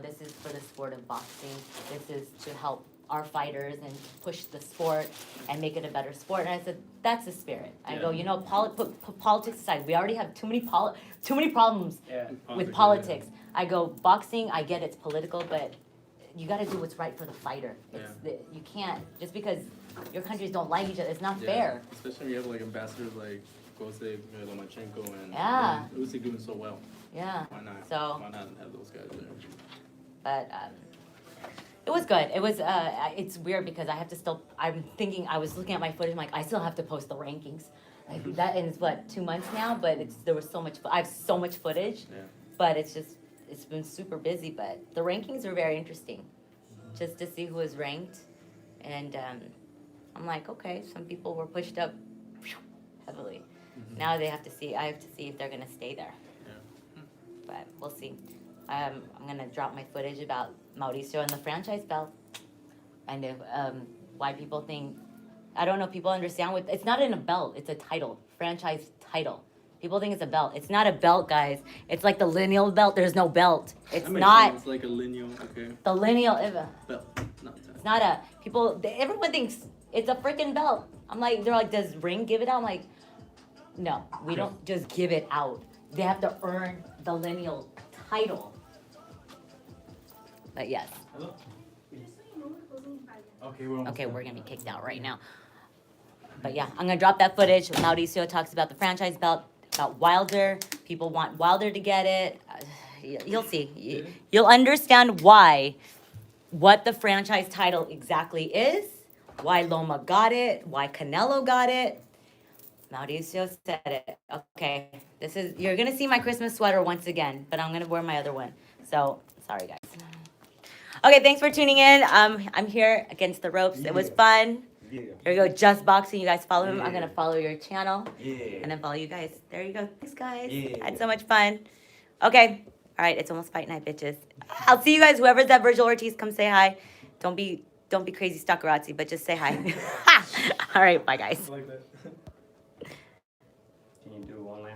This is for the sport of boxing. This is to help our fighters and push the sport and make it a better sport. And I said, that's the spirit. I go, put politics aside. We already have too many problems Yeah. with politics. I go, boxing, I get it's political, but you got to do what's right for the fighter. You can't, just because your countries don't like each other, it's not fair. Especially when you have like ambassadors like Gose, Lomachenko, and Yeah. Usyk doing so well. Yeah. Why not? So- Why not have those guys there? But it was good. It was. It's weird because I have to still. I'm thinking. I was looking at my footage. I'm like, I still have to post the rankings. Like that, and it's what, 2 months now. But there was so much. I have so much footage. Yeah. But it's been super busy. But the rankings are very interesting, just to see who is ranked, and I'm like, okay, some people were pushed up heavily. Now I have to see if they're gonna stay there. Yeah. But we'll see. I'm gonna drop my footage about Mauricio and the franchise belt, and if why people think, I don't know if people understand it's not in a belt, it's a title, franchise title. People think it's a belt. It's not a belt, guys. It's like the lineal belt. There's no belt. It's That makes not sense, like a lineal. Okay. the lineal. Belt, not that. It's not a everyone thinks it's a freaking belt. I'm like, they're like, does Ring give it out? I'm like, no, we don't just give it out. They have to earn the lineal title. But yes. Okay, we're gonna be kicked out right now. But yeah, I'm gonna drop that footage. Mauricio talks about the franchise belt, about Wilder. People want Wilder to get it. You'll see. You'll understand what the franchise title exactly is, why Loma got it, why Canelo got it. Mauricio said it. Okay, you're gonna see my Christmas sweater once again, but I'm gonna wear my other one. So, sorry guys. Okay, thanks for tuning in. I'm here against the ropes. It was fun. Yeah. There you go, Just Boxing. You guys follow him. I'm Yeah. gonna follow your channel. Yeah. And then follow you guys. There you go. Thanks, guys. Yeah. Had so much fun. Okay. All right. It's almost fight night, bitches. I'll see you guys. Whoever's at Virgil Ortiz, come say hi. Don't be crazy stalkerazzi, but just say hi. All right. Bye, guys. I like that.